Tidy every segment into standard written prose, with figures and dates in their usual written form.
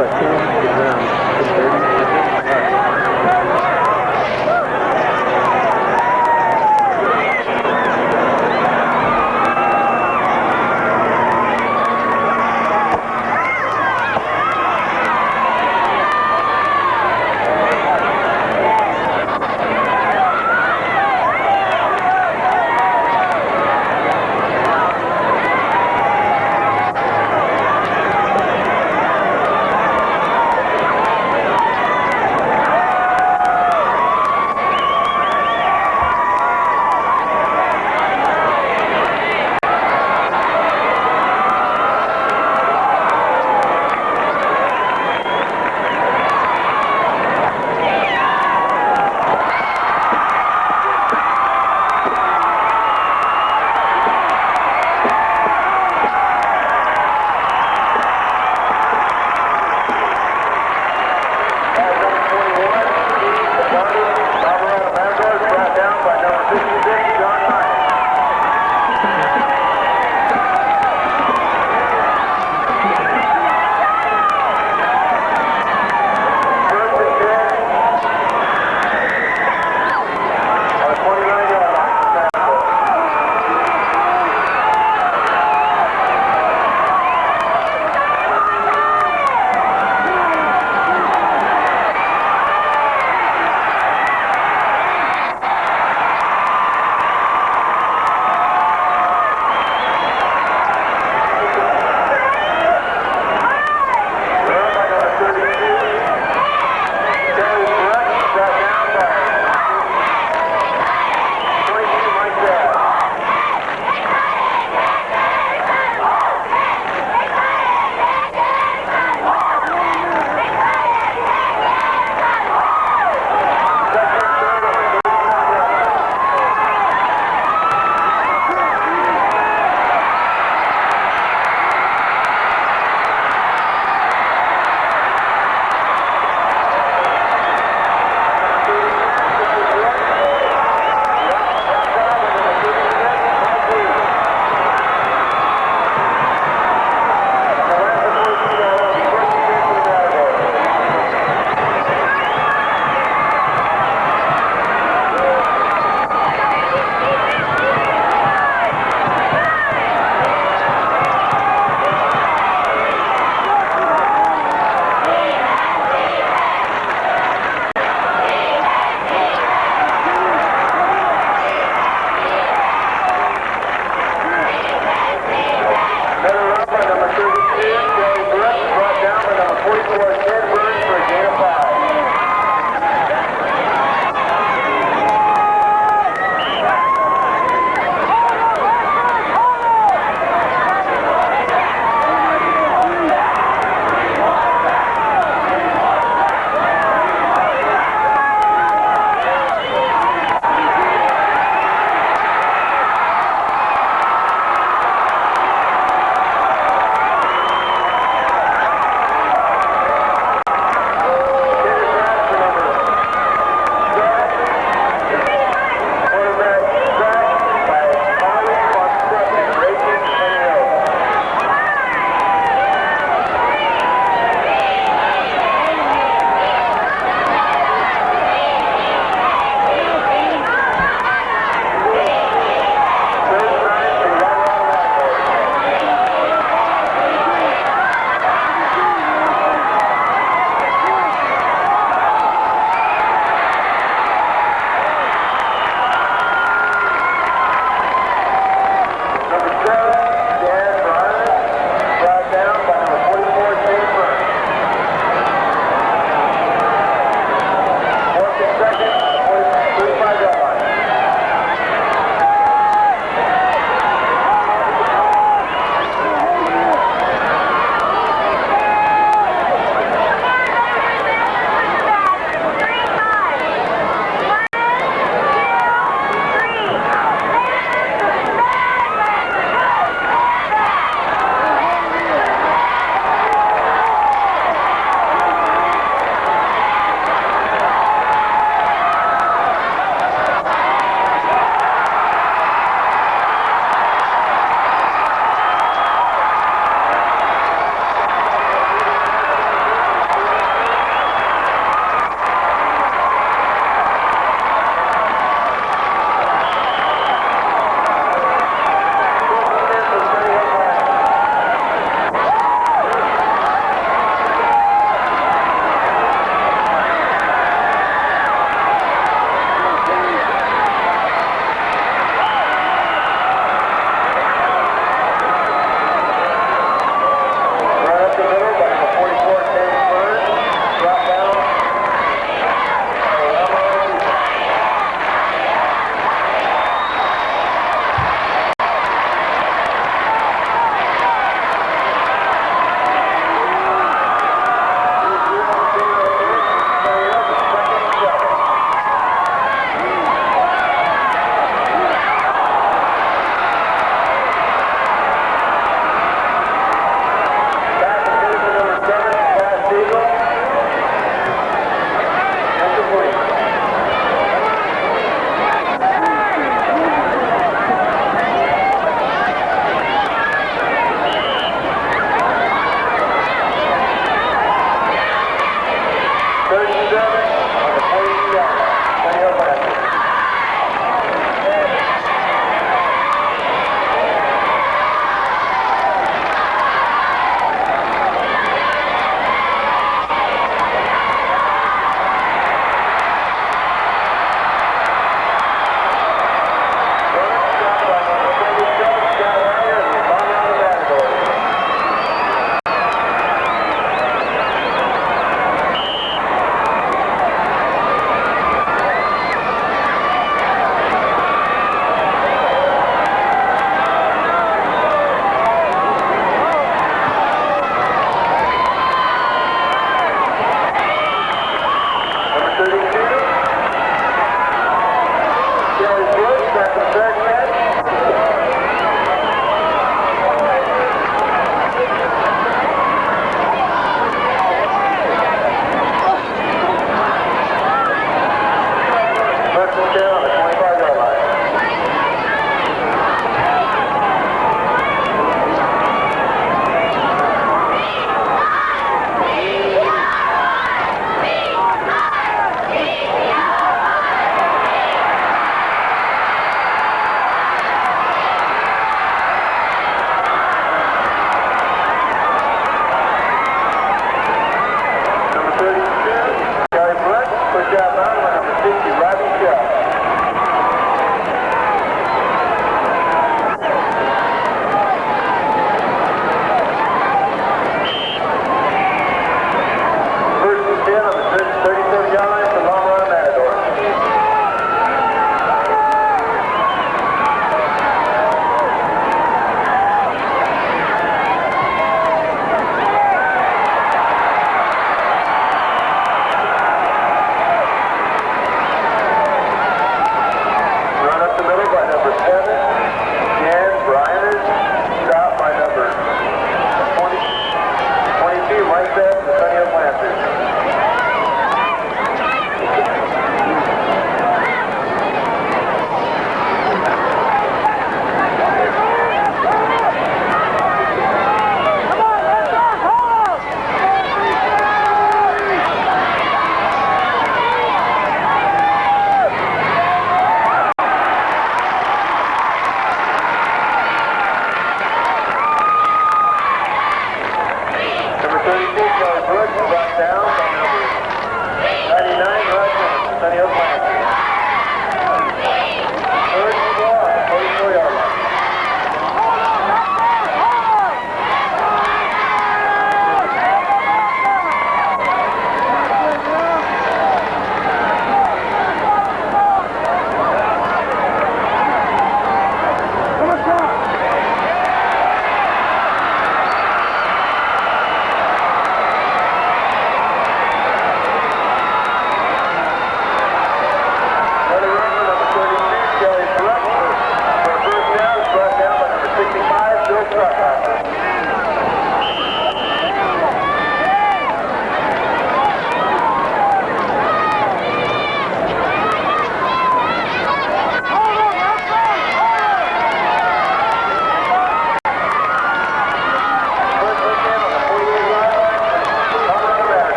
What, 10? Around 10:30?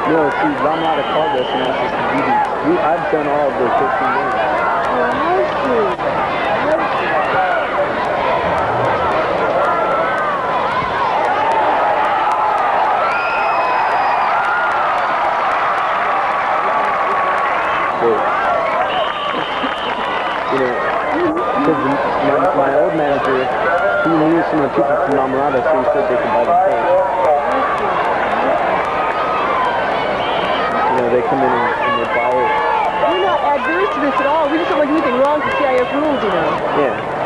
No, see, Mirada called us and asked us to do these. I've done all of the 15 games. Oh, high school. You know, because my old manager, he knew some of the people from Mirada, so he said they could buy the play. You know, they come in and they buy it. We're not adverse to this at all. We just don't want to do anything wrong to CIF rules, you know. Yeah.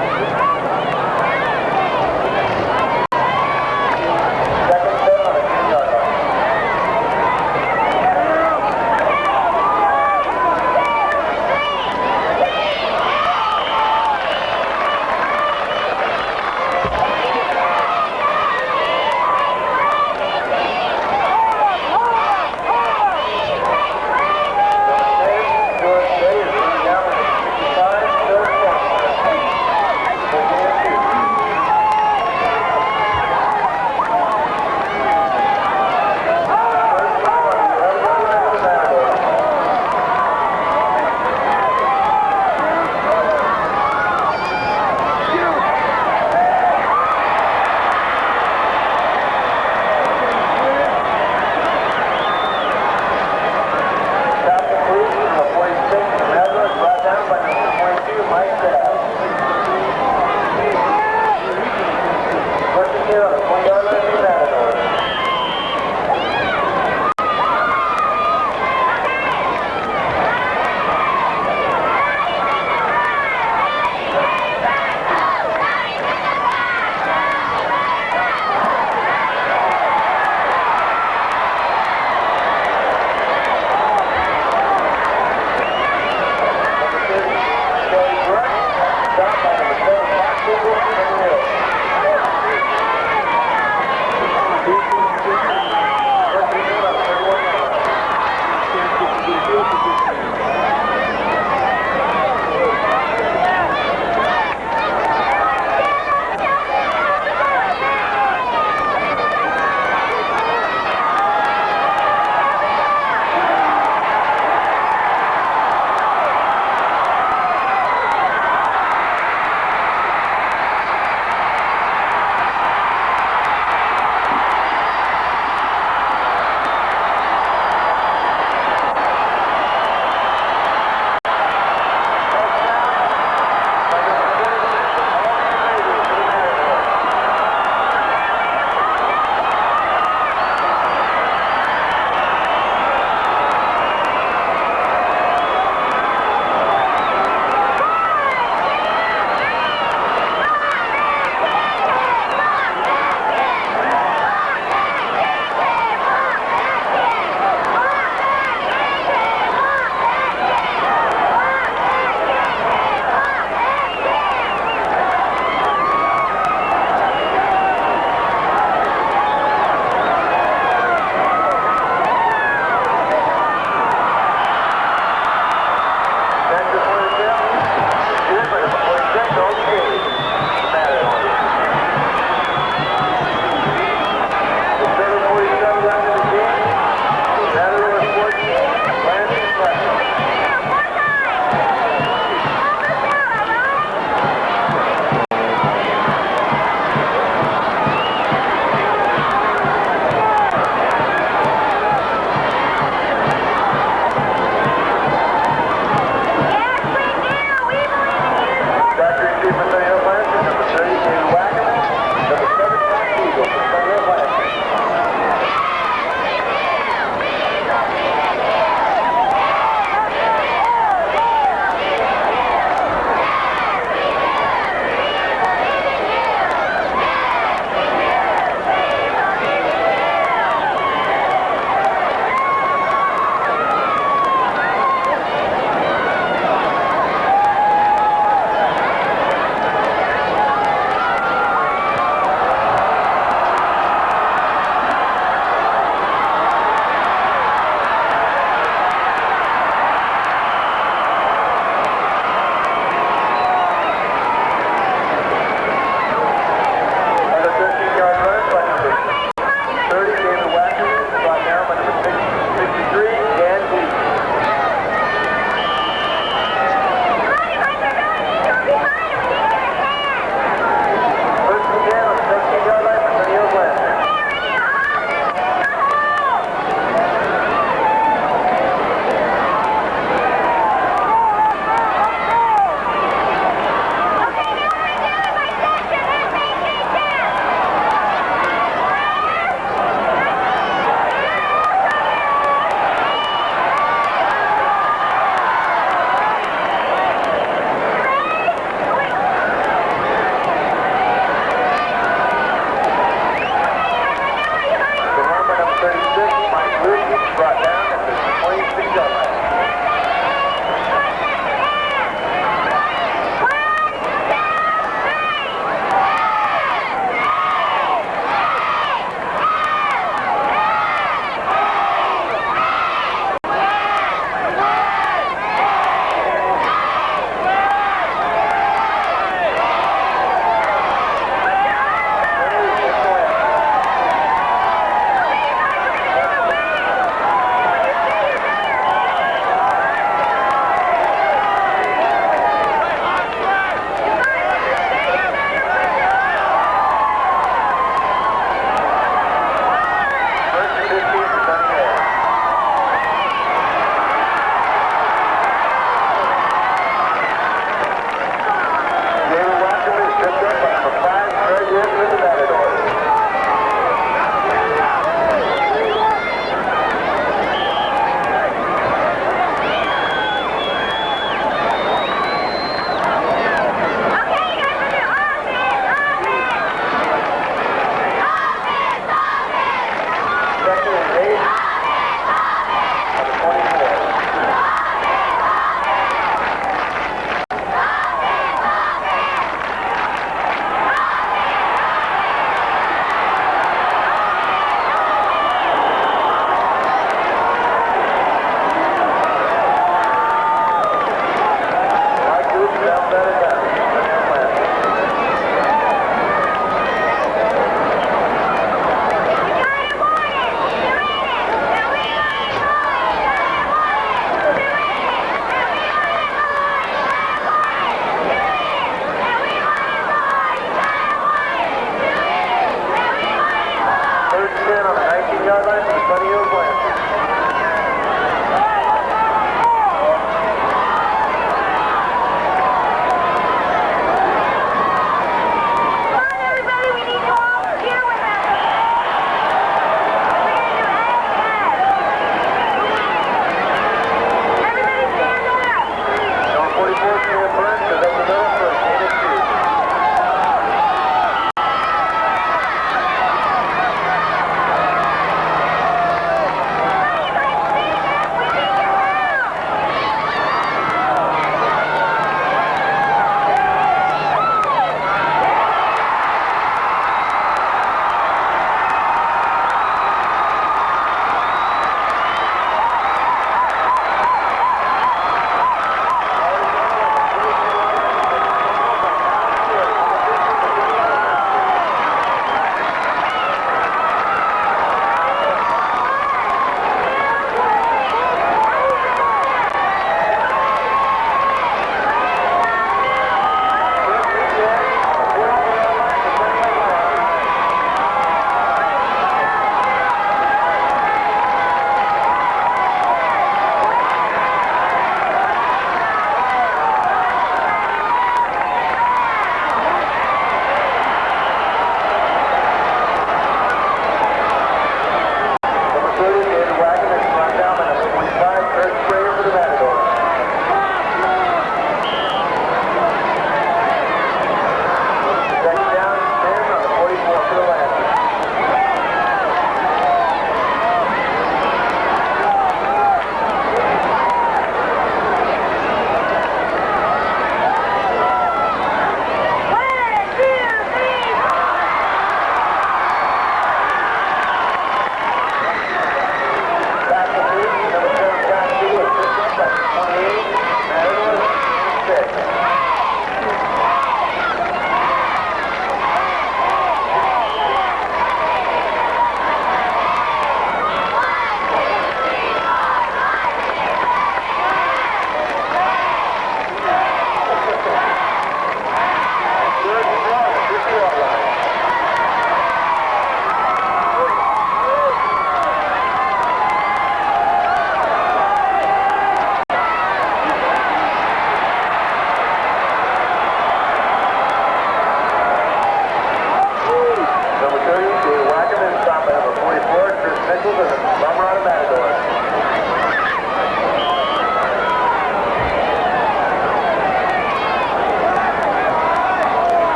Mirada Matador.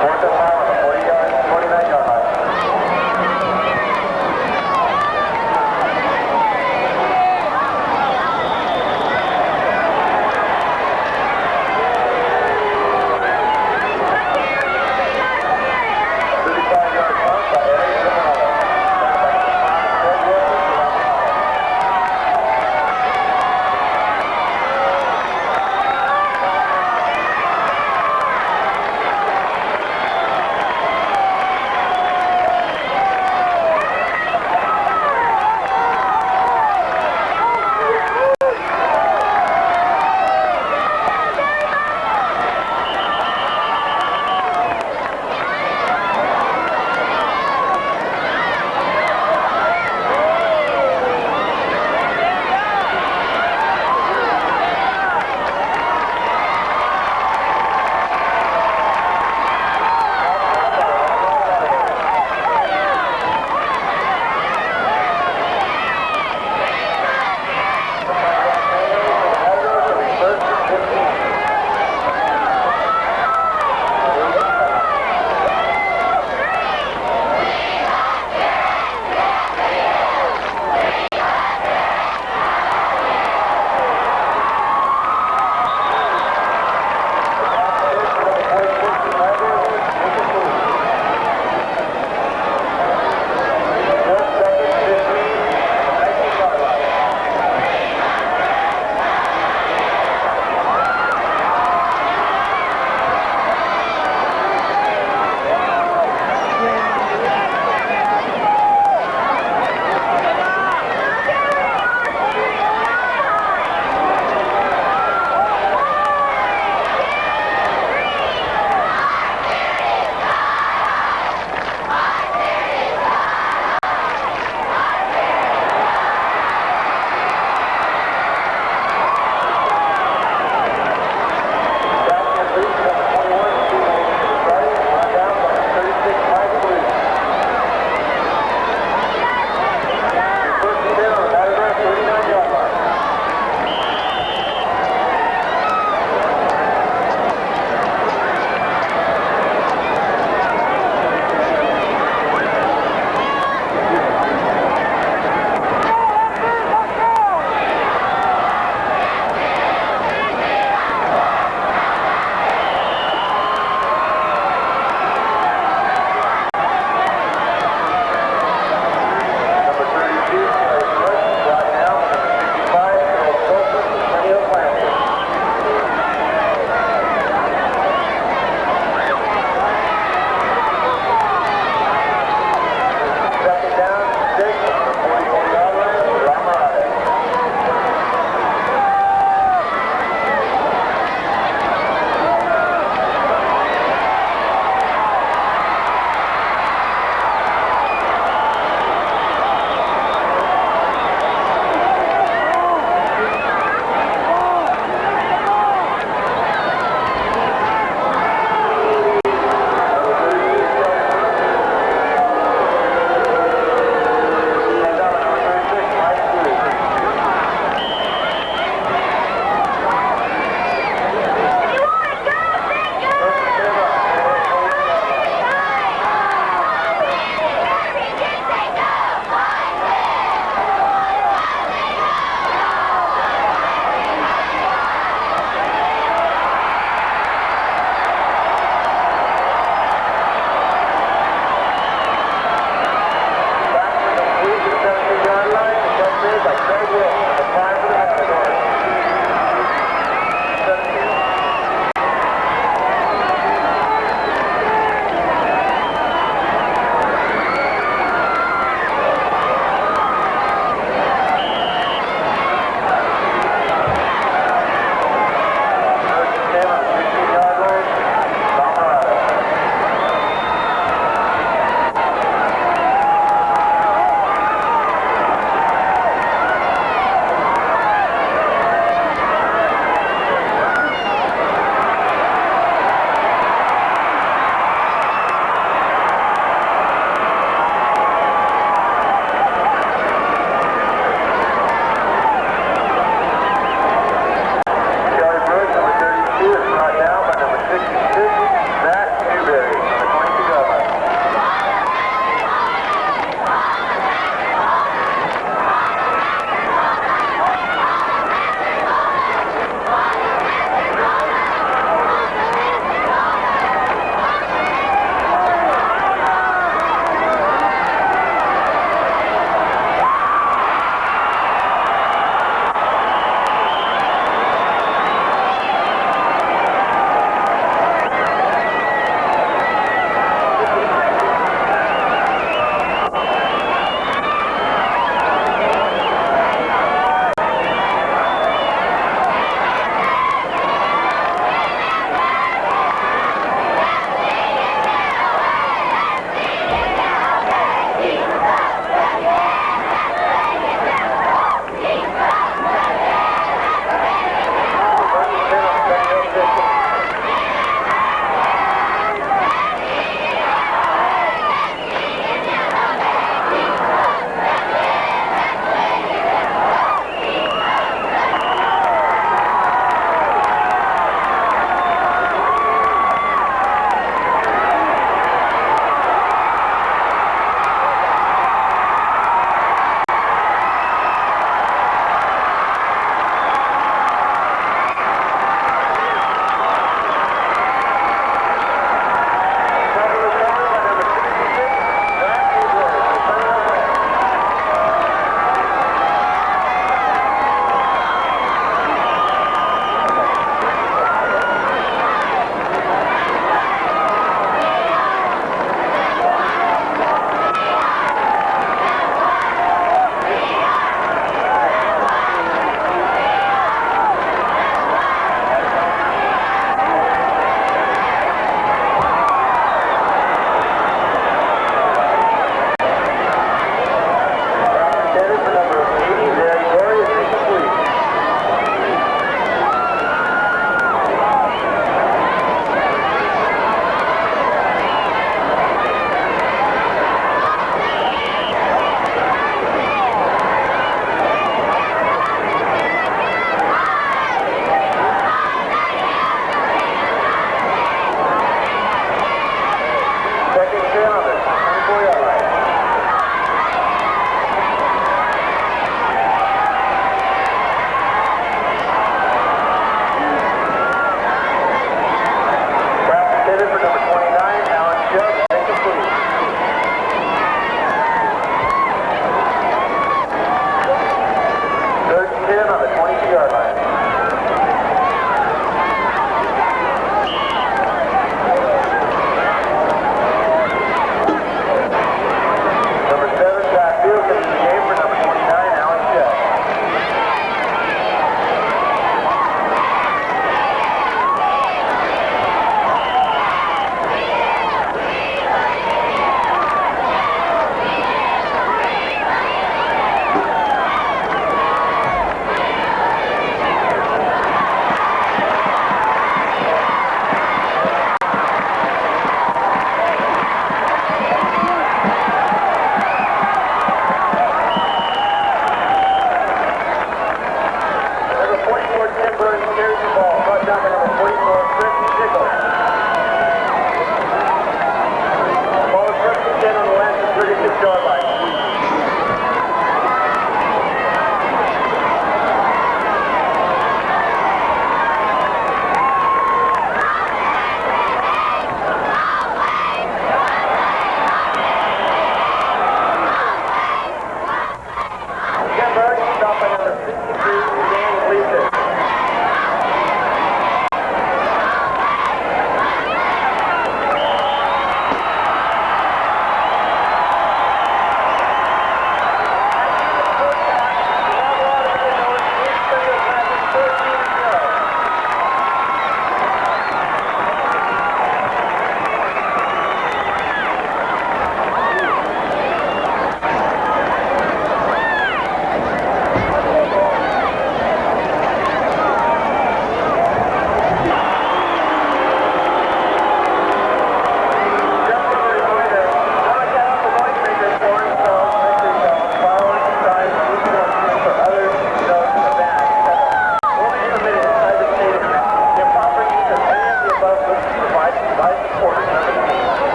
Fourth and foul on the 49-yard line. This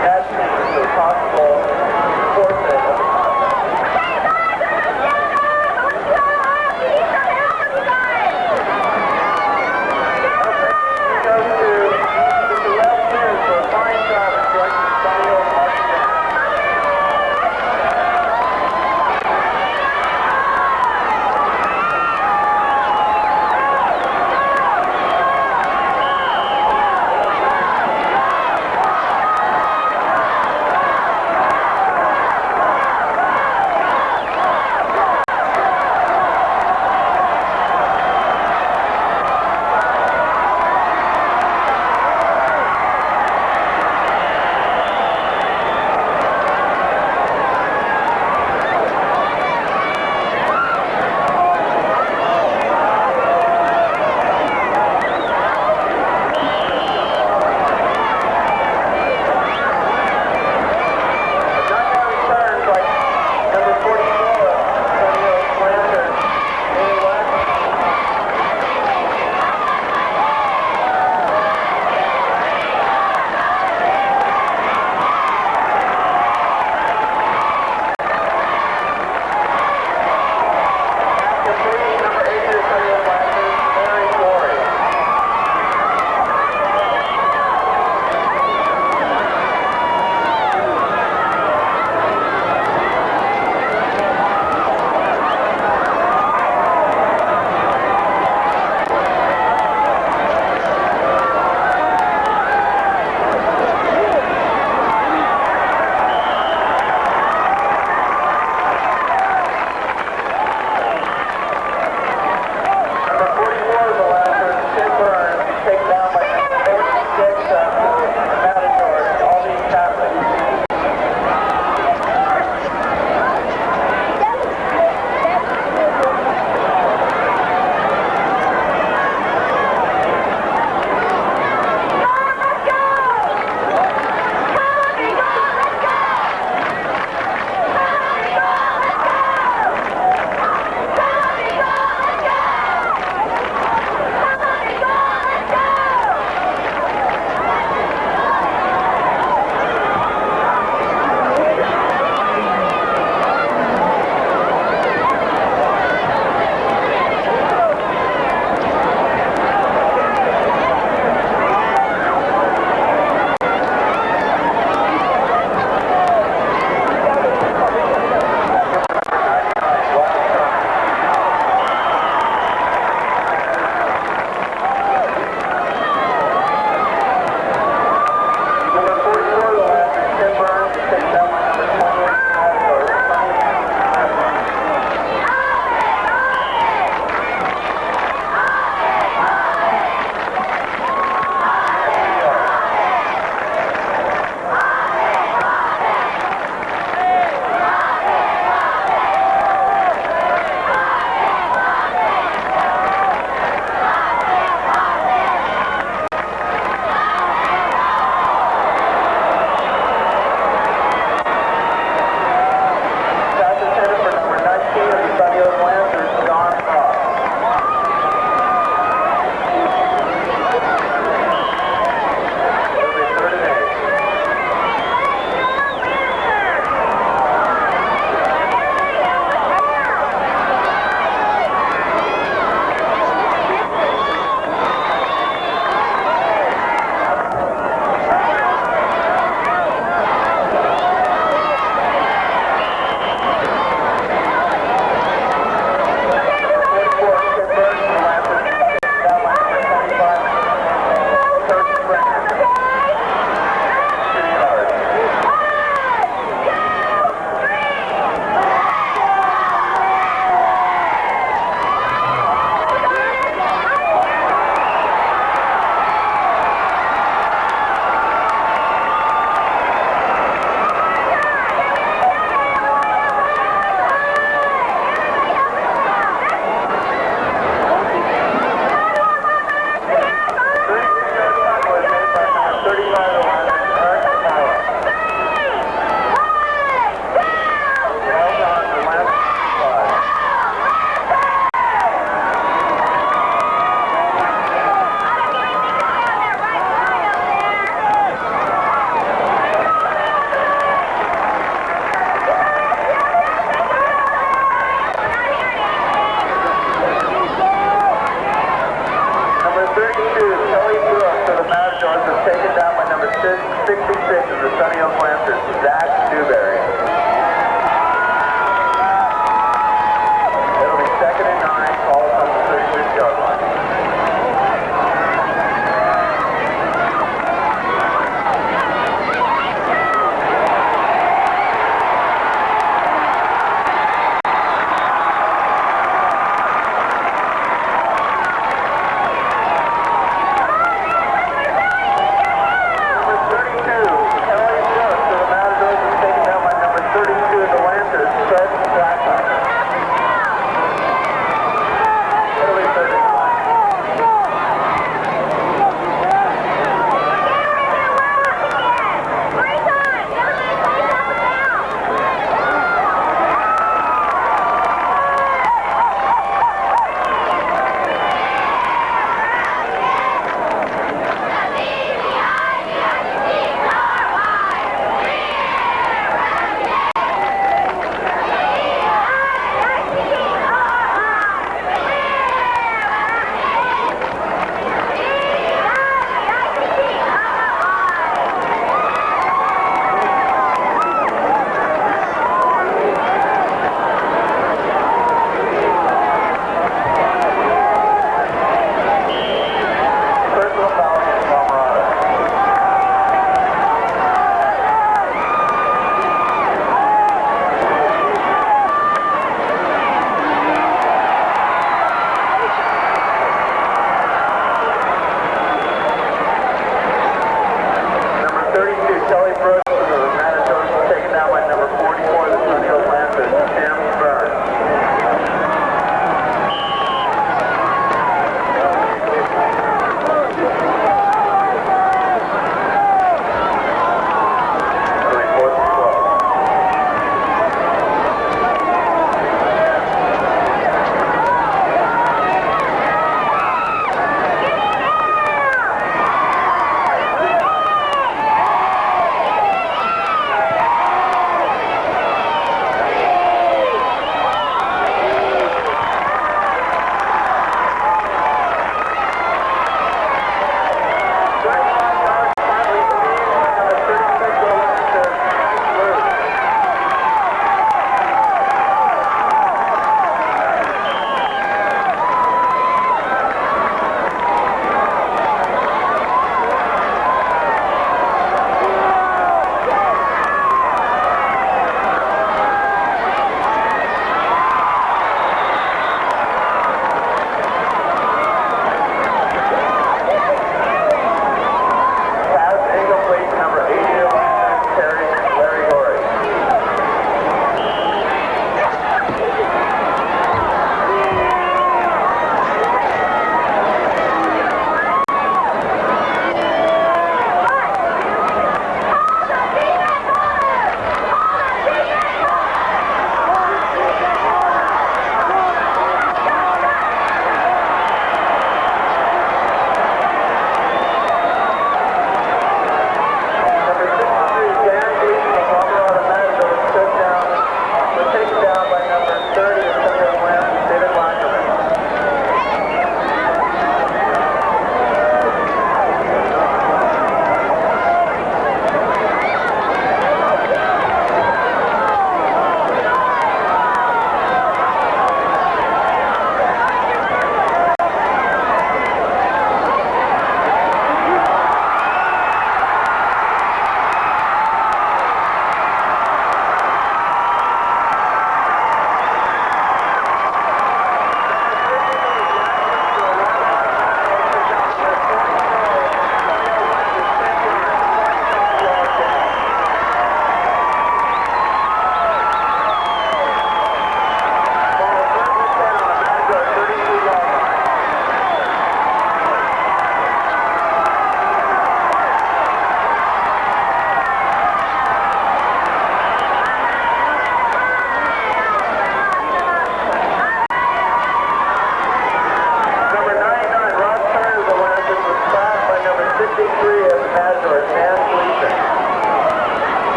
That changes the possible forfeit of the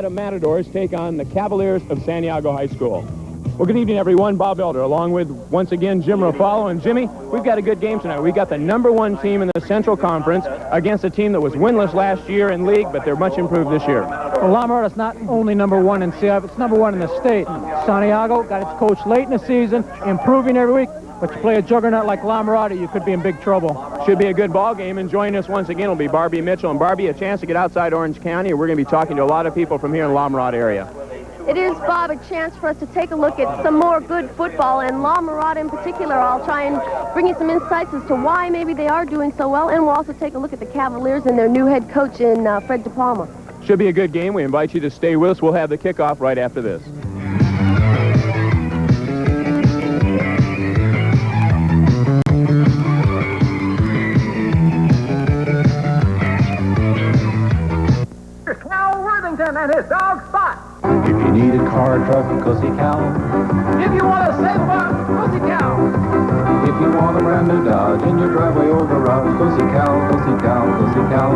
Mirada Matadors take on the Cavaliers of Santiago High School. Well, good evening, everyone. Bob Elder, along with, once again, Jim Ruffalo. And Jimmy, we've got a good game tonight. We've got the #1 team in the Central Conference against a team that was winless last year in league, but they're much improved this year. Well, La Mirada's not only #1 in CIF, it's #1 in the state. Santiago got its coach late in the season, improving every week. But you play a juggernaut like La Mirada, you could be in big trouble. Should be a good ball game, and joining us once again will be Barbie Mitchell. And Barbie, a chance to get outside Orange County, and we're going to be talking to a lot of people from here in the La Mirada area. It is, Bob, a chance for us to take a look at some more good football, and La Mirada in particular. I'll try and bring you some insights as to why maybe they are doing so well, and we'll also take a look at the Cavaliers and their new head coach in Fred DePalma. Should be a good game. We invite you to stay with us. We'll have the kickoff right after this. And his dog Spot. If you need a car, truck, Cozy Cow. If you want to save about Cozy Cow. If you want a brand new Dodge in your driveway or garage, Cozy Cow, Cozy Cow, Cozy Cow.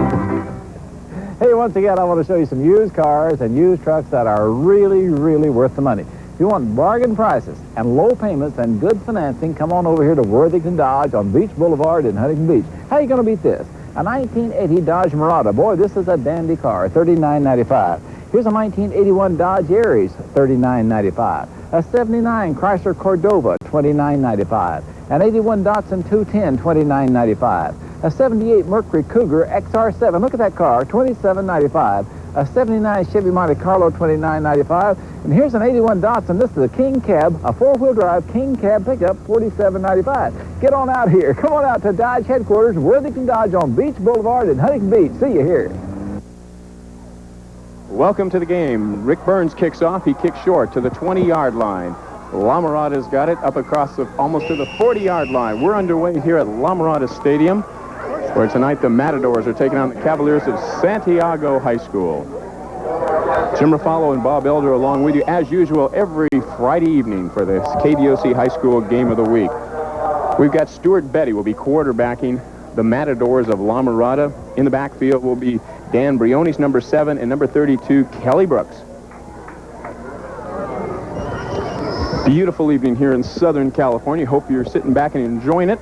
Hey, once again, I want to show you some used cars and used trucks that are really, really worth the money. If you want bargain prices and low payments and good financing, come on over here to Worthington Dodge on Beach Boulevard in Huntington Beach. How are you going to beat this? A 1980 Dodge Mirada. Boy, this is a dandy car, $39.95. Here's a 1981 Dodge Aries, $39.95. A 79 Chrysler Cordova, $29.95. An 81 Datsun 210, $29.95. A 78 Mercury Cougar XR7, look at that car, $27.95. A 79 Chevy Monte Carlo, $29.95. And here's an 81 Datsun. This is a King Cab, a four-wheel drive King Cab pickup, $47.95. Get on out here. Come on out to Dodge headquarters, Worthington Dodge on Beach Boulevard in Huntington Beach. See you here. Welcome to the game. Rick Burns kicks off. He kicks short to the 20-yard line. La Mirada's got it up across almost to the 40-yard line. We're underway here at La Mirada Stadium, where tonight the Matadors are taking on the Cavaliers of Santiago High School. Jim Ruffalo and Bob Elder along with you, as usual, every Friday evening for the KVOC High School Game of the Week. We've got Stuart Betty will be quarterbacking the Matadors of La Mirada. In the backfield will be Dan Briones, number 7, and number 32, Kelly Brooks. Beautiful evening here in Southern California. Hope you're sitting back and enjoying it.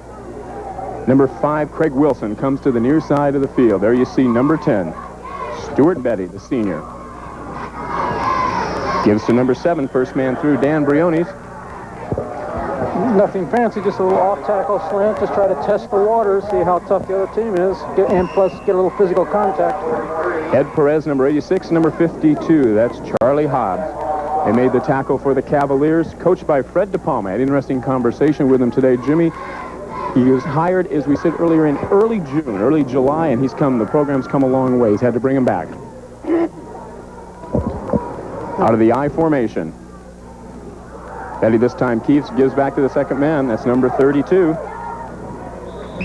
Number 5, Craig Wilson, comes to the near side of the field. There you see number 10, Stuart Betty, the senior. Gives to number 7, first man through, Dan Briones. Nothing fancy, just a little off-tackle slant, just try to test the waters, see how tough the other team is, and plus get a little physical contact. Ed Perez, number 86, number 52, that's Charlie Hobbs. They made the tackle for the Cavaliers, coached by Fred DePalma. I had an interesting conversation with him today. Jimmy, he was hired, as we said earlier, in early June, early July, and the program's come a long way. He's had to bring him back. Out of the I formation. Betty this time keeps, gives back to the second man. That's number 32.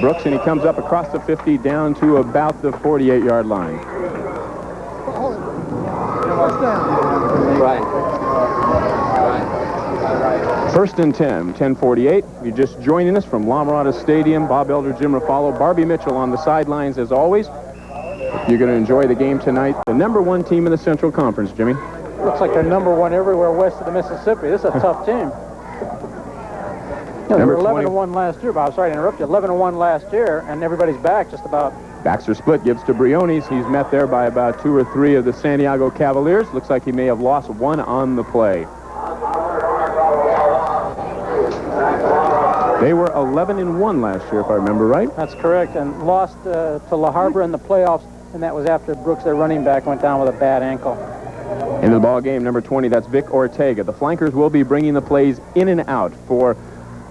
Brooks, and he comes up across the 50 down to about the 48-yard line. First and 10, 10:48. You're just joining us from La Mirada Stadium. Bob Elder, Jim Ruffalo, Barbie Mitchell on the sidelines as always. You're going to enjoy the game tonight. The #1 team in the Central Conference, Jimmy. Looks like they're #1 everywhere west of the Mississippi. This is a tough team. They were 11-1 last year, Bob. Sorry to interrupt you. 11-1 last year, and everybody's back just about. Baxter split, gives to Briones. He's met there by about 2 or 3 of the Santiago Cavaliers. Looks like he may have lost 1 on the play. They were 11-1 last year, if I remember right. That's correct, and lost to La Habra in the playoffs, and that was after Brooks, their running back, went down with a bad ankle. Into the ball game, number 20, that's Vic Ortega. The flankers will be bringing the plays in and out for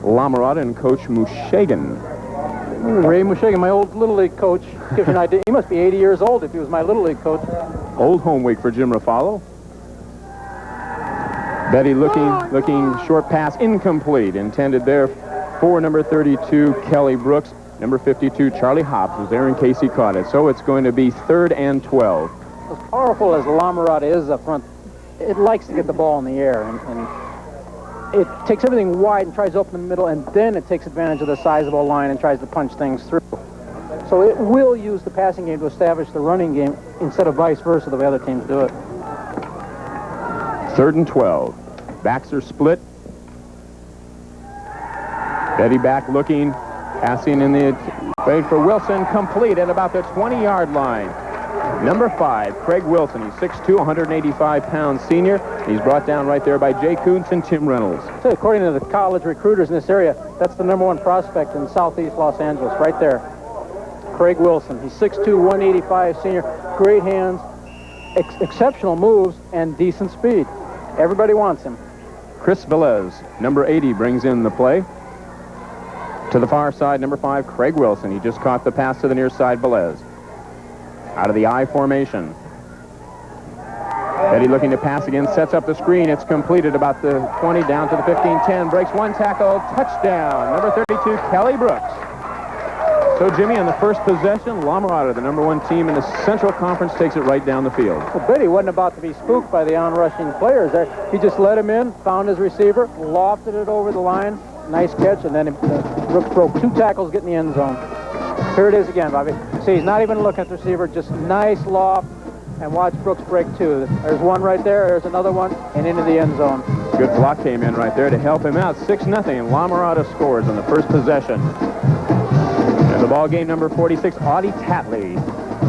La Mirada and Coach Mushagan. Ray Mushagan, my old Little League coach, gives you an idea. He must be 80 years old if he was my Little League coach. Old home week for Jim Ruffalo. Betty looking short pass, incomplete. Intended there for number 32, Kelly Brooks. Number 52, Charlie Hobbs, was there in case he caught it. So it's going to be 3rd and 12. As powerful as La Mirada is up front, it likes to get the ball in the air, and it takes everything wide and tries to open the middle, and then it takes advantage of the sizable line and tries to punch things through. So it will use the passing game to establish the running game instead of vice versa, the way other teams do it. 3rd and 12. Backs are split. Betty back looking, passing in the wait for Wilson, complete at about the 20-yard line. Number 5, Craig Wilson. He's 6'2", 185-pound senior. He's brought down right there by Jay Kuntz and Tim Reynolds. So according to the college recruiters in this area, that's the #1 prospect in southeast Los Angeles, right there. Craig Wilson. He's 6'2", 185 senior. Great hands, exceptional moves, and decent speed. Everybody wants him. Chris Velez, number 80, brings in the play. To the far side, number 5, Craig Wilson. He just caught the pass to the near side, Velez. Out of the I formation. Betty looking to pass again, sets up the screen. It's completed about the 20, down to the 15-10. Breaks one tackle, touchdown. Number 32, Kelly Brooks. So, Jimmy, on the first possession, La Mirada, the #1 team in the Central Conference, takes it right down the field. Well, Betty wasn't about to be spooked by the on-rushing players there. He just let him in, found his receiver, lofted it over the line. Nice catch, and then Brooks broke 2 tackles, getting the end zone. Here it is again, Bobby. See, he's not even looking at the receiver, just nice loft, and watch Brooks break 2. There's one right there, there's another one, and into the end zone. Good block came in right there to help him out. 6-0. La Mirada scores on the first possession. And the ball game, number 46, Audie Tatley,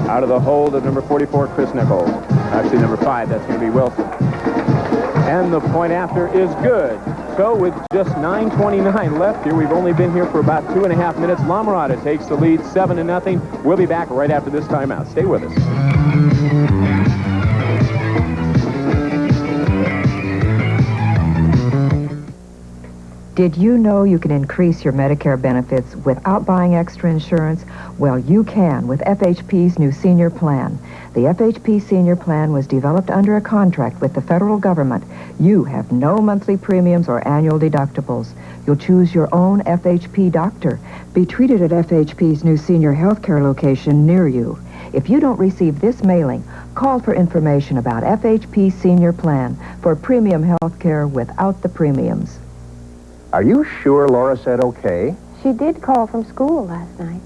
out of the hold of number 44, Chris Nichols. Actually, number 5, that's going to be Wilson. And the point after is good. So with just 9:29 left here, we've only been here for about 2.5 minutes. La Mirada takes the lead 7-0. We'll be back right after this timeout. Stay with us. Did you know you can increase your Medicare benefits without buying extra insurance? Well, you can with FHP's new senior plan. The FHP senior plan was developed under a contract with the federal government. You have no monthly premiums or annual deductibles. You'll choose your own FHP doctor. Be treated at FHP's new senior health care location near you. If you don't receive this mailing, call for information about FHP senior plan for premium health care without the premiums. Are you sure Laura said okay? She did call from school last night.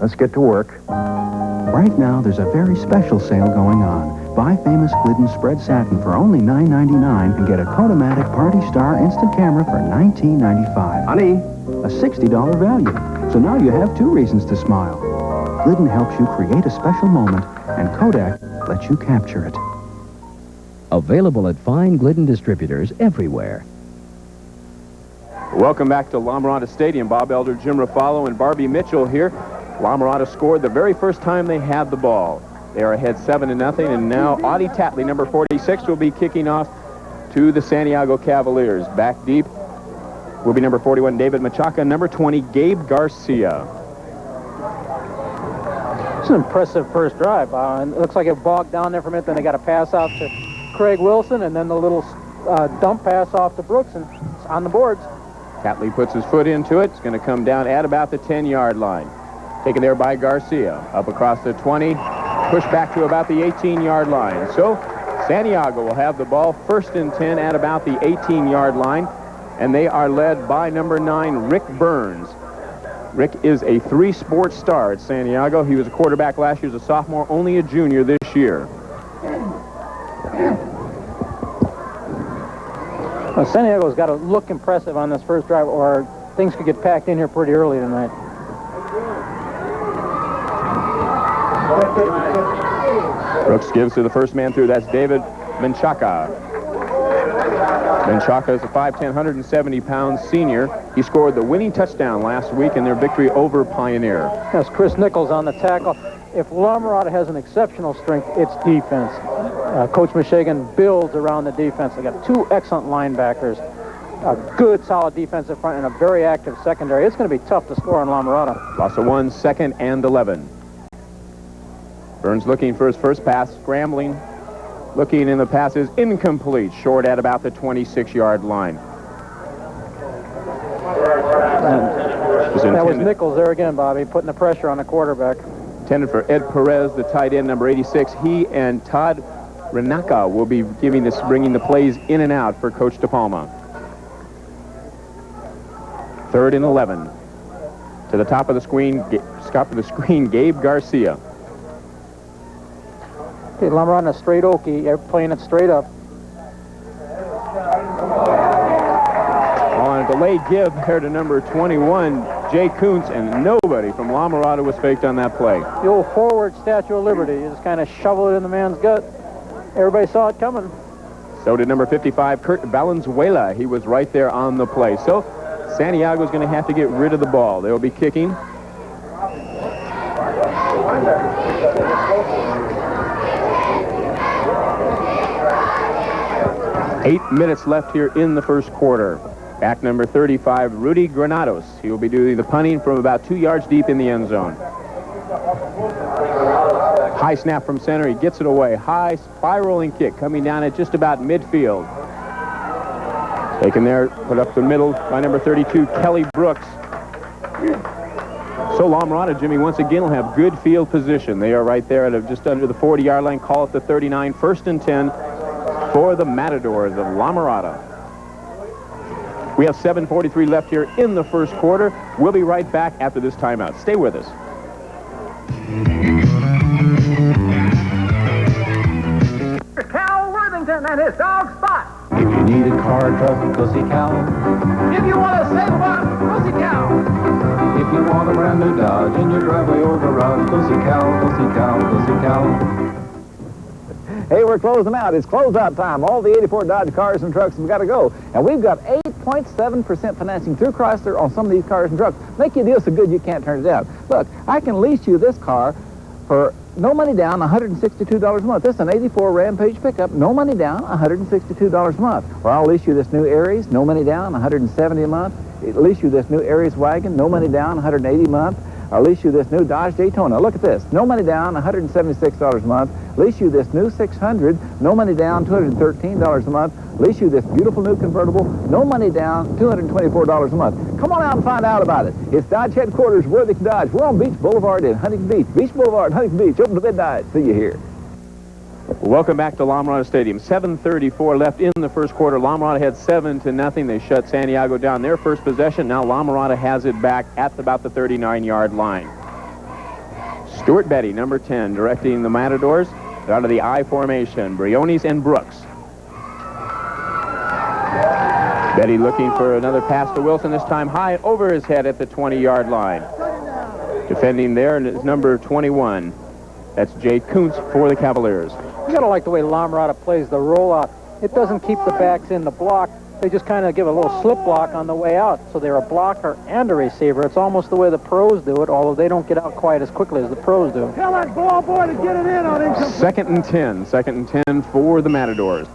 Let's get to work. Right now, there's a very special sale going on. Buy famous Glidden spread satin for only $9.99 and get a Kodomatic Party Star instant camera for $19.95. Honey, a $60 value. So now you have 2 reasons to smile. Glidden helps you create a special moment, and Kodak lets you capture it. Available at fine Glidden distributors everywhere. Welcome back to La Mirada Stadium. Bob Elder, Jim Ruffalo, and Barbie Mitchell here. La Mirada scored the very first time they had the ball. They are ahead 7-0, and now Audie Tatley, number 46, will be kicking off to the Santiago Cavaliers. Back deep will be number 41, David Machaca, number 20, Gabe Garcia. It's an impressive first drive. And it looks like it bogged down there for a minute. Then they got a pass out to Craig Wilson, and then the little dump pass off to Brooks, and it's on the boards. Tatley puts his foot into it. It's going to come down at about the 10-yard line. Taken there by Garcia. Up across the 20. Pushed back to about the 18-yard line. So Santiago will have the ball 1st and 10 at about the 18-yard line. And they are led by number 9, Rick Burns. Rick is a 3-sport star at Santiago. He was a quarterback last year as a sophomore, only a junior this year. Well, Santiago's got to look impressive on this first drive, or things could get packed in here pretty early tonight. Brooks gives to the first man through. That's David Menchaca. Menchaca is a 5'10", 170-pound senior. He scored the winning touchdown last week in their victory over Pioneer. That's Chris Nichols on the tackle. If La Mirada has an exceptional strength, it's defense. Coach Michigan builds around the defense. They got 2 excellent linebackers, a good, solid defensive front, and a very active secondary. It's going to be tough to score on La Mirada. Loss of 1, 2nd and 11. Burns looking for his first pass, scrambling. Looking, in the pass is incomplete, short at about the 26-yard line. That was Nichols there again, Bobby, putting the pressure on the quarterback. Intended for Ed Perez, the tight end, number 86. He and Todd Renaka will be bringing the plays in and out for Coach DePalma. 3rd and 11. To the top of the screen, Gabe Garcia. Okay, La Mirada straight Okie, playing it straight up. late give there to number 21, Jay Kuntz, and nobody from La Mirada was faked on that play. The old forward Statue of Liberty. You just kind of shovel it in the man's gut. Everybody saw it coming. So did number 55, Kurt Valenzuela. He was right there on the play. So Santiago's going to have to get rid of the ball. They'll be kicking. Eight minutes left here in the first quarter. Back number 35, Rudy Granados. He will be doing the punting from about 2 yards deep in the end zone. High snap from center. He gets it away. High spiraling kick coming down at just about midfield. Taken there, put up the middle by number 32, Kelly Brooks. So La Mirada, Jimmy, once again will have good field position. They are right there at just under the 40-yard line. Call it the 39, 1st and 10 for the Matadors of La Mirada. We have 7:43 left here in the first quarter. We'll be right back after this timeout. Stay with us. Cal Worthington and his dog Spot. If you need a car, truck, go see Cal. If you want to save a buck, go see Cal. If you want a brand new Dodge in your driveway or garage, go see Cal, go see Cal, go see Cal. Hey, we're closing out. It's closeout time. All the 84 Dodge cars and trucks have got to go. And we've got 8.7% financing through Chrysler on some of these cars and trucks. Make you a deal so good you can't turn it down. Look, I can lease you this car for no money down, $162 a month. This is an 84 Rampage pickup. No money down, $162 a month. Or I'll lease you this new Aries. No money down, $170 a month. I'll lease you this new Aries wagon. No money down, $180 a month. I'll lease you this new Dodge Daytona. Look at this. No money down, $176 a month. Lease you this new 600. No money down, $213 a month. Lease you this beautiful new convertible. No money down, $224 a month. Come on out and find out about it. It's Dodge headquarters, Worthington Dodge. We're on Beach Boulevard in Huntington Beach. Beach Boulevard, Huntington Beach. Open to midnight. See you here. Welcome back to La Mirada Stadium. 7:34 left in the first quarter. La Mirada had 7-0. They shut Santiago down their first possession. Now La Mirada has it back at about the 39-yard line. Stuart Betty, number 10, directing the Matadors out of the I formation. Briones and Brooks. Betty looking for another pass to Wilson, this time high over his head at the 20-yard line. Defending there is number 21. That's Jay Kuntz for the Cavaliers. You gotta like the way La Mirada plays the rollout. It doesn't keep the backs in the block. They just kind of give a little slip block on the way out. So they're a blocker and a receiver. It's almost the way the pros do it, although they don't get out quite as quickly as the pros do. Tell that ball boy to get it in on incomplete. 2nd and 10. 2nd and 10 for the Matadors.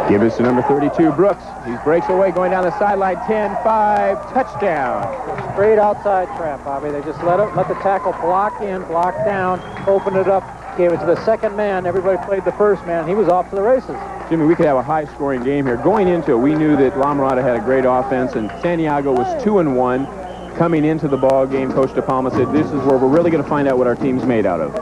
Give us to number 32, Brooks. He breaks away, going down the sideline, 10-5, touchdown. Straight outside trap, Bobby. They just let the tackle block in, block down, opened it up, gave it to the second man. Everybody played the first man. He was off to the races. Jimmy, we could have a high-scoring game here. Going into it, we knew that La Mirada had a great offense, and Santiago was 2-1. Coming into the ball game, Coach De Palma said, this is where we're really going to find out what our team's made out of.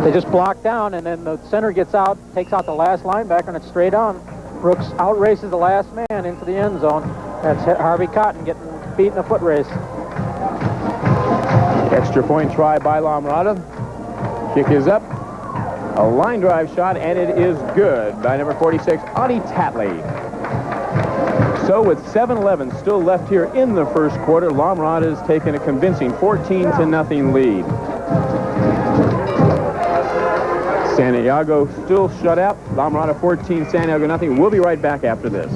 They just block down, and then the center gets out, takes out the last linebacker, and it's straight on. Brooks outraces the last man into the end zone. That's Harvey Cotton getting beat in a foot race. Extra point try by La Mirada. Kick is up. A line drive shot, and it is good by number 46, Audie Tatley. So with 7:11 still left here in the first quarter, La Mirada has taken a convincing 14-0 lead. Santiago still shut out. La Mirada 14, Santiago nothing. We'll be right back after this.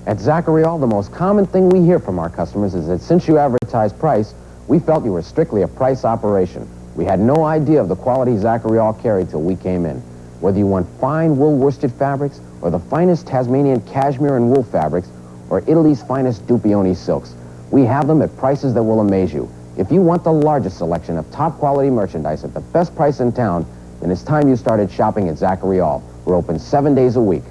At Zacharial, the most common thing we hear from our customers is that since you advertise price, we felt you were strictly a price operation. We had no idea of the quality Zacharial carried till we came in. Whether you want fine wool worsted fabrics, or the finest Tasmanian cashmere and wool fabrics, or Italy's finest Dupioni silks, we have them at prices that will amaze you. If you want the largest selection of top quality merchandise at the best price in town, then it's time you started shopping at Zacharial. We're open 7 days a week.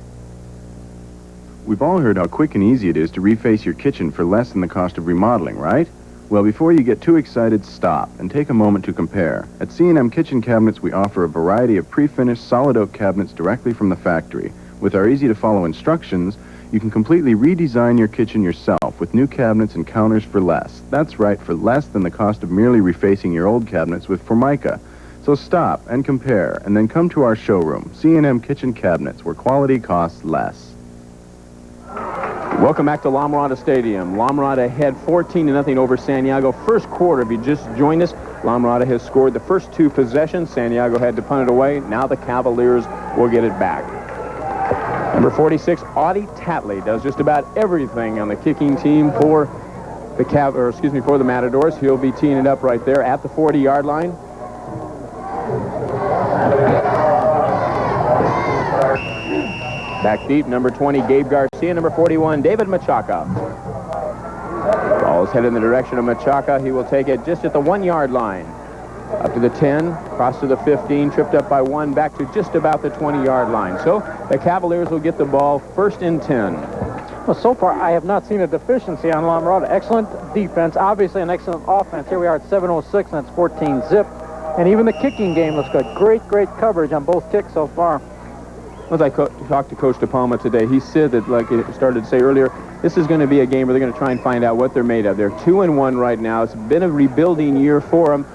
We've all heard how quick and easy it is to reface your kitchen for less than the cost of remodeling, right? Well, before you get too excited, stop and take a moment to compare. At C&M Kitchen Cabinets, we offer a variety of pre-finished solid oak cabinets directly from the factory. With our easy-to-follow instructions, you can completely redesign your kitchen yourself with new cabinets and counters for less. That's right, for less than the cost of merely refacing your old cabinets with Formica. So stop and compare, and then come to our showroom, C&M Kitchen Cabinets, where quality costs less. Welcome back to La Mirada Stadium. La Mirada ahead 14-0 over Santiago. First quarter, if you just joined us, La Mirada has scored the first 2 possessions. Santiago had to punt it away. Now the Cavaliers will get it back. Number 46, Audie Tatley, does just about everything on the kicking team for the for the Matadors. He'll be teeing it up right there at the 40-yard line. Back deep, number 20, Gabe Garcia. Number 41, David Machaca. Ball is headed in the direction of Machaca. He will take it just at the 1-yard line. Up to the 10, across to the 15, tripped up by 1, back to just about the 20-yard line. So the Cavaliers will get the ball first and 10. Well, so far, I have not seen a deficiency on La Mirada. Excellent defense, obviously an excellent offense. Here we are at 7:06, and it's 14-zip. And even the kicking game looks good. Great coverage on both kicks so far. As I talked to Coach De Palma today, he said that, like he started to say earlier, this is going to be a game where they're going to try and find out what they're made of. They're 2-1 right now. It's been a rebuilding year for them.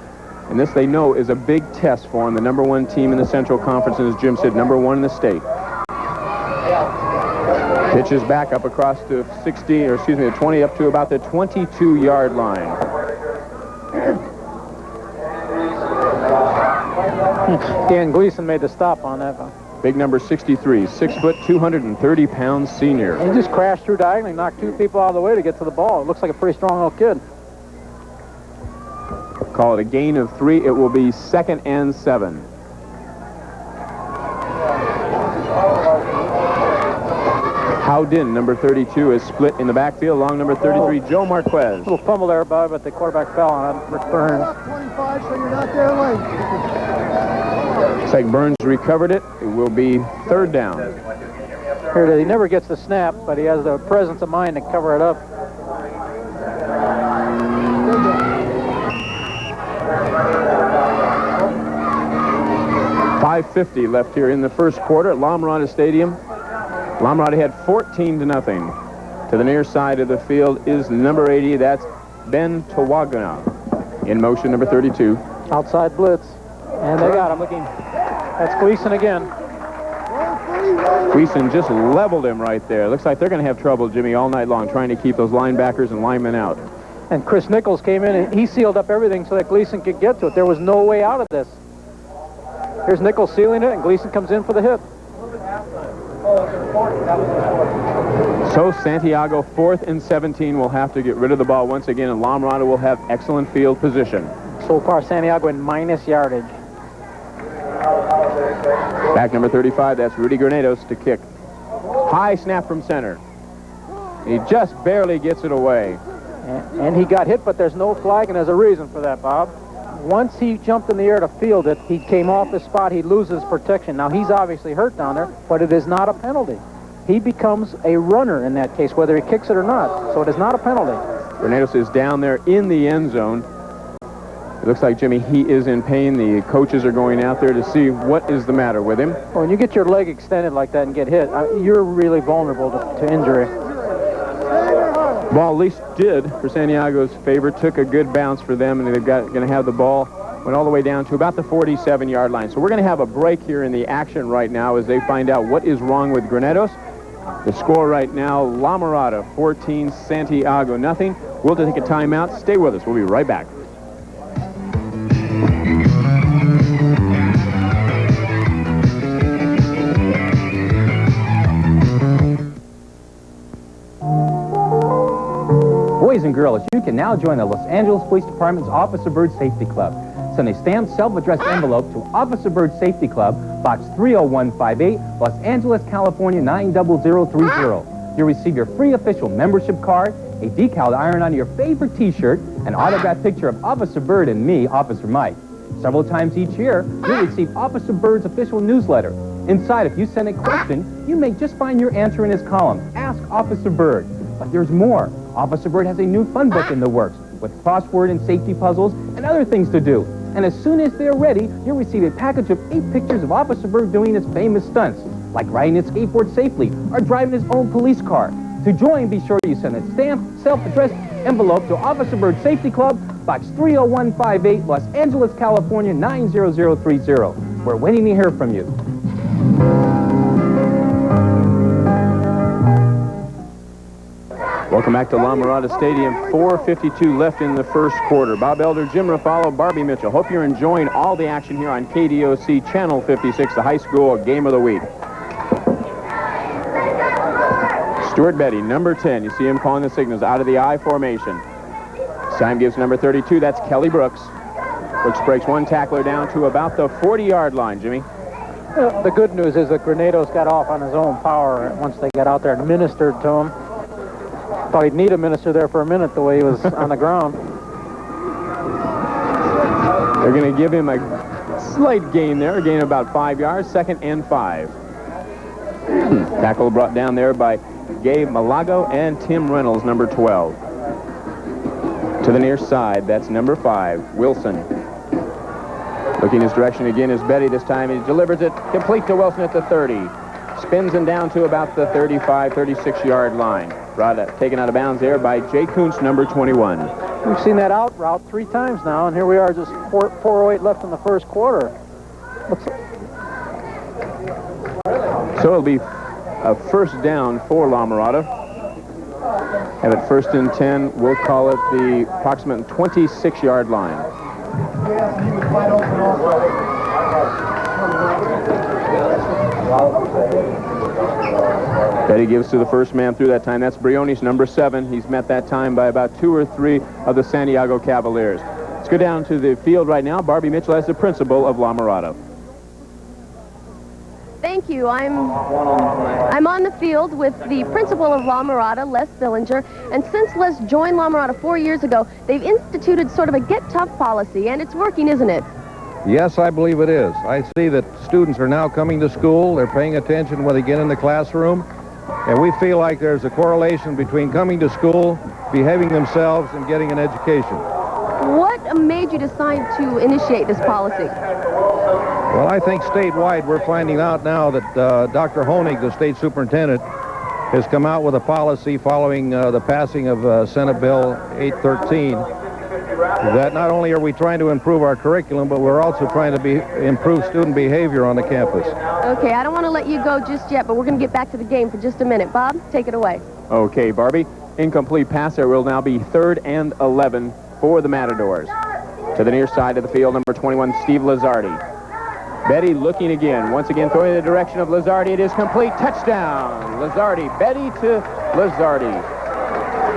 And this, they know, is a big test for them. The number 1 team in the Central Conference, and as Jim said, number 1 in the state. Pitches back up across the 20 up to about the 22-yard line. Dan Gleason made the stop on that. Big number 63, 6 foot, 230-pound senior. He just crashed through diagonally, knocked 2 people out of the way to get to the ball. It looks like a pretty strong little kid. Call it a gain of 3. It will be 2nd and 7. Howden, number 32, is split in the backfield along number 33, Joe Marquez. Little fumble there, Bob, but the quarterback fell on it. Rick Burns. 25, so you're not there late. Looks like Burns recovered it. It will be 3rd down. Here, he never gets the snap, but he has the presence of mind to cover it up. 5:50 left here in the first quarter at La Mirada Stadium. La Mirada had 14-0. To the near side of the field is number 80. That's Ben Tawagana. In motion, number 32. Outside blitz. And they got him. That's Gleason again. Gleason just leveled him right there. Looks like they're going to have trouble, Jimmy, all night long trying to keep those linebackers and linemen out. And Chris Nichols came in and he sealed up everything so that Gleason could get to it. There was no way out of this. Here's Nichols sealing it, and Gleason comes in for the hit. So Santiago, 4th and 17, will have to get rid of the ball once again, and La Mirada will have excellent field position. So far, Santiago in minus yardage. Back number 35, that's Rudy Granados to kick. High snap from center. He just barely gets it away. And he got hit, but there's no flag, and there's a reason for that, Bob. Once he jumped in the air to field it, he came off the spot, he loses protection. Now, he's obviously hurt down there, but it is not a penalty. He becomes a runner in that case, whether he kicks it or not. So it is not a penalty. Granados is down there in the end zone. It looks like, Jimmy, he is in pain. The coaches are going out there to see what is the matter with him. Well, when you get your leg extended like that and get hit, you're really vulnerable to injury. Ball at least did for Santiago's favor, took a good bounce for them, and they're going to have the ball, went all the way down to about the 47-yard line. So we're going to have a break here in the action right now as they find out what is wrong with Granados. The score right now, La Mirada 14, Santiago nothing. We'll take a timeout. Stay with us. We'll be right back. Boys and girls, you can now join the Los Angeles Police Department's Officer Bird Safety Club. Send a stamped self-addressed envelope to Officer Bird Safety Club, Box 30158, Los Angeles, California 90030. You'll receive your free official membership card, a decal iron on your favorite T-shirt, an autographed picture of Officer Bird and me, Officer Mike. Several times each year, you'll receive Officer Bird's official newsletter. Inside, if you send a question, you may just find your answer in his column, Ask Officer Bird. But there's more. Officer Bird has a new fun book in the works with crossword and safety puzzles and other things to do. And as soon as they're ready, you'll receive a package of 8 pictures of Officer Bird doing his famous stunts. like riding his skateboard safely or driving his own police car. To join, be sure you send a stamped, self-addressed envelope to Officer Bird Safety Club, Box 30158, Los Angeles, California, 90030. We're waiting to hear from you. Welcome back to La Mirada Stadium. 4:52 left in the first quarter. Bob Elder, Jim Ruffalo, Barbie Mitchell. Hope you're enjoying all the action here on KDOC Channel 56, the high school game of the week. Stuart Betty, number 10. You see him calling the signals out of the I formation. Time gives number 32. That's Kelly Brooks. Brooks breaks one tackler down to about the 40-yard line, Jimmy. The good news is that Granados got off on his own power once they got out there and ministered to him. Thought he'd need a minister there for a minute the way he was on the ground. They're going to give him a slight gain there, a gain of about 5 yards, 2nd and 5. Tackle brought down there by Gabe Malago and Tim Reynolds, number 12. To the near side, that's number 5, Wilson. Looking his direction again is Betty this time. He delivers it complete to Wilson at the 30. Spins him down to about the 35, 36-yard line. Taken out of bounds there by Jay Kuntz, number 21. We've seen that out route 3 times now, and here we are just 4:08 left in the first quarter. So it'll be a first down for La Mirada. Have it 1st and 10. We'll call it the approximate 26-yard line. Betty gives to the first man through that time. That's Briones, number 7. He's met that time by about 2 or 3 of the Santiago Cavaliers. Let's go down to the field right now. Barbie Mitchell as the principal of La Mirada. Thank you. I'm on the field with the principal of La Mirada, Les Billinger, and since Les joined La Mirada 4 years ago, they've instituted sort of a get tough policy, and it's working, isn't it? Yes, I believe it is. I see that students are now coming to school. They're paying attention when they get in the classroom, and we feel like there's a correlation between coming to school, behaving themselves, and getting an education. What made you decide to initiate this policy? Well, I think statewide we're finding out now that Dr. Honig, the state superintendent, has come out with a policy following the passing of Senate Bill 813 that not only are we trying to improve our curriculum, but we're also trying to improve student behavior on the campus. Okay, I don't want to let you go just yet, but we're going to get back to the game for just a minute. Bob, take it away. Okay, Barbie. Incomplete pass. There will now be 3rd and 11 for the Matadors. To the near side of the field, number 21, Steve Lazardi. Betty looking again. Once again, throwing in the direction of Lazardi. It is complete. Touchdown. Lazardi. Betty to Lazardi.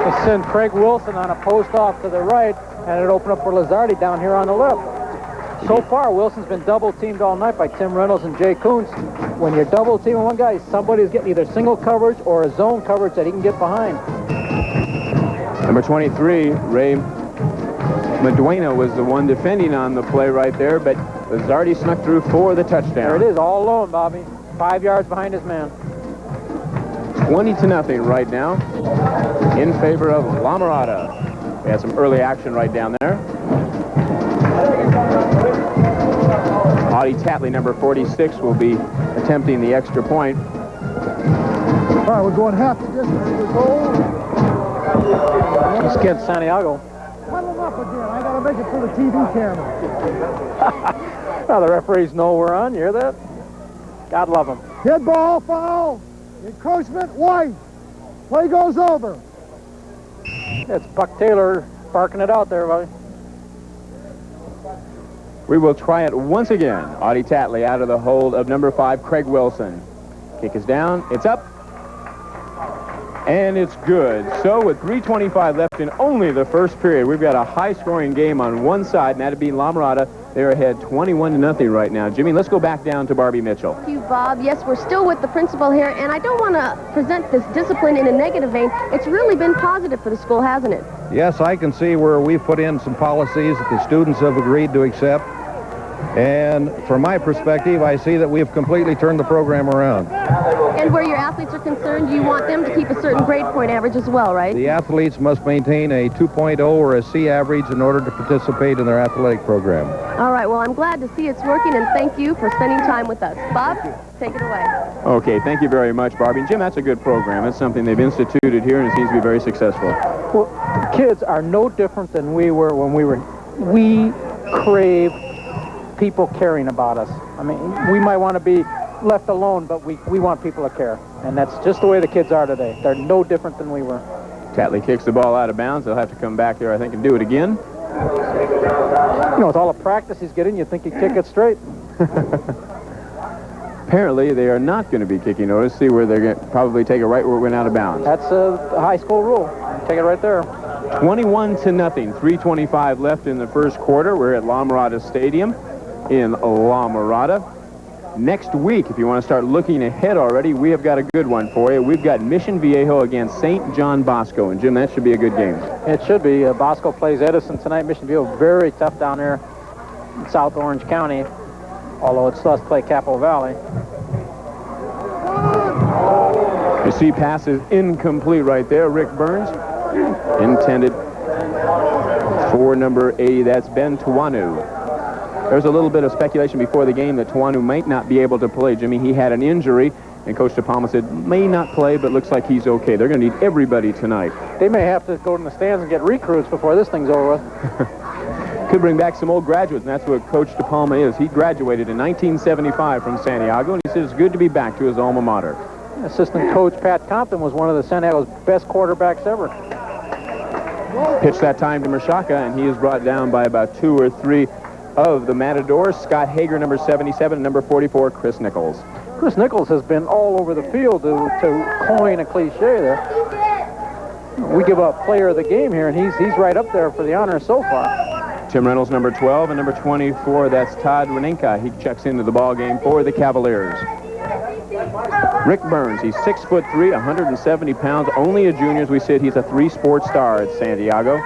They send Craig Wilson on a post off to the right, and it opened up for Lazardi down here on the left. So far, Wilson's been double-teamed all night by Tim Reynolds and Jay Kuntz. When you're double-teaming one guy, somebody's getting either single coverage or a zone coverage that he can get behind. Number 23, Ray Meduena was the one defending on the play right there, but Lazardi snuck through for the touchdown. There it is, all alone, Bobby. 5 yards behind his man. 20-0 right now in favor of La Mirada. We had some early action right down there. Audie Tatley, number 46, will be attempting the extra point. All right, we're going half the distance to the goal. He's against Santiago. Huddle up again. I got to make it for the TV camera. Now the referees know we're on. You hear that? God love them. Dead ball, foul. Encroachment, white. Play goes over. It's Buck Taylor barking it out there, buddy. We will try it once again. Audie Tatley out of the hold of number 5, Craig Wilson. Kick is down. It's up. And it's good. So with 3:25 left in only the first period, we've got a high-scoring game on one side, and that'd be La Mirada. They're ahead 21-0 right now. Jimmy, let's go back down to Barbie Mitchell. Thank you, Bob. Yes, we're still with the principal here, and I don't want to present this discipline in a negative vein. It's really been positive for the school, hasn't it? Yes, I can see where we've put in some policies that the students have agreed to accept. And from my perspective, I see that we have completely turned the program around. And where your athletes are concerned, you want them to keep a certain grade point average as well, right? The athletes must maintain a 2.0 or a C average in order to participate in their athletic program. All right, well, I'm glad to see it's working, and thank you for spending time with us. Bob, take it away. Okay, thank you very much, Barbie. And Jim, that's a good program. It's something they've instituted here, and it seems to be very successful. Well, the kids are no different than we were when we crave people caring about us. I mean, we might want to be left alone, but we want people to care. And that's just the way the kids are today. They're no different than we were. Tatley kicks the ball out of bounds. They'll have to come back there, I think, and do it again. You know, with all the practice he's getting, you'd think he'd kick it straight. Apparently, they are not going to be kicking. Notice, see where they're going to probably take it right where it went out of bounds. That's the high school rule. Take it right there. 21-0. 3:25 left in the first quarter. We're at La Mirada Stadium in La Mirada. Next week, if you want to start looking ahead already, we have got a good one for you. We've got Mission Viejo against St. John Bosco. And, Jim, that should be a good game. It should be. Bosco plays Edison tonight. Mission Viejo, very tough down there in South Orange County, although it still has to play Capital Valley. You see passes incomplete right there. Rick Burns intended for number 80. That's Ben Tuanu. There's a little bit of speculation before the game that Tuanu might not be able to play, Jimmy. He had an injury, and Coach DePalma said may not play, but looks like he's okay. They're going to need everybody tonight. They may have to go in the stands and get recruits before this thing's over with. Could bring back some old graduates, and that's what Coach DePalma is. He graduated in 1975 from Santiago, and he said it's good to be back to his alma mater. Assistant coach Pat Compton was one of the Santiago's best quarterbacks ever. Pitch that time to Mershaka, and he is brought down by about 2 or 3 of the Matadors. Scott Hager, number 77, and number 44, Chris Nichols. Chris Nichols has been all over the field to coin a cliche there. We give up player of the game here, and he's right up there for the honor so far. Tim Reynolds, number 12, and number 24, that's Todd Renenka. He checks into the ball game for the Cavaliers. Rick Burns, he's 6'3", 170 pounds, only a junior. As we said, he's a 3-sport star at Santiago.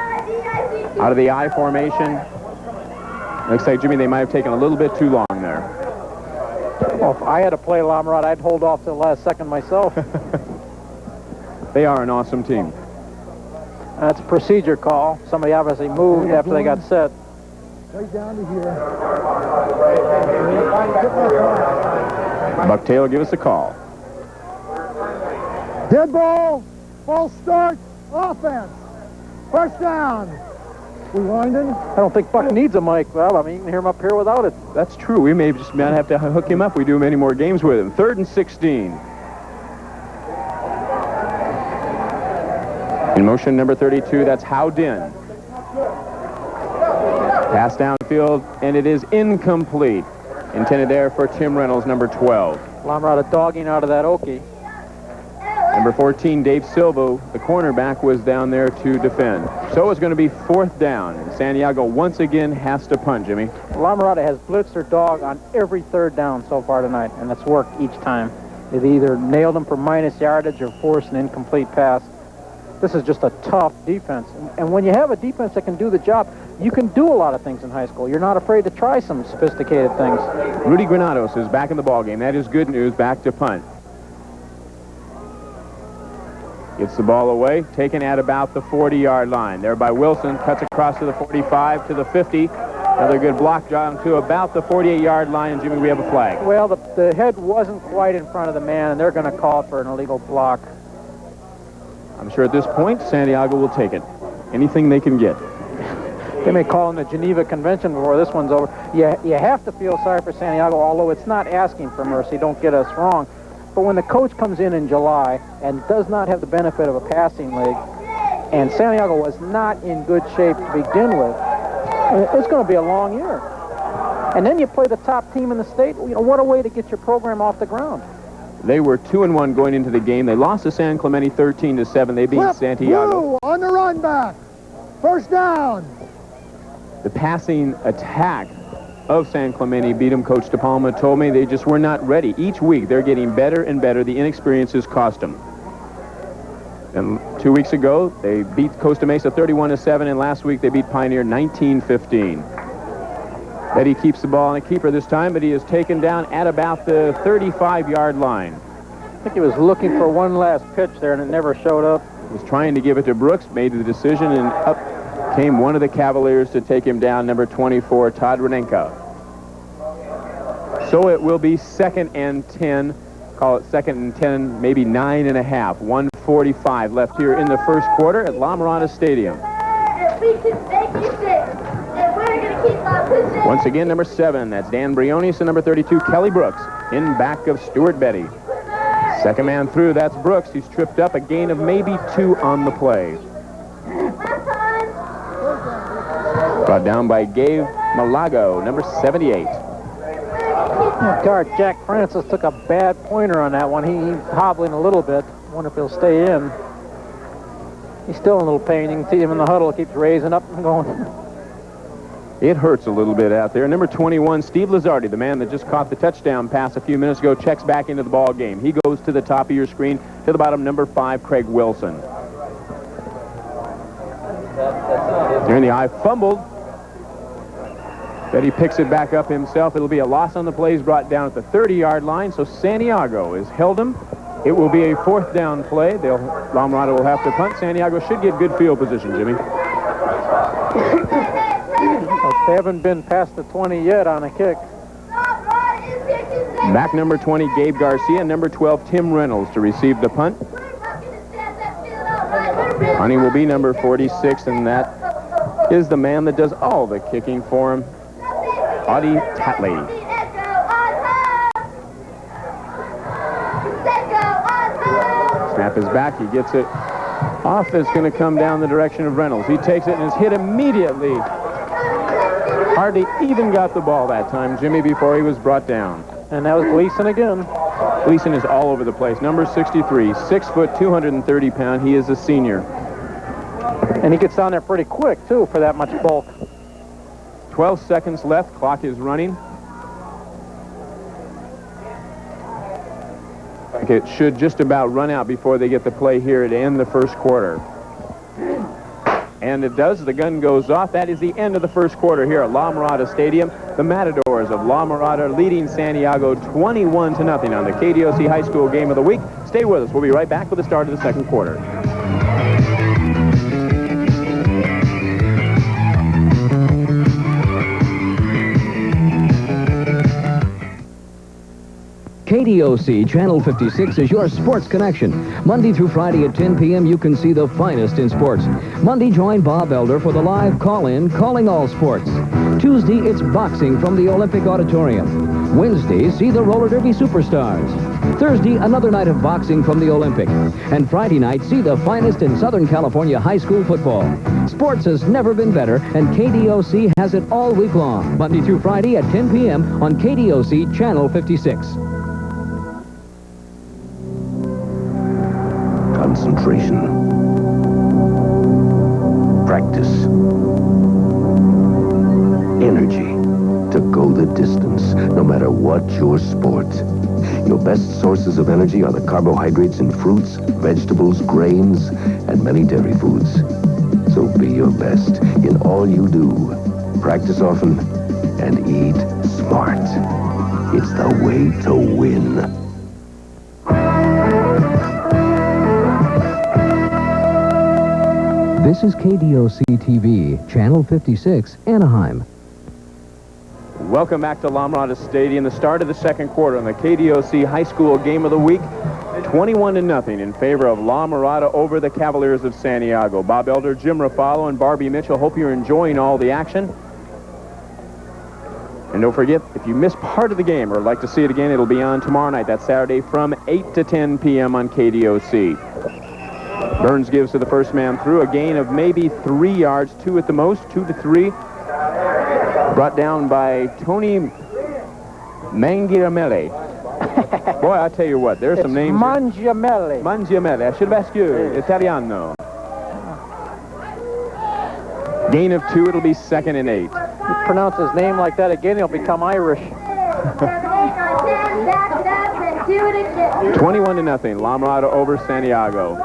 Out of the I formation. Looks like, Jimmy, they might have taken a little bit too long there. Well, if I had to play La Mirada, I'd hold off to the last second myself. They are an awesome team. That's a procedure call. Somebody obviously moved after they got set. Right down to here. Buck Taylor, give us a call. Dead ball. False start. Offense. First down. We winding? I don't think Buck needs a mic, Bob. I mean, you can hear him up here without it. That's true. We may just not have to hook him up. We do many more games with him. 3rd and 16. In motion, number 32, that's Howden. Pass downfield, and it is incomplete. Intended there for Tim Reynolds, number 12. La Mirada dogging out of that Okie. Number 14, Dave Silva, the cornerback, was down there to defend. So it's going to be 4th down, and Santiago once again has to punt, Jimmy. La Mirada has blitzed their dog on every 3rd down so far tonight, and it's worked each time. They've either nailed them for minus yardage or forced an incomplete pass. This is just a tough defense. And when you have a defense that can do the job, you can do a lot of things in high school. You're not afraid to try some sophisticated things. Rudy Granados is back in the ballgame. That is good news. Back to punt. Gets the ball away, taken at about the 40-yard line. There by Wilson, cuts across to the 45, to the 50. Another good block down to about the 48-yard line, and Jimmy, we have a flag. Well, the head wasn't quite in front of the man, and they're going to call for an illegal block. I'm sure at this point, Santiago will take it. Anything they can get. They may call in the Geneva Convention before this one's over. You have to feel sorry for Santiago, although it's not asking for mercy. Don't get us wrong. But when the coach comes in July and does not have the benefit of a passing league, and Santiago was not in good shape to begin with, it's going to be a long year. And then you play the top team in the state. You know, what a way to get your program off the ground. They were 2-1 going into the game. They lost to San Clemente 13-7. They beat Flip Santiago. blue on the run back. First down. The passing attack of San Clemente beat them. Coach DePalma told me they just were not ready. Each week they're getting better and better. The inexperience has cost them. And 2 weeks ago they beat Costa Mesa 31-7, and last week they beat Pioneer 19-15. Betty keeps the ball on a keeper this time, but he is taken down at about the 35-yard line. I think he was looking for one last pitch there, and it never showed up. He was trying to give it to Brooks, made the decision, and up came one of the Cavaliers to take him down, number 24, Todd Renenka. So it will be 2nd and 10. Call it 2nd and 10, maybe 9.5. 1:45 left here in the first quarter at La Mirada Stadium. Once again, number 7, that's Dan Briones, and number 32, Kelly Brooks, in back of Stuart Betty. Second man through, that's Brooks. He's tripped up, a gain of maybe 2 on the play. Brought down by Gabe Malago, number 78. Guard Jack Francis took a bad pointer on that one. He's hobbling a little bit. Wonder if he'll stay in. He's still in a little pain. You can see him in the huddle. Keeps raising up and going. It hurts a little bit out there. Number 21, Steve Lizardi, the man that just caught the touchdown pass a few minutes ago, checks back into the ball game. He goes to the top of your screen, to the bottom, number 5, Craig Wilson. Here in the eye, fumbled. Betty picks it back up himself. It'll be a loss on the plays, brought down at the 30-yard line, so Santiago has held him. It will be a 4th down play. La Mirada will have to punt. Santiago should get good field position, Jimmy. They haven't been past the 20 yet on a kick. Back number 20, Gabe Garcia, number 12, Tim Reynolds to receive the punt. Honey will be number 46, and that is the man that does all the kicking for him, Audie Tatley. Snap is back. He gets it off. It's going to come down the direction of Reynolds. He takes it and is hit immediately. Hardly even got the ball that time, Jimmy, before he was brought down. And that was Gleason again. Gleason is all over the place. Number 63, 6 foot, 230 pound. He is a senior. And he gets down there pretty quick, too, for that much bulk. 12 seconds left. Clock is running. It should just about run out before they get the play here to end the first quarter. And it does. The gun goes off. That is the end of the first quarter here at La Mirada Stadium. The Matadors of La Mirada leading Santiago 21-0 on the KDOC High School Game of the Week. Stay with us. We'll be right back with the start of the second quarter. KDOC Channel 56 is your sports connection. Monday through Friday at 10 p.m. you can see the finest in sports. Monday, join Bob Elder for the live call-in, Calling All Sports. Tuesday, it's boxing from the Olympic Auditorium. Wednesday, see the roller derby superstars. Thursday, another night of boxing from the Olympic. And Friday night, see the finest in Southern California high school football. Sports has never been better, and KDOC has it all week long. Monday through Friday at 10 p.m. on KDOC Channel 56. Concentration. Practice. Energy to go the distance, no matter what your sport. Your best sources of energy are the carbohydrates in fruits, vegetables, grains, and many dairy foods. So be your best in all you do. Practice often and eat smart. It's the way to win. This is KDOC TV, Channel 56, Anaheim. Welcome back to La Mirada Stadium. The start of the second quarter on the KDOC High School Game of the Week. 21-0 in favor of La Mirada over the Cavaliers of Santiago. Bob Elder, Jim Ruffalo, and Barbie Mitchell. Hope you're enjoying all the action. And don't forget, if you missed part of the game or would like to see it again, it'll be on tomorrow night. That's Saturday from 8 to 10 p.m. on KDOC. Burns gives to the first man through, a gain of maybe 3 yards, 2 at the most, 2 to 3. Brought down by Tony Mangiamele. Boy, I tell you what, there's some names. Mangiamele. Mangiamele. I should have asked you. Italiano. Gain of 2. It'll be 2nd and 8. You pronounce his name like that again, he'll become Irish. 21-0. La Mirada over Santiago.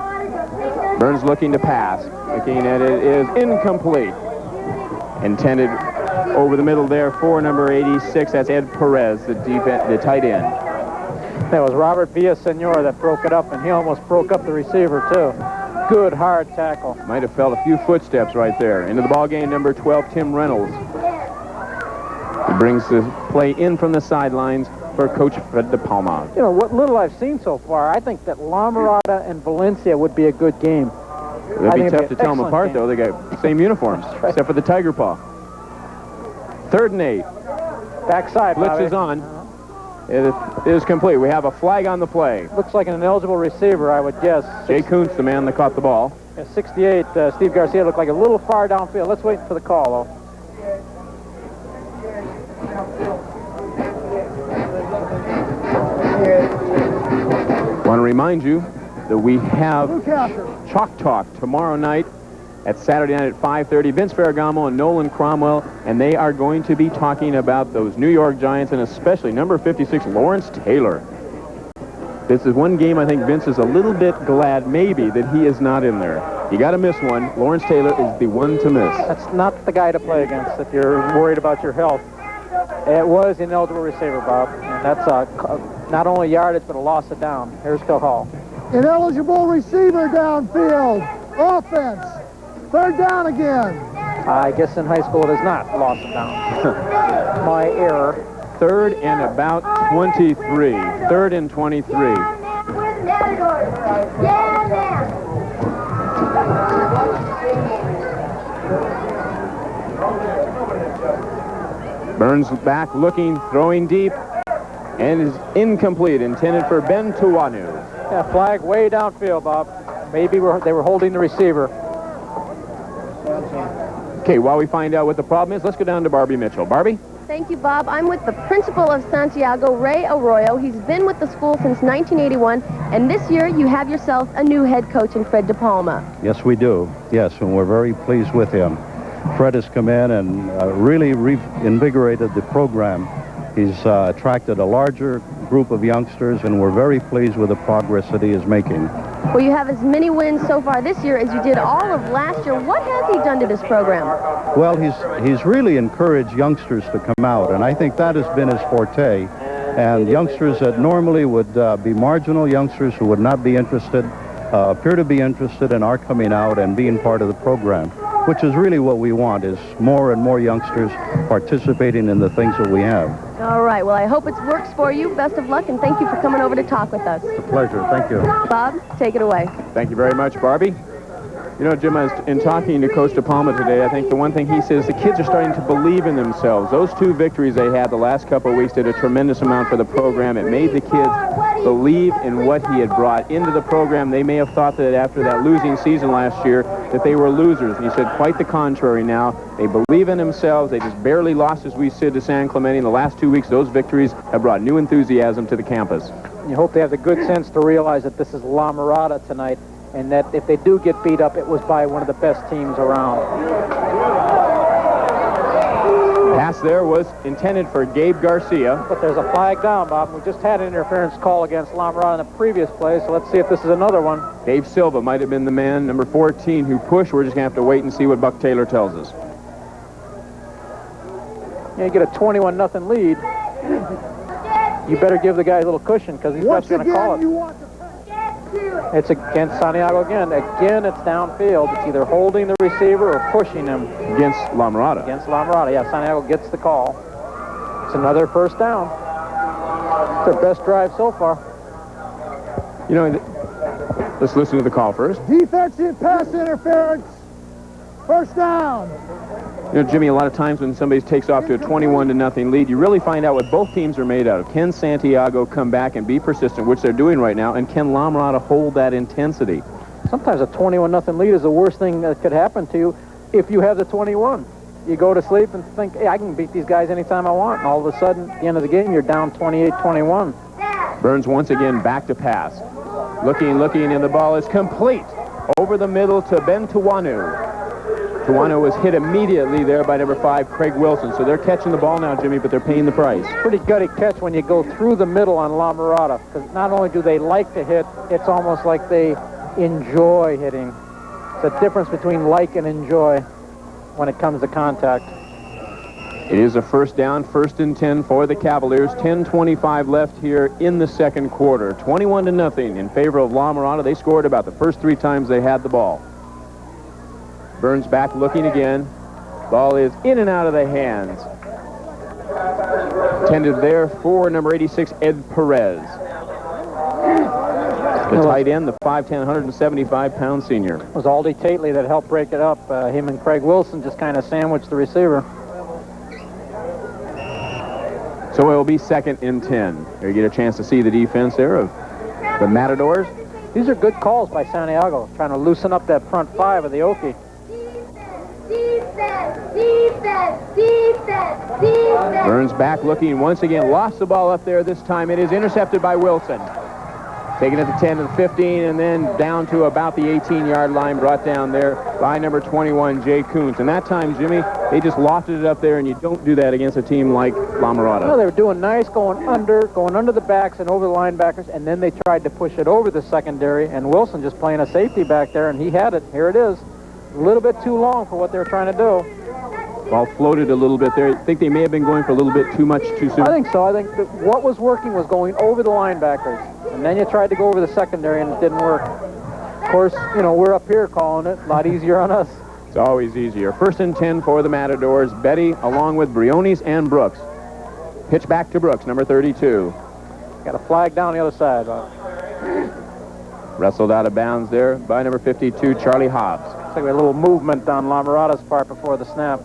Burns looking to pass. Looking at it is incomplete. Intended Over the middle there for number 86, that's Ed Perez, the tight end. That was Robert Villasenor that broke it up, and he almost broke up the receiver, too. Good, hard tackle. Might have felt a few footsteps right there. Into the ball game, number 12, Tim Reynolds. He brings the play in from the sidelines for Coach Fred De Palma. You know, what little I've seen so far, I think that La Mirada and Valencia would be a good game. It'd be tough to tell them apart, though. They got the same uniforms, right, except for the tiger paw. 3rd and 8. Backside, Blitz is on. It is complete. We have a flag on the play. Looks like an ineligible receiver, I would guess. Jay Kuntz, the man that caught the ball. 68, Steve Garcia looked like a little far downfield. Let's wait for the call, though. I want to remind you that we have Chalk Talk tomorrow night at Saturday night at 5:30. Vince Ferragamo and Nolan Cromwell, and they are going to be talking about those New York Giants and especially number 56, Lawrence Taylor. This is one game I think Vince is a little bit glad maybe that he is not in there. You got to miss one. Lawrence Taylor is the one to miss. That's not the guy to play against if you're worried about your health. It was ineligible receiver, Bob, and that's not only yardage but a loss of down. Here's Phil Hall. Ineligible receiver downfield. Offense. 3rd down again. I guess in high school it is not loss of down. My error. 3rd and about 23. 3rd and 23. Burns back, looking, throwing deep, and is incomplete, intended for Ben Tuanu. Yeah, flag way downfield, Bob. Maybe they were holding the receiver. Okay, while we find out what the problem is, let's go down to Barbie Mitchell. Barbie? Thank you, Bob. I'm with the principal of Santiago, Ray Arroyo. He's been with the school since 1981, and this year you have yourself a new head coach in Fred De Palma. Yes, we do. Yes, and we're very pleased with him. Fred has come in and really reinvigorated the program. He's attracted a larger group of youngsters, and we're very pleased with the progress that he is making. Well, you have as many wins so far this year as you did all of last year. What has he done to this program? Well, he's really encouraged youngsters to come out, and I think that has been his forte. And youngsters that normally would be marginal youngsters who would not be interested appear to be interested and are coming out and being part of the program, which is really what we want, is more and more youngsters participating in the things that we have. All right. Well, I hope it works for you. Best of luck, and thank you for coming over to talk with us. It's a pleasure. Thank you. Bob, take it away. Thank you very much, Barbie. You know, Jim, in talking to Coach De Palma today, I think the one thing he says, the kids are starting to believe in themselves. Those 2 victories they had the last couple of weeks did a tremendous amount for the program. It made the kids believe in what he had brought into the program. They may have thought that after that losing season last year that they were losers. And he said quite the contrary now. They believe in themselves. They just barely lost, as we said, to San Clemente. In the last 2 weeks, those victories have brought new enthusiasm to the campus. You hope they have the good sense to realize that this is La Mirada tonight, and that if they do get beat up, it was by one of the best teams around. Pass there was intended for Gabe Garcia. But there's a flag down, Bob. We just had an interference call against La Mirada in the previous play, so let's see if this is another one. Dave Silva might have been the man, number 14, who pushed. We're just going to have to wait and see what Buck Taylor tells us. You get a 21-0 lead. You better give the guy a little cushion, because he's not going to call it. It's against Santiago again. Again, it's downfield. It's either holding the receiver or pushing him. Against La Mirada. Against La Mirada, yeah. Santiago gets the call. It's another 1st down. It's their best drive so far. You know, let's listen to the call first. Defensive pass interference. 1st down. You know, Jimmy, a lot of times when somebody takes off to a 21-0 lead, you really find out what both teams are made out of. Can Santiago come back and be persistent, which they're doing right now, and can La Mirada hold that intensity? Sometimes a 21-0 lead is the worst thing that could happen to you if you have the 21. You go to sleep and think, hey, I can beat these guys anytime I want, and all of a sudden, at the end of the game, you're down 28-21. Burns once again back to pass. Looking, and the ball is complete. Over the middle to Ben Tuanu. Tuano was hit immediately there by number 5, Craig Wilson. So they're catching the ball now, Jimmy, but they're paying the price. Pretty gutty catch when you go through the middle on La Mirada, because not only do they like to hit, it's almost like they enjoy hitting. It's a difference between like and enjoy when it comes to contact. It is a first down, 1st and 10 for the Cavaliers. 10:25 left here in the second quarter. 21-0 in favor of La Mirada. They scored about the first 3 times they had the ball. Burns back looking again. Ball is in and out of the hands. Tended there for number 86, Ed Perez. The tight end, the 5'10", 175-pound senior. It was Aldi Tately that helped break it up. Him and Craig Wilson just kind of sandwiched the receiver. So it will be 2nd and 10. Here you get a chance to see the defense there of the Matadors. These are good calls by Santiago, trying to loosen up that front 5 of the Okie. Burns back looking once again, lost the ball up there this time. It is intercepted by Wilson. Taking it to 10 and 15, and then down to about the 18-yard line, brought down there by number 21, Jay Kuntz. And that time, Jimmy, they just lofted it up there, and you don't do that against a team like La Mirada. No, they were doing nice, going under the backs and over the linebackers, and then they tried to push it over the secondary, and Wilson just playing a safety back there, and he had it. Here it is. A little bit too long for what they were trying to do. Ball floated a little bit there. I think they may have been going for a little bit too much too soon. I think so. I think that what was working was going over the linebackers. And then you tried to go over the secondary, and it didn't work. Of course, you know, we're up here calling it. A lot easier on us. It's always easier. 1st and 10 for the Matadors. Betty along with Briones and Brooks. Pitch back to Brooks, number 32. Got a flag down the other side. Wrestled out of bounds there by number 52, Charlie Hobbs. Looks like we had a little movement on La Mirada's part before the snap.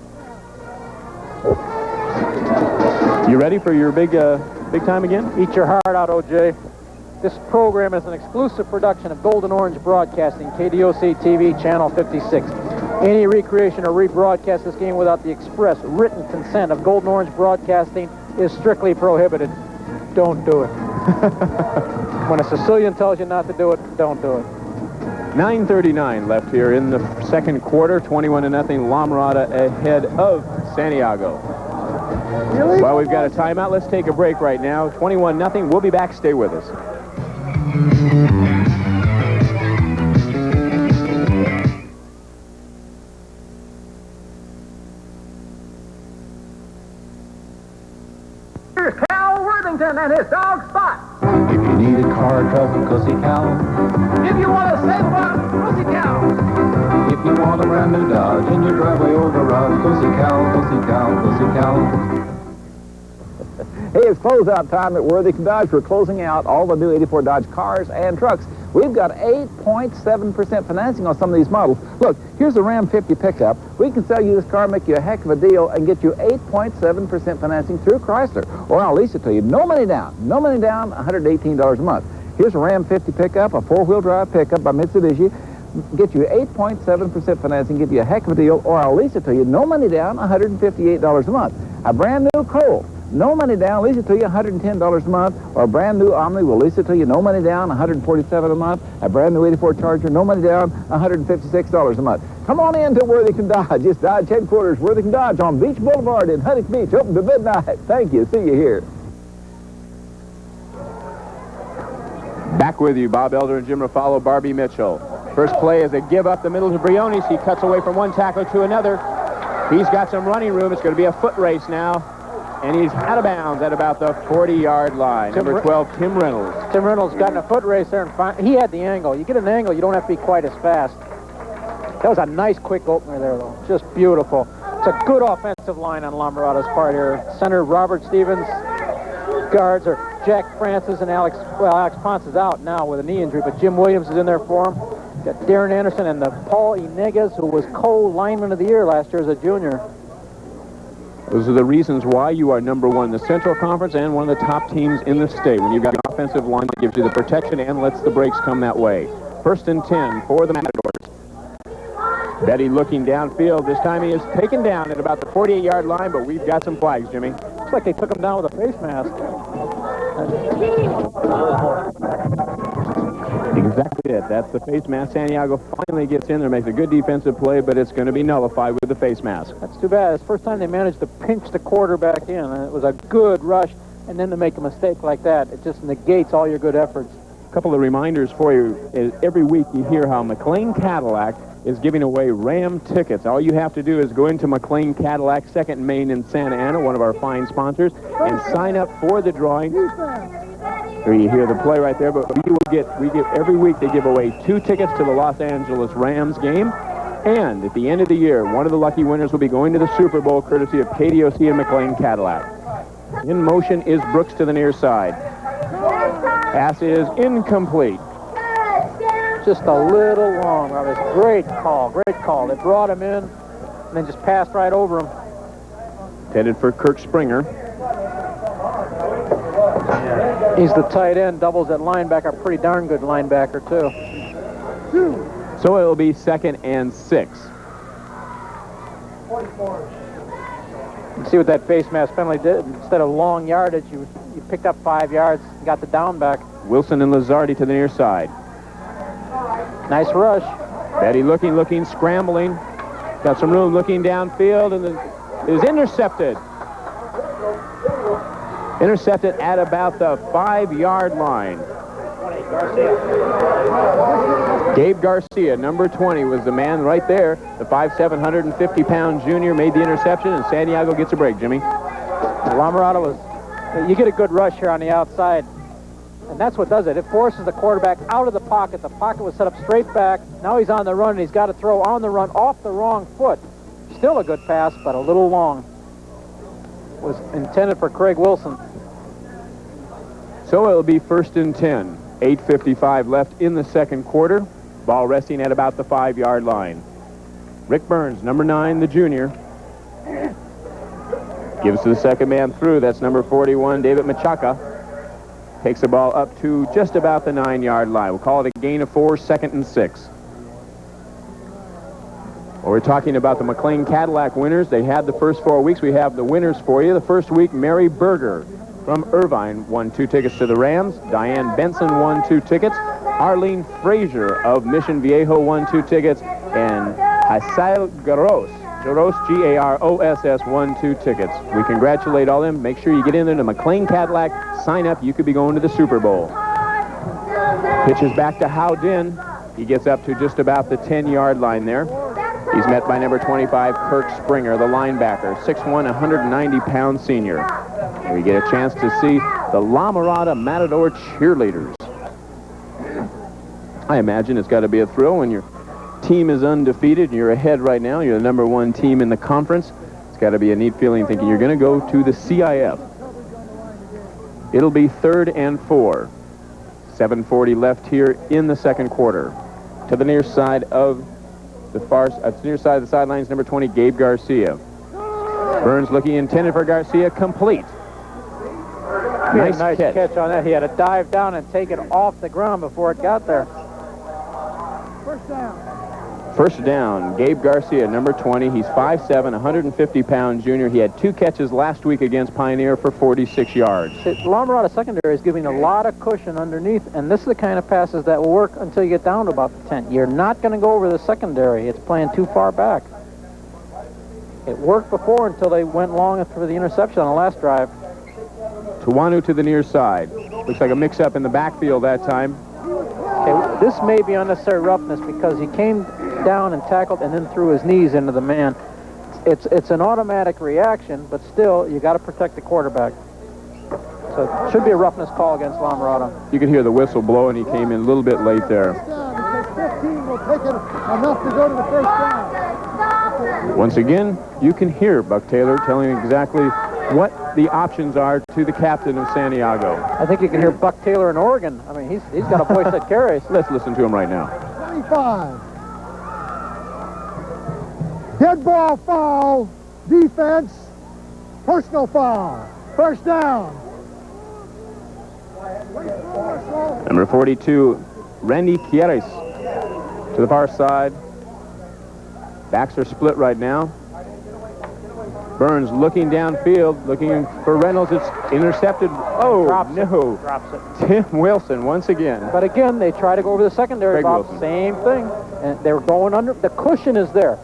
You ready for your big time again? Eat your heart out, OJ. This program is an exclusive production of Golden Orange Broadcasting, KDOC TV, Channel 56. Any recreation or rebroadcast this game without the express written consent of Golden Orange Broadcasting is strictly prohibited. Don't do it. When a Sicilian tells you not to do it, don't do it. 9:39 left here in the second quarter. 21-0 La Mirada ahead of Santiago. Well, we've got a timeout. Let's take a break right now. 21-0. We'll be back. Stay with us. Here's Cal Worthington and his dog Spot. If you need a car, truck, go see Cal. If you want to save one, go see Cal. If you want a brand new Dodge in your driveway or garage, go see Cal, go see Cal, go see Cal. Hey, it's closeout time at Worthington Dodge. We're closing out all the new 84 Dodge cars and trucks. We've got 8.7% financing on some of these models. Look, here's a Ram 50 pickup. We can sell you this car, make you a heck of a deal, and get you 8.7% financing through Chrysler. Or I'll lease it to you. No money down, $118 a month. Here's a Ram 50 pickup, a four-wheel drive pickup by Mitsubishi. Get you 8.7% financing, give you a heck of a deal, or I'll lease it to you. No money down, $158 a month. A brand new Colt. No money down, lease it to you, $110 a month. Or a brand new Omni, we'll lease it to you, no money down, $147 a month. A brand new 84 Charger, no money down, $156 a month. Come on in to Worthington Dodge. It's Dodge headquarters, Worthington Dodge on Beach Boulevard in Huntington Beach, open to midnight. Thank you. See you here. Back with you, Bob Elder and Jim Ruffalo, Barbie Mitchell. First play is a give up the middle to Briones. He cuts away from one tackler to another. He's got some running room. It's going to be a foot race now. And he's out of bounds at about the 40-yard line. Number 12, Tim Reynolds. Tim Reynolds got in a foot race there, and he had the angle. You get an angle, you don't have to be quite as fast. That was a nice quick opener there, though. Just beautiful. It's a good offensive line on La Mirada's part here. Center Robert Stevens. Guards are Jack Francis and Alex Ponce is out now with a knee injury, but Jim Williams is in there for him. Got Darren Anderson and the Paul Inegas, who was co-lineman of the year last year as a junior. Those are the reasons why you are number one in the Central Conference and one of the top teams in the state. When you've got an offensive line that gives you the protection and lets the breaks come that way. 1st and 10 for the Matadors. Betty looking downfield. This time he is taken down at about the 48-yard line, but we've got some flags, Jimmy. Looks like they took him down with a face mask. Exactly it. That's the face mask. Santiago finally gets in there, makes a good defensive play, but it's going to be nullified with the face mask. That's too bad. It's the first time they managed to pinch the quarterback in. And it was a good rush, and then to make a mistake like that, it just negates all your good efforts. A couple of reminders for you. Every week you hear how McLean Cadillac is giving away Ram tickets. All you have to do is go into McLean Cadillac, 2nd Main in Santa Ana, one of our fine sponsors, and sign up for the drawing. Here you hear the play right there, but every week they give away 2 tickets to the Los Angeles Rams game. And at the end of the year, one of the lucky winners will be going to the Super Bowl courtesy of KDOC and McLean Cadillac. In motion is Brooks to the near side. Pass is incomplete. Just a little long, Robert. Great call. They brought him in and then just passed right over him. Headed for Kirk Springer. He's the tight end, doubles at linebacker. Pretty darn good linebacker, too. So it'll be 2nd and 6. See what that face mask penalty did. Instead of long yardage, you picked up 5 yards, got the down back. Wilson and Lazardi to the near side. Nice rush. Betty looking, scrambling. Got some room looking downfield, and is intercepted. Intercepted at about the 5-yard line. Gabe Garcia, number 20, was the man right there. The 5'7", 150-pound junior made the interception, and Santiago gets a break, Jimmy. La Mirada you get a good rush here on the outside, and that's what does it. It forces the quarterback out of the pocket. The pocket was set up straight back. Now he's on the run, and he's got to throw on the run off the wrong foot. Still a good pass, but a little long. Was intended for Craig Wilson. So it'll be 1st and 10. 8:55 left in the second quarter. Ball resting at about the 5-yard line. Rick Burns, number 9, the junior. Gives to the second man through. That's number 41, David Machaca. Takes the ball up to just about the 9-yard line. We'll call it a gain of 4, 2nd and 6. Well, we're talking about the McLean Cadillac winners. They had the first 4 weeks. We have the winners for you. The first week, Mary Berger from Irvine won 2 tickets to the Rams. Diane Benson won 2 tickets. Arlene Frazier of Mission Viejo won 2 tickets. And Hasael Garos, G-A-R-O-S-S, won 2 tickets. We congratulate all of them. Make sure you get in there to McLean Cadillac. Sign up. You could be going to the Super Bowl. Pitches back to Howden. He gets up to just about the 10-yard line there. He's met by number 25, Kirk Springer, the linebacker, 6'1", 190-pound senior. And we get a chance to see the La Mirada Matador cheerleaders. I imagine it's got to be a thrill when your team is undefeated and you're ahead right now. You're the number 1 team in the conference. It's got to be a neat feeling thinking you're going to go to the CIF. It'll be 3rd and 4. 7:40 left here in the second quarter. To the near side of the near side of the sidelines, number 20, Gabe Garcia. Burns looking intended for Garcia, complete. Nice catch on that. He had to dive down and take it off the ground before it got there. First down, Gabe Garcia, number 20. He's 5'7", 150-pound junior. He had 2 catches last week against Pioneer for 46 yards. La Mirada secondary is giving a lot of cushion underneath, and this is the kind of passes that will work until you get down to about the 10. You're not going to go over the secondary. It's playing too far back. It worked before until they went long for the interception on the last drive. Tuanu to the near side. Looks like a mix-up in the backfield that time. Okay, this may be unnecessary roughness because he came down and tackled and then threw his knees into the man. It's an automatic reaction, but still, you got to protect the quarterback. So it should be a roughness call against La Mirada. You can hear the whistle blow, and he came in a little bit late there. 15 will take it enough to go to the first down. Once again, you can hear Buck Taylor telling exactly what the options are to the captain of Santiago. I think you can hear Buck Taylor in Oregon. I mean, he's got a voice that carries. Let's listen to him right now. 25. Dead ball foul. Defense. Personal foul. First down. Number 42, Randy Quieres to the far side. Backs are split right now. Burns looking downfield, looking for Reynolds. It's intercepted. Oh, Drops no. It. Drops it. Tim Wilson once again. But again, they try to go over the secondary, Bob. Same thing. And they were going under. The cushion is there.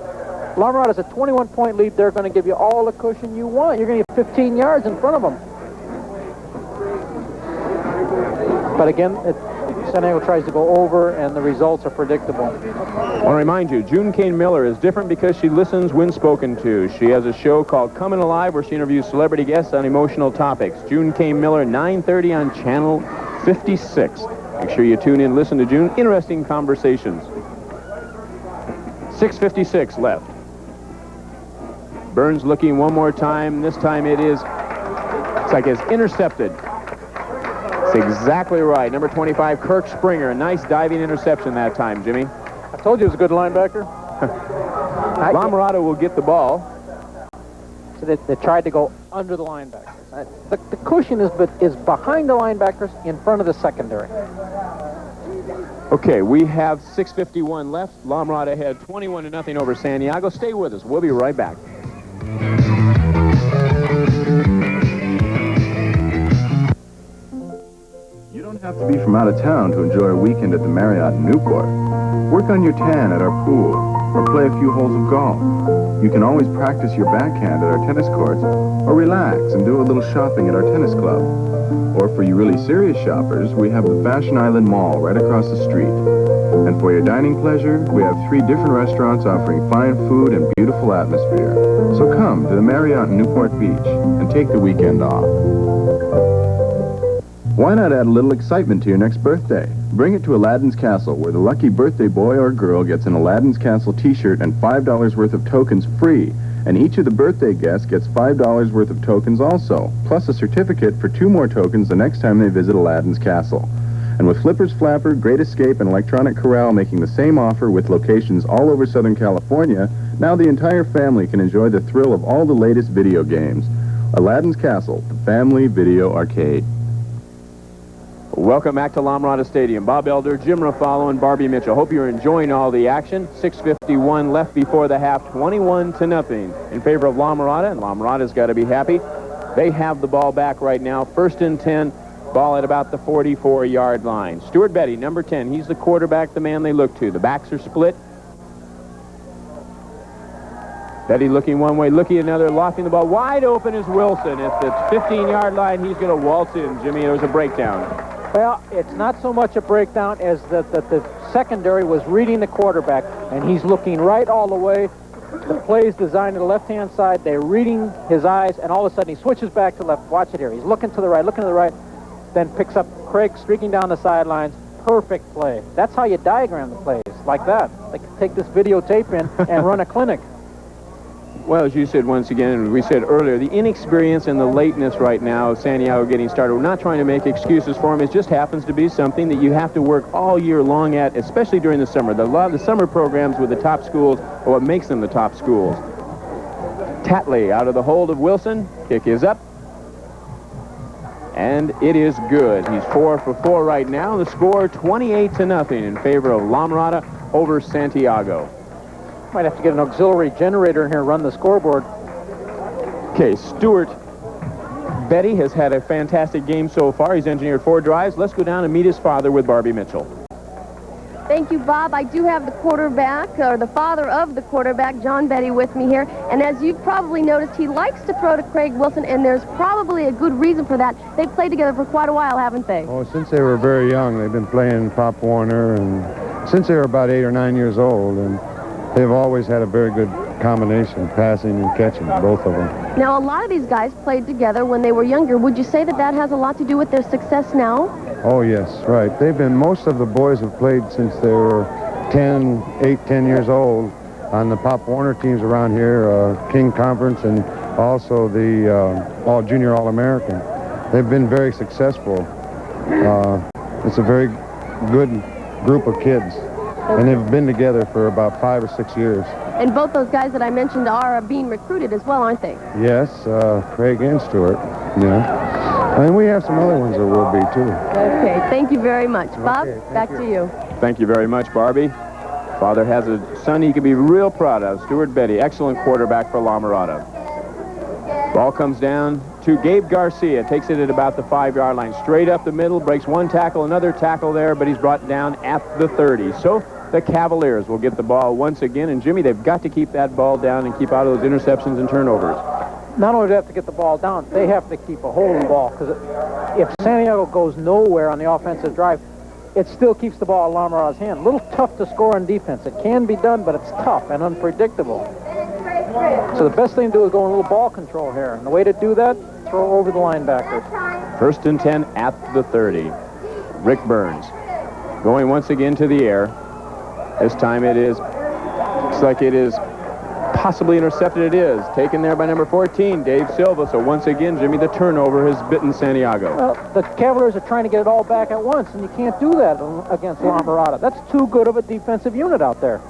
La Mirada's a 21-point lead. They're going to give you all the cushion you want. You're going to get 15 yards in front of them. But again, Santiago tries to go over, and the results are predictable. I want to remind you, June Kane Miller is different because she listens when spoken to. She has a show called Coming Alive where she interviews celebrity guests on emotional topics. June Kane Miller, 9:30 on Channel 56. Make sure you tune in, listen to June. Interesting conversations. 6:56 left. Burns looking one more time. This time it's like it's intercepted. It's exactly right. Number 25, Kirk Springer. A nice diving interception that time, Jimmy. I told you it was a good linebacker. La Mirada will get the ball. So they tried to go under the linebackers. The cushion is behind the linebackers in front of the secondary. Okay, we have 6:51 left. La Mirada had 21-0 over Santiago. Stay with us. We'll be right back. You don't have to be from out of town to enjoy a weekend at the Marriott in Newport. Work on your tan at our pool, or play a few holes of golf. You can always practice your backhand at our tennis courts, or relax and do a little shopping at our tennis club. Or for you really serious shoppers, we have the Fashion Island Mall right across the street. And for your dining pleasure, we have 3 different restaurants offering fine food and beautiful atmosphere. So come to the Marriott in Newport Beach and take the weekend off. Why not add a little excitement to your next birthday? Bring it to Aladdin's Castle, where the lucky birthday boy or girl gets an Aladdin's Castle t-shirt and $5 worth of tokens free. And each of the birthday guests gets $5 worth of tokens also, plus a certificate for 2 more tokens the next time they visit Aladdin's Castle. And with Flippers Flapper, Great Escape, and Electronic Corral making the same offer with locations all over Southern California, now the entire family can enjoy the thrill of all the latest video games. Aladdin's Castle, the family video arcade. Welcome back to La Mirada Stadium. Bob Elder, Jim Ruffalo, and Barbie Mitchell. Hope you're enjoying all the action. 6:51 left before the half, 21-0 in favor of La Mirada, and La Mirada's got to be happy. They have the ball back right now. 1st and 10, ball at about the 44-yard line. Stuart Betty, number 10, he's the quarterback, the man they look to. The backs are split. Betty looking one way, looking another, lofting the ball. Wide open is Wilson. At the 15-yard line, he's going to waltz in. Jimmy, there was a breakdown. Well, it's not so much a breakdown as that the secondary was reading the quarterback, and he's looking right all the way. The play's designed to the left-hand side. They're reading his eyes, and all of a sudden he switches back to left. Watch it here. He's looking to the right, then picks up Craig streaking down the sidelines. Perfect play. That's how you diagram the plays, like that. They can take this videotape in and run a clinic. Well, as you said once again, and we said earlier, the inexperience and the lateness right now of Santiago getting started. We're not trying to make excuses for him. It just happens to be something that you have to work all year long at, especially during the summer. A lot of the summer programs with the top schools are what makes them the top schools. Tatley out of the hold of Wilson. Kick is up. And it is good. He's 4 for 4 right now. The score 28-0 in favor of La Mirada over Santiago. Might have to get an auxiliary generator in here and run the scoreboard. Okay, Stuart Betty has had a fantastic game so far. He's engineered 4 drives. Let's go down and meet his father with Barbie Mitchell. Thank you, Bob. I do have the quarterback, or the father of the quarterback, John Betty, with me here. And as you've probably noticed, he likes to throw to Craig Wilson, and there's probably a good reason for that. They've played together for quite a while, haven't they? Oh, since they were very young, they've been playing Pop Warner, and since they were about 8 or 9 years old, and they've always had a very good combination, passing and catching, both of them. Now, a lot of these guys played together when they were younger. Would you say that that has a lot to do with their success now? Oh, yes, right. Most of the boys have played since they were 8, 10 years old on the Pop Warner teams around here, King Conference, and also the Junior All-American. They've been very successful. It's a very good group of kids, and they've been together for about 5 or 6 years. And both those guys that I mentioned are being recruited as well, aren't they? Yes, Craig and Stuart, yeah. And we have some other ones that will be, too. Okay, thank you very much. Bob, back to you. Thank you very much, Barbie. Father has a son he can be real proud of, Stuart Betty. Excellent quarterback for La Mirada. Ball comes down to Gabe Garcia. Takes it at about the 5-yard line. Straight up the middle, breaks one tackle, another tackle there, but he's brought down at the 30. So the Cavaliers will get the ball once again. And, Jimmy, they've got to keep that ball down and keep out of those interceptions and turnovers. Not only do they have to get the ball down, they have to keep a hold of the ball, because if Santiago goes nowhere on the offensive drive, it still keeps the ball in La Mirada's hand. A little tough to score on defense. It can be done, but it's tough and unpredictable. So the best thing to do is go in a little ball control here. And the way to do that, throw over the linebackers. 1st and 10 at the 30. Rick Burns going once again to the air. This time it is, looks like it is possibly intercepted. It is taken there by number 14, Dave Silva. So once again, Jimmy, the turnover has bitten Santiago. Well, the Cavaliers are trying to get it all back at once, and you can't do that against La Mirada. That's too good of a defensive unit out there.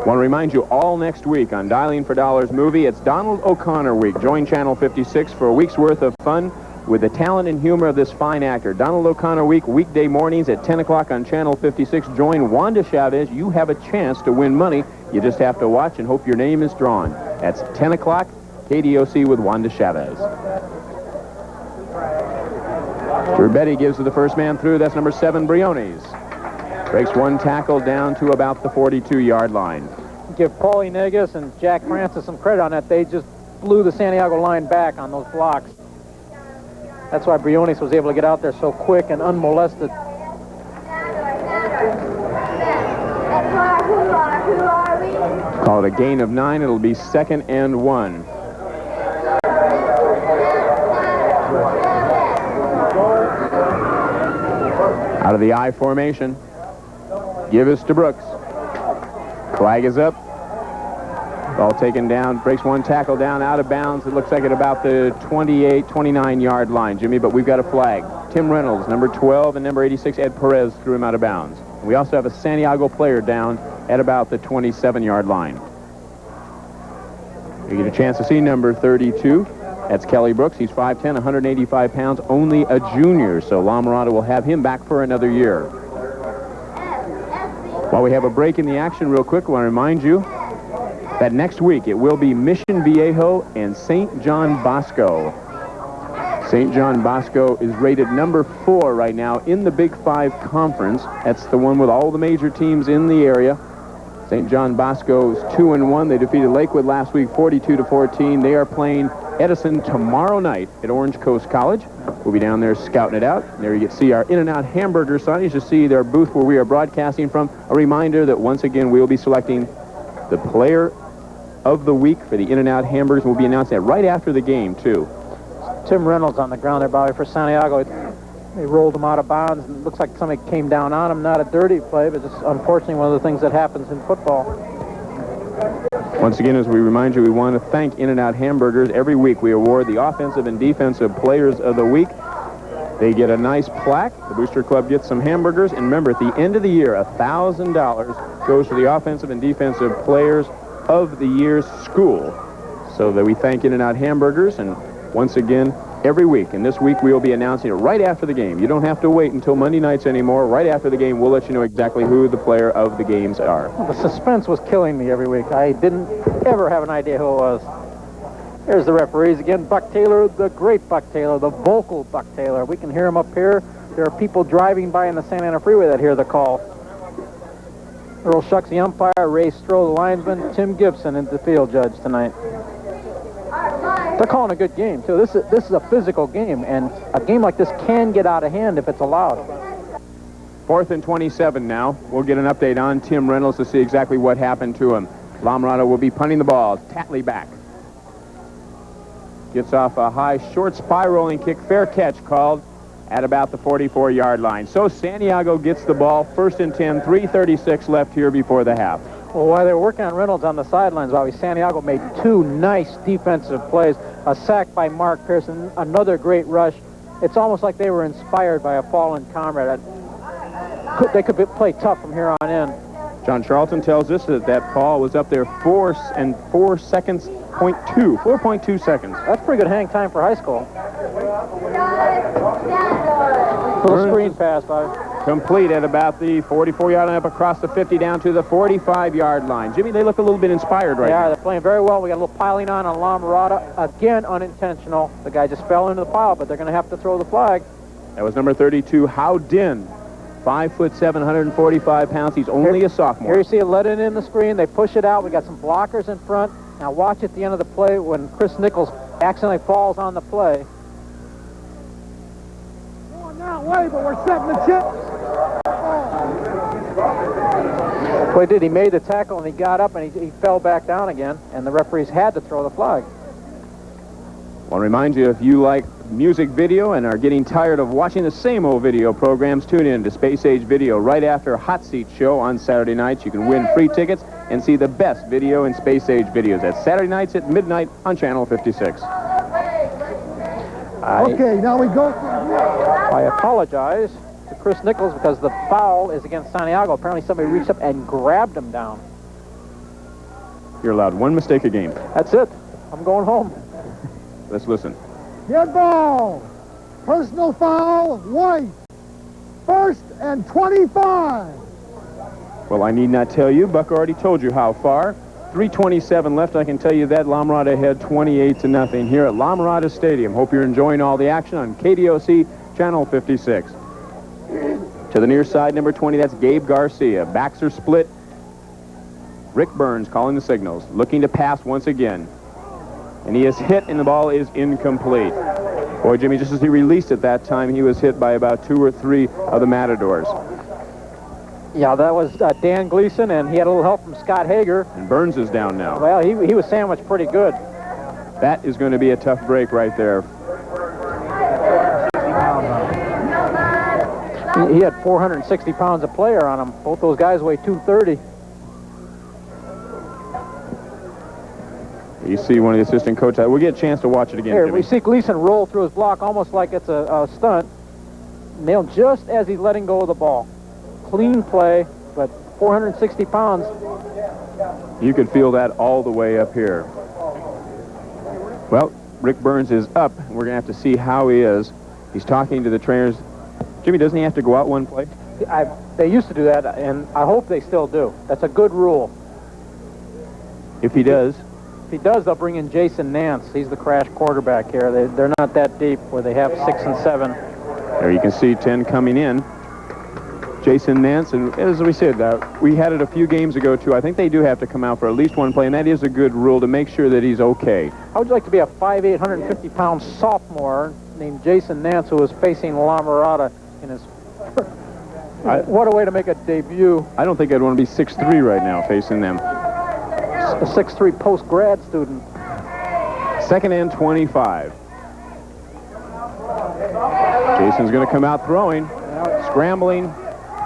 Want to remind you, all next week on Dialing for Dollars movie, it's Donald O'Connor week. Join Channel 56 for a week's worth of fun with the talent and humor of this fine actor. Donald O'Connor week, weekday mornings at 10 o'clock on Channel 56. Join Wanda Chavez. You have a chance to win money. You just have to watch and hope your name is drawn. That's 10 o'clock, KDOC with Wanda Chavez. Gerbetti gives to the first man through. That's number 7, Briones. Breaks one tackle down to about the 42-yard line. Give Paulie Negus and Jack Francis some credit on that. They just blew the Santiago line back on those blocks. That's why Briones was able to get out there so quick and unmolested. Call it a gain of 9. It'll be 2nd and 1. Out of the I formation. Give us to Brooks. Flag is up. Ball taken down. Breaks one tackle down out of bounds. It looks like at about the 28, 29-yard line, Jimmy, but we've got a flag. Tim Reynolds, number 12, and number 86, Ed Perez, threw him out of bounds. We also have a Santiago player down at about the 27-yard line. You get a chance to see number 32. That's Kelly Brooks. He's 5'10", 185 pounds, only a junior, so La Mirada will have him back for another year. While we have a break in the action real quick, I want to remind you that next week it will be Mission Viejo and St. John Bosco. St. John Bosco is rated number 4 right now in the Big 5 Conference. That's the one with all the major teams in the area. St. John Bosco is 2-1. They defeated Lakewood last week 42-14. They are playing Edison tomorrow night at Orange Coast College. We'll be down there scouting it out. There you can see our In-N-Out hamburger sign. You should see their booth where we are broadcasting from. A reminder that once again we will be selecting the player of the week for the In-N-Out hamburgers. We'll be announcing that right after the game, too. Tim Reynolds on the ground there, Bobby, for Santiago. They rolled him out of bounds, and it looks like somebody came down on him. Not a dirty play, but just unfortunately one of the things that happens in football. Once again, as we remind you, we want to thank In-N-Out Hamburgers. Every week we award the offensive and defensive players of the week. They get a nice plaque. The Booster Club gets some hamburgers. And remember, at the end of the year, $1,000 goes to the offensive and defensive players of the year's school. So that we thank In-N-Out Hamburgers. And once again, every week. And this week we will be announcing it right after the game. You don't have to wait until Monday nights anymore. Right after the game, we'll let you know exactly who the player of the games are. Well, the suspense was killing me every week. I didn't ever have an idea who it was. Here's the referees again. Buck Taylor, the great Buck Taylor, the vocal Buck Taylor. We can hear him up here. There are people driving by in the Santa Ana Freeway that hear the call. Earl Shucks, the umpire. Ray Stroh, the linesman. Tim Gibson is the field judge tonight. They're calling a good game, too. This is a physical game, and a game like this can get out of hand if it's allowed. 4th and 27 now. We'll get an update on Tim Reynolds to see exactly what happened to him. La Mirada will be punting the ball. Tatley back. Gets off a high, short spiraling kick. Fair catch called at about the 44-yard line. So Santiago gets the ball. 1st and 10, 3:36 left here before the half. Well, while they were working on Reynolds on the sidelines, Bobby, Santiago made 2 nice defensive plays. A sack by Mark Pearson, another great rush. It's almost like they were inspired by a fallen comrade. They could play tough from here on in. John Charlton tells us that ball was up there 4.2 seconds. That's pretty good hang time for high school. Little screen pass, Bobby. Complete at about the 44-yard line, up across the 50 down to the 45-yard line. Jimmy, they look a little bit inspired right now. Yeah, they're playing very well. We got a little piling on La Mirada. Again, unintentional. The guy just fell into the pile, but they're going to have to throw the flag. That was number 32, Howden. 5'7", 145 pounds. He's only a sophomore. Here you see it let it in the screen. They push it out. We got some blockers in front. Now watch at the end of the play when Chris Nichols accidentally falls on the play. Going that way, but we're setting the chip. Well, he did. He made the tackle, and he got up, and he fell back down again, and the referees had to throw the flag. I'll remind you, if you like music video and are getting tired of watching the same old video programs, tune in to Space Age Video right after Hot Seat Show on Saturday nights. You can win free tickets and see the best video in Space Age videos. That's Saturday nights at midnight on Channel 56. Okay, now we go from here. I apologize to Chris Nichols because the foul is against Santiago. Apparently somebody reached up and grabbed him down. You're allowed one mistake a game. That's it. I'm going home. Let's listen. Dead ball. Personal foul, White. 1st and 25. Well, I need not tell you. Buck already told you how far. 3:27 left. I can tell you that La Mirada ahead 28-0 here at La Mirada Stadium. Hope you're enjoying all the action on KDOC Channel 56. To the near side, number 20, that's Gabe Garcia. Backs are split. Rick Burns calling the signals. Looking to pass once again. And he is hit, and the ball is incomplete. Boy, Jimmy, just as he released it that time, he was hit by about 2 or 3 of the Matadors. Yeah, that was Dan Gleason, and he had a little help from Scott Hager. And Burns is down now. Well, he was sandwiched pretty good. That is going to be a tough break right there. He had 460 pounds of player on him. Both those guys weigh 230. You see one of the assistant coaches. We'll get a chance to watch it again, Here, Jimmy. we see Gleason roll through his block almost like it's a stunt. Nailed just as he's letting go of the ball. Clean play, but 460 pounds. You could feel that all the way up here. Well, Rick Burns is up. We're going to have to see how he is. He's talking to the trainers. Jimmy, doesn't he have to go out one play? They used to do that, and I hope they still do. That's a good rule. If he does. If he does, they'll bring in Jason Nance. He's the crash quarterback here. They're not that deep where they have 6 and 7. There you can see 10 coming in. Jason Nance, and as we said, we had it a few games ago, too. I think they do have to come out for at least one play, and that is a good rule to make sure that he's okay. How would you like to be a 5'8", 150-pound sophomore named Jason Nance who was facing La Mirada in his... What a way to make a debut. I don't think I'd want to be 6'3" right now facing them. A 6'3" post-grad student. 2nd and 25. Jason's going to come out throwing, scrambling,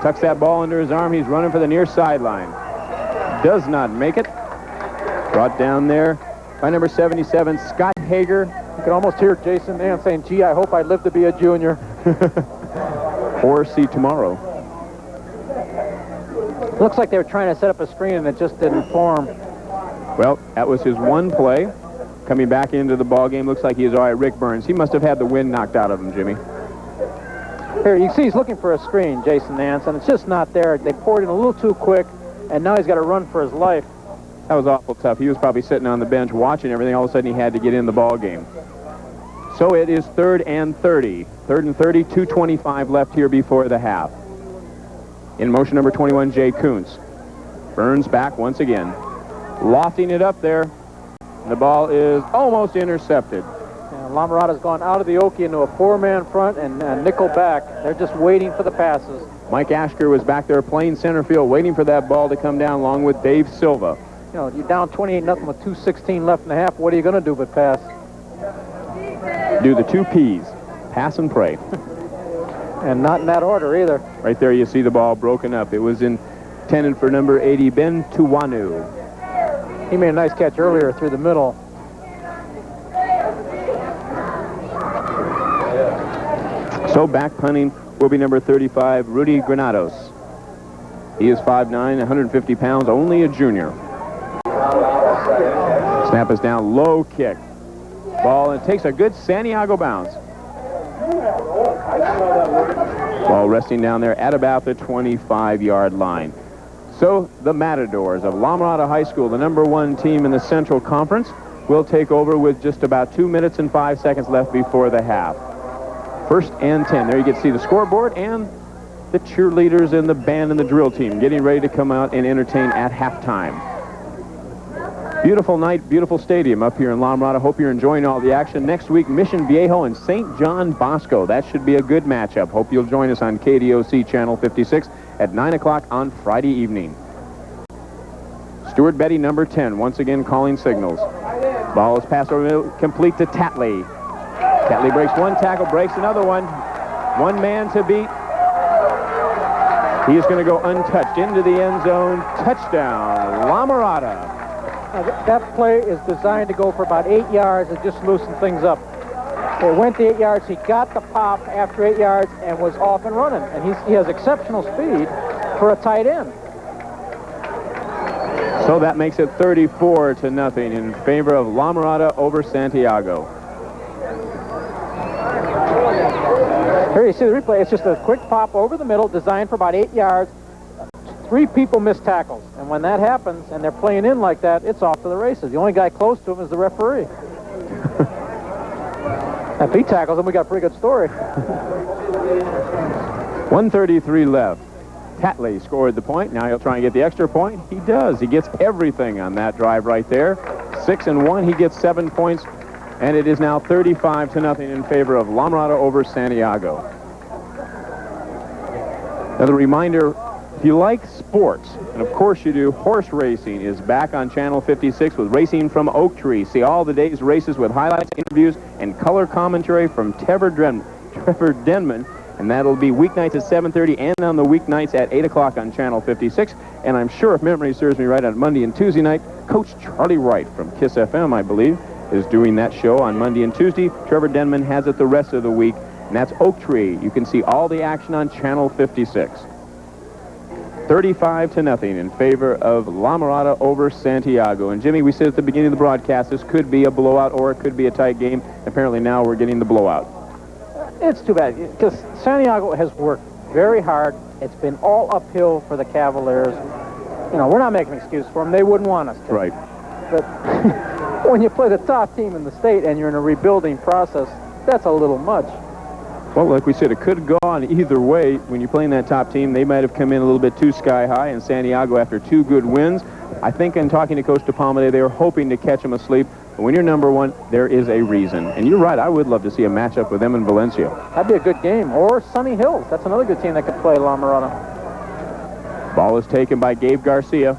tucks that ball under his arm. He's running for the near sideline. Does not make it. Brought down there by number 77, Scott Hager. You can almost hear Jason Nance saying, gee, I hope I live to be a junior. Or see tomorrow. Looks like they were trying to set up a screen and it just didn't form. Well, that was his one play. Coming back into the ball game, looks like he is all right. Rick Burns. He must have had the wind knocked out of him, Jimmy. Here, you can see he's looking for a screen, Jason Nance, and it's just not there. They poured in a little too quick, and now he's got to run for his life. That was awful tough. He was probably sitting on the bench watching everything. All of a sudden, he had to get in the ball game. So it is 3rd and 30. 3rd and 30, 2:25 left here before the half. In motion, number 21, Jay Kuntz. Burns back once again. Lofting it up there. The ball is almost intercepted. La Mirada's gone out of the Okie into a 4-man front and nickel back. They're just waiting for the passes. Mike Ashker was back there playing center field, waiting for that ball to come down along with Dave Silva. You know, you're down 28-0 with 2:16 left in the half. What are you going to do but pass? Do the 2 Ps. Pass and pray. And not in that order either. Right there you see the ball broken up. It was intended for number 80, Ben Tuwanu. He made a nice catch earlier through the middle. So back punting will be number 35, Rudy Granados. He is 5'9", 150 pounds, only a junior. Snap is down, low kick. Ball, and it takes a good Santiago bounce. Ball resting down there at about the 25-yard line. So the Matadors of La Mirada High School, the #1 team in the Central Conference, will take over with just about 2 minutes and 5 seconds left before the half. 1st and 10. There you can see the scoreboard and the cheerleaders and the band and the drill team getting ready to come out and entertain at halftime. Beautiful night, beautiful stadium up here in La Mirada. Hope you're enjoying all the action. Next week, Mission Viejo and St. John Bosco. That should be a good matchup. Hope you'll join us on KDOC Channel 56 at 9 o'clock on Friday evening. Stuart Betty, number 10, once again calling signals. Ball is passed over, complete to Tatley. Tatley breaks one tackle, breaks another one. One man to beat. He is going to go untouched into the end zone. Touchdown, La Mirada. That play is designed to go for about 8 yards and just loosen things up. It went to 8 yards. He got the pop after 8 yards and was off and running. And he has exceptional speed for a tight end. So that makes it 34-0 in favor of La Mirada over Santiago. Here you see the replay. It's just a quick pop over the middle, designed for about 8 yards. 3 people missed tackles. And when that happens, and they're playing in like that, it's off to the races. The only guy close to him is the referee. If he tackles him, we got a pretty good story. 1:33 left. Tatley scored the point. Now he'll try and get the extra point. He does. He gets everything on that drive right there. 6-1. He gets 7 points. And it is now 35-0 in favor of La Mirada over Santiago. Another reminder, if you like sports, and of course you do, horse racing is back on Channel 56 with Racing from Oak Tree. See all the day's races with highlights, interviews, and color commentary from Trevor Denman. And that'll be weeknights at 7:30 and on the weeknights at 8 o'clock on Channel 56. And I'm sure, if memory serves me right, on Monday and Tuesday night, Coach Charlie Wright from KISS FM, I believe, is doing that show on Monday and Tuesday. Trevor Denman has it the rest of the week, and that's Oak Tree. You can see all the action on Channel 56. 35-0 in favor of La Mirada over Santiago. And Jimmy, we said at the beginning of the broadcast, this could be a blowout or it could be a tight game. Apparently now we're getting the blowout. It's too bad, because Santiago has worked very hard. It's been all uphill for the Cavaliers. You know, we're not making an excuse for them. They wouldn't want us to. Right. But when you play the top team in the state and you're in a rebuilding process, that's a little much. Well, like we said, it could go on either way. When you're playing that top team, they might have come in a little bit too sky high, and Santiago, after 2 good wins, I think in talking to Coach DePalma, they were hoping to catch him asleep. But when you're number 1, there is a reason. And you're right, I would love to see a matchup with them in Valencia. That'd be a good game. Or Sunny Hills. That's another good team that could play La Mirada. Ball is taken by Gabe Garcia.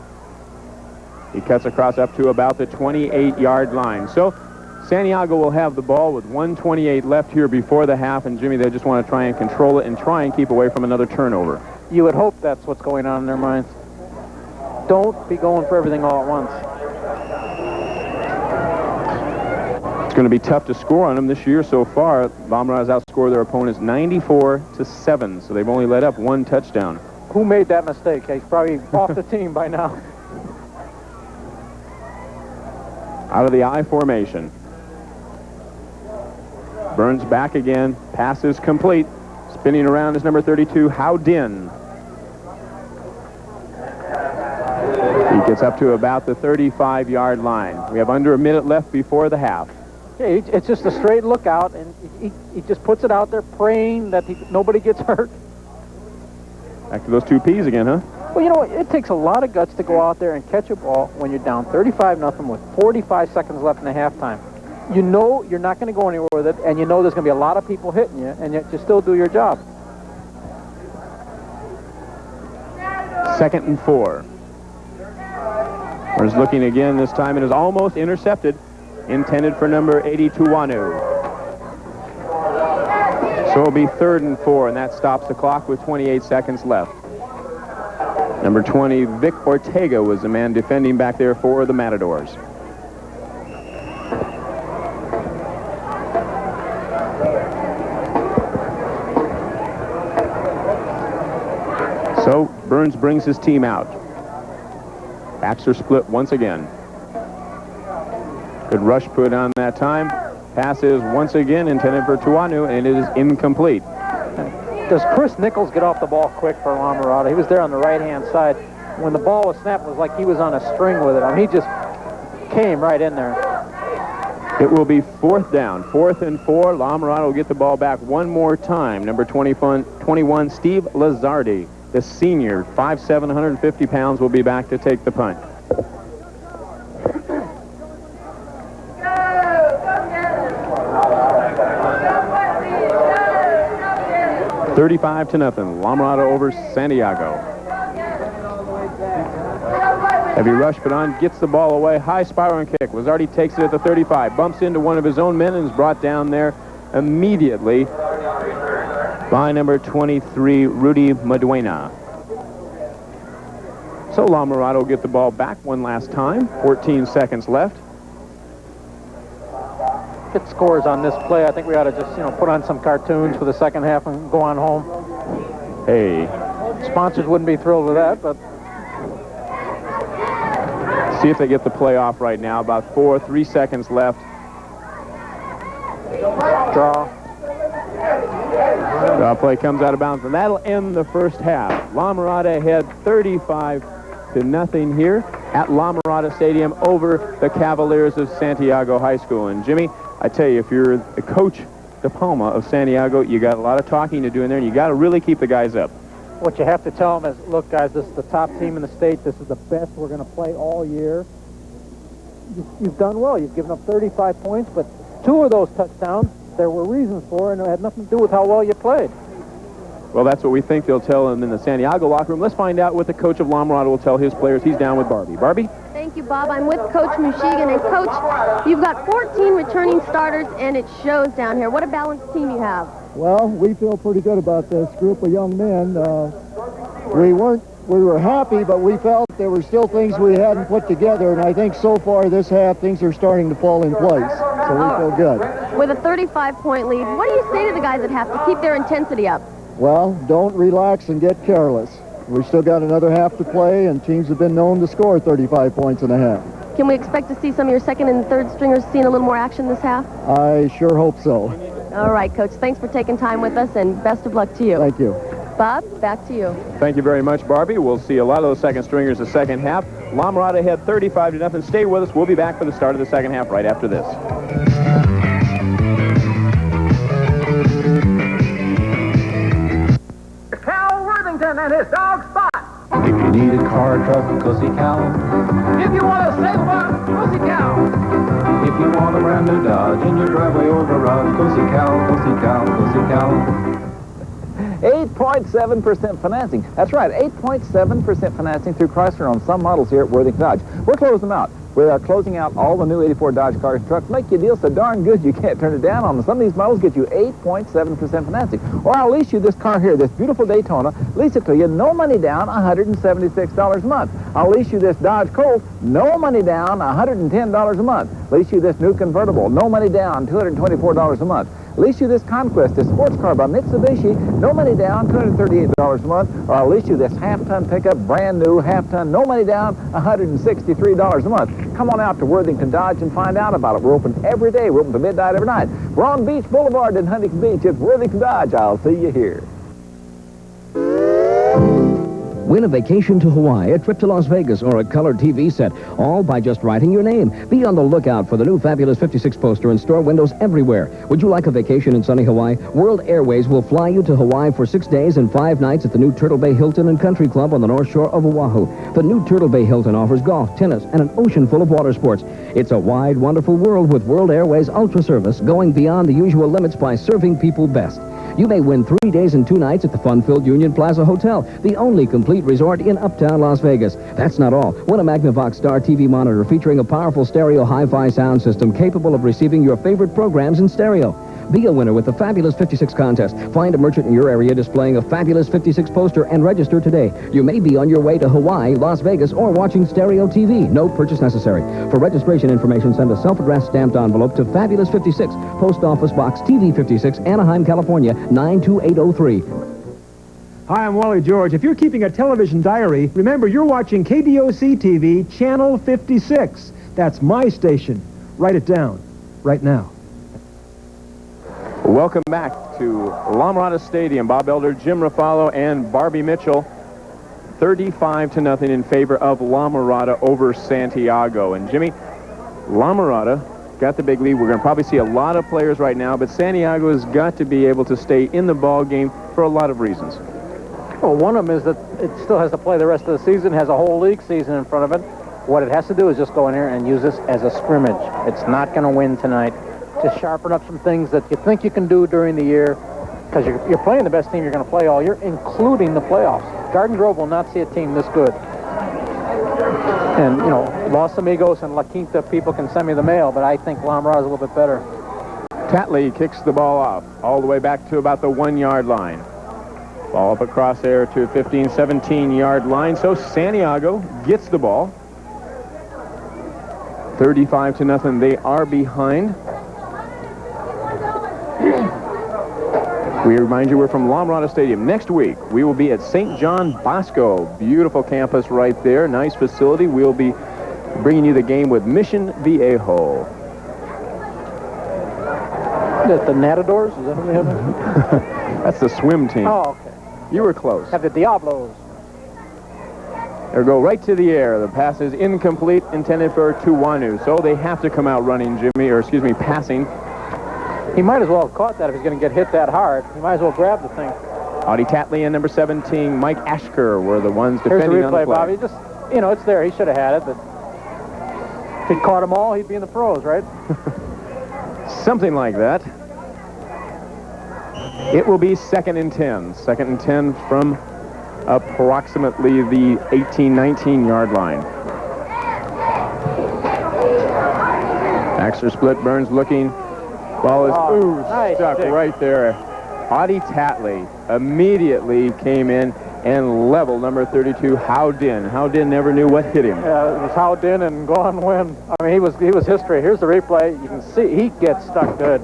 He cuts across up to about the 28-yard line. So Santiago will have the ball with 1:28 left here before the half, and Jimmy, they just want to try and control it and try and keep away from another turnover. You would hope that's what's going on in their minds. Don't be going for everything all at once. It's going to be tough to score on them this year so far. La Mirada has outscored their opponents 94-7, so they've only let up 1 touchdown. Who made that mistake? He's probably off the team by now. Out of the I formation. Burns back again. Pass is complete. Spinning around is number 32, Howdin. He gets up to about the 35-yard line. We have under a minute left before the half. Yeah, it's just a straight lookout, and he just puts it out there praying that nobody gets hurt. Back to those 2 Ps again, huh? Well, you know, it takes a lot of guts to go out there and catch a ball when you're down 35-0 with 45 seconds left in the halftime. You know you're not going to go anywhere with it, and you know there's going to be a lot of people hitting you, and yet you still do your job. 2nd and 4. Burns looking again this time. It is almost intercepted. Intended for number 80, Tuanu. So it'll be 3rd and 4, and that stops the clock with 28 seconds left. Number 20, Vic Ortega was the man defending back there for the Matadors. So Burns brings his team out. Backs are split once again. Good rush put on that time. Pass is once again intended for Tuanu, and it is incomplete. Does Chris Nichols get off the ball quick for La Mirada? He was there on the right-hand side. When the ball was snapped, it was like he was on a string with it. I mean, he just came right in there. It will be 4th down. 4th and 4. La Mirada will get the ball back one more time. Number 21, Steve Lazardi, the senior, 5'7", 150 pounds, will be back to take the punt. 35-0. La Mirada over Santiago. Heavy rush, but on gets the ball away. High spiraling kick. Lazardi takes it at the 35. Bumps into one of his own men and is brought down there immediately by number 23, Rudy Maduena. So La Mirada will get the ball back one last time. 14 seconds left. Get scores on this play. I think we ought to just, put on some cartoons for the second half and go on home. Hey. Sponsors wouldn't be thrilled with that, but... See if they get the play off right now. About 3 seconds left. Draw. Draw play comes out of bounds, and that'll end the first half. La Mirada ahead 35-0 here at La Mirada Stadium over the Cavaliers of Santiago High School. And Jimmy, I tell you, if you're the coach De Palma of Santiago, you got a lot of talking to do in there, and you got to really keep the guys up. What you have to tell them is, look, guys, this is the top team in the state. This is the best we're going to play all year. You've done well. You've given up 35 points, but 2 of those touchdowns there were reasons for, and it had nothing to do with how well you played. Well, that's what we think they'll tell them in the Santiago locker room. Let's find out what the coach of La Mirada will tell his players. He's down with Barbie. Barbie? Thank you, Bob. I'm with Coach Mushigan. And, Coach, you've got 14 returning starters, and it shows down here. What a balanced team you have. Well, we feel pretty good about this group of young men. We were happy, but we felt there were still things we hadn't put together, and I think so far this half, things are starting to fall in place. So we feel good. With a 35-point lead, what do you say to the guys that have to keep their intensity up? Well, don't relax and get careless. We've still got another half to play, and teams have been known to score 35 points in a half. Can we expect to see some of your second and third stringers seeing a little more action this half? I sure hope so. All right, Coach. Thanks for taking time with us, and best of luck to you. Thank you. Bob, back to you. Thank you very much, Barbie. We'll see a lot of those second stringers the second half. La Mirada ahead 35-0. Stay with us. We'll be back for the start of the second half right after this. Cal Worthington and his dog Spot. If you need a car, truck, go see Cal. If you want to save one, go see Cal. If you want a brand new Dodge in your driveway or garage, go see Cal, go see Cal, go see Cal. 8.7% financing. That's right, 8.7% financing through Chrysler on some models here at Worthington Dodge. We're closing them out. We're closing out all the new 84 Dodge cars and trucks. Make you a deal so darn good you can't turn it down on them. Some of these models get you 8.7% financing. Or I'll lease you this car here, this beautiful Daytona. Lease it to you, no money down, $176 a month. I'll lease you this Dodge Colt, no money down, $110 a month. Lease you this new convertible, no money down, $224 a month. Lease you this Conquest, this sports car by Mitsubishi, no money down, $238 a month. Or I'll lease you this half-ton pickup, brand new half-ton, no money down, $163 a month. Come on out to Worthington Dodge and find out about it. We're open every day. We're open to midnight every night. We're on Beach Boulevard in Huntington Beach. It's Worthington Dodge. I'll see you here. Win a vacation to Hawaii, a trip to Las Vegas, or a color TV set, all by just writing your name. Be on the lookout for the new Fabulous 56 poster in store windows everywhere. Would you like a vacation in sunny Hawaii? World Airways will fly you to Hawaii for 6 days and 5 nights at the new Turtle Bay Hilton and Country Club on the North Shore of Oahu. The new Turtle Bay Hilton offers golf, tennis, and an ocean full of water sports. It's a wide, wonderful world with World Airways Ultra Service, going beyond the usual limits by serving people best. You may win 3 days and 2 nights at the fun-filled Union Plaza Hotel, the only complete resort in uptown Las Vegas. That's not all. Win a Magnavox Star TV monitor featuring a powerful stereo hi-fi sound system capable of receiving your favorite programs in stereo. Be a winner with the Fabulous 56 contest. Find a merchant in your area displaying a Fabulous 56 poster and register today. You may be on your way to Hawaii, Las Vegas, or watching stereo TV. No purchase necessary. For registration information, send a self-addressed stamped envelope to Fabulous 56, Post Office Box TV 56, Anaheim, California, 92803. Hi, I'm Wally George. If you're keeping a television diary, remember you're watching KDOC TV, Channel 56. That's my station. Write it down right now. Welcome back to La Mirada Stadium. Bob Elder, Jim Ruffalo, and Barbie Mitchell. 35-0 in favor of La Mirada over Santiago. And Jimmy, La Mirada got the big lead. We're going to probably see a lot of players right now, but Santiago has got to be able to stay in the ball game for a lot of reasons. Well, one of them is that it still has to play the rest of the season, has a whole league season in front of it. What it has to do is just go in here and use this as a scrimmage. It's not going to win tonight. Just sharpen up some things that you think you can do during the year because you're playing the best team you're going to play all year, including the playoffs. Garden Grove will not see a team this good. And, you know, Los Amigos and La Quinta people can send me the mail, but I think La Mirada is a little bit better. Tatley kicks the ball off all the way back to about the 1-yard line. Ball up across there to a 15, 17-yard line. So Santiago gets the ball. 35-0. They are behind. We remind you we're from La Mirada Stadium. Next week, we will be at St. John Bosco. Beautiful campus right there. Nice facility. We'll be bringing you the game with Mission Viejo. The Natadors? Is that what they have? That's the swim team. Oh, okay. You were close. Have the Diablos. They'll go right to the air. The pass is incomplete, intended for Tuwanu. So they have to come out running, passing. He might as well have caught that if he's going to get hit that hard. He might as well grab the thing. Audie Tatley and number 17, Mike Ashker, were the ones defending Here's the replay, on the play. Bobby. Just, you know, it's there. He should have had it, but if he'd caught them all, he'd be in the pros, right? Something like that. It will be 2nd and 10. 2nd and 10 from approximately the 18, 19-yard line. Baxter split, Burns looking. Ball is stuck right there. Audie Tatley immediately came in and leveled number 32, Howdin. Howdin never knew what hit him. Yeah, it was Howdin and gone when. I mean, he was history. Here's the replay. You can see he gets stuck good.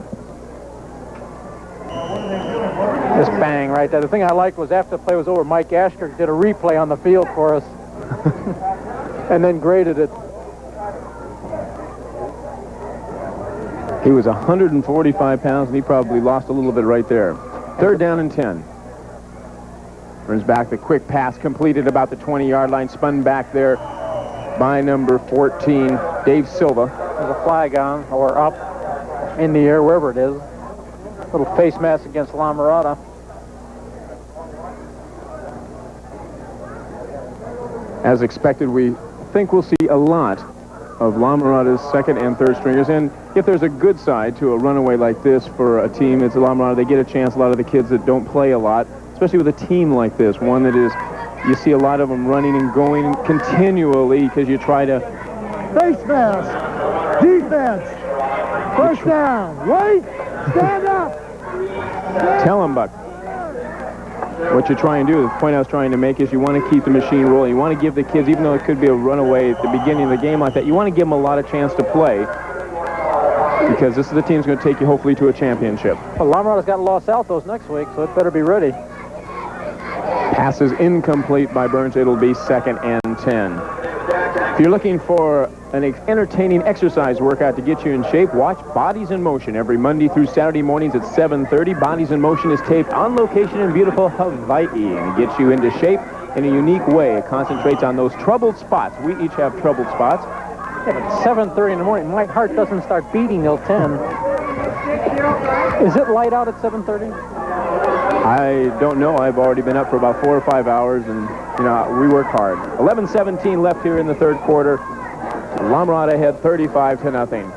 Just bang right there. The thing I liked was after the play was over, Mike Ashker did a replay on the field for us and then graded it. He was 145 pounds, and he probably lost a little bit right there. 3rd down and 10. Burns back, the quick pass completed about the 20-yard line, spun back there by number 14, Dave Silva. There's a flag on, or up in the air, wherever it is. Little face mask against La Mirada. As expected, we think we'll see a lot of La Mirada's 2nd and 3rd stringers. And if there's a good side to a runaway like this for a team, it's La Mirada. They get a chance, a lot of the kids that don't play a lot, especially with a team like this, one that is, you see a lot of them running and going continually because you try to... Face mask, defense, first down, wait, stand up. Tell them, Buck. What you try and do, the point I was trying to make is you want to keep the machine rolling. You want to give the kids, even though it could be a runaway at the beginning of the game like that, you want to give them a lot of chance to play because this is the team that's going to take you hopefully to a championship. Well, La Mirada's got Los Altos next week, so it better be ready. Pass is incomplete by Burns. It'll be 2nd and 10. If you're looking for an entertaining exercise workout to get you in shape, watch Bodies in Motion every Monday through Saturday mornings at 7:30. Bodies in Motion is taped on location in beautiful Hawaii, and it gets you into shape in a unique way. It concentrates on those troubled spots. We each have troubled spots. Yeah, but 7:30 in the morning, my heart doesn't start beating till 10. Is it light out at 7:30? I don't know. I've already been up for about 4 or 5 hours, and you know we work hard. 11:17 left here in the 3rd quarter. La Mirada ahead 35-0.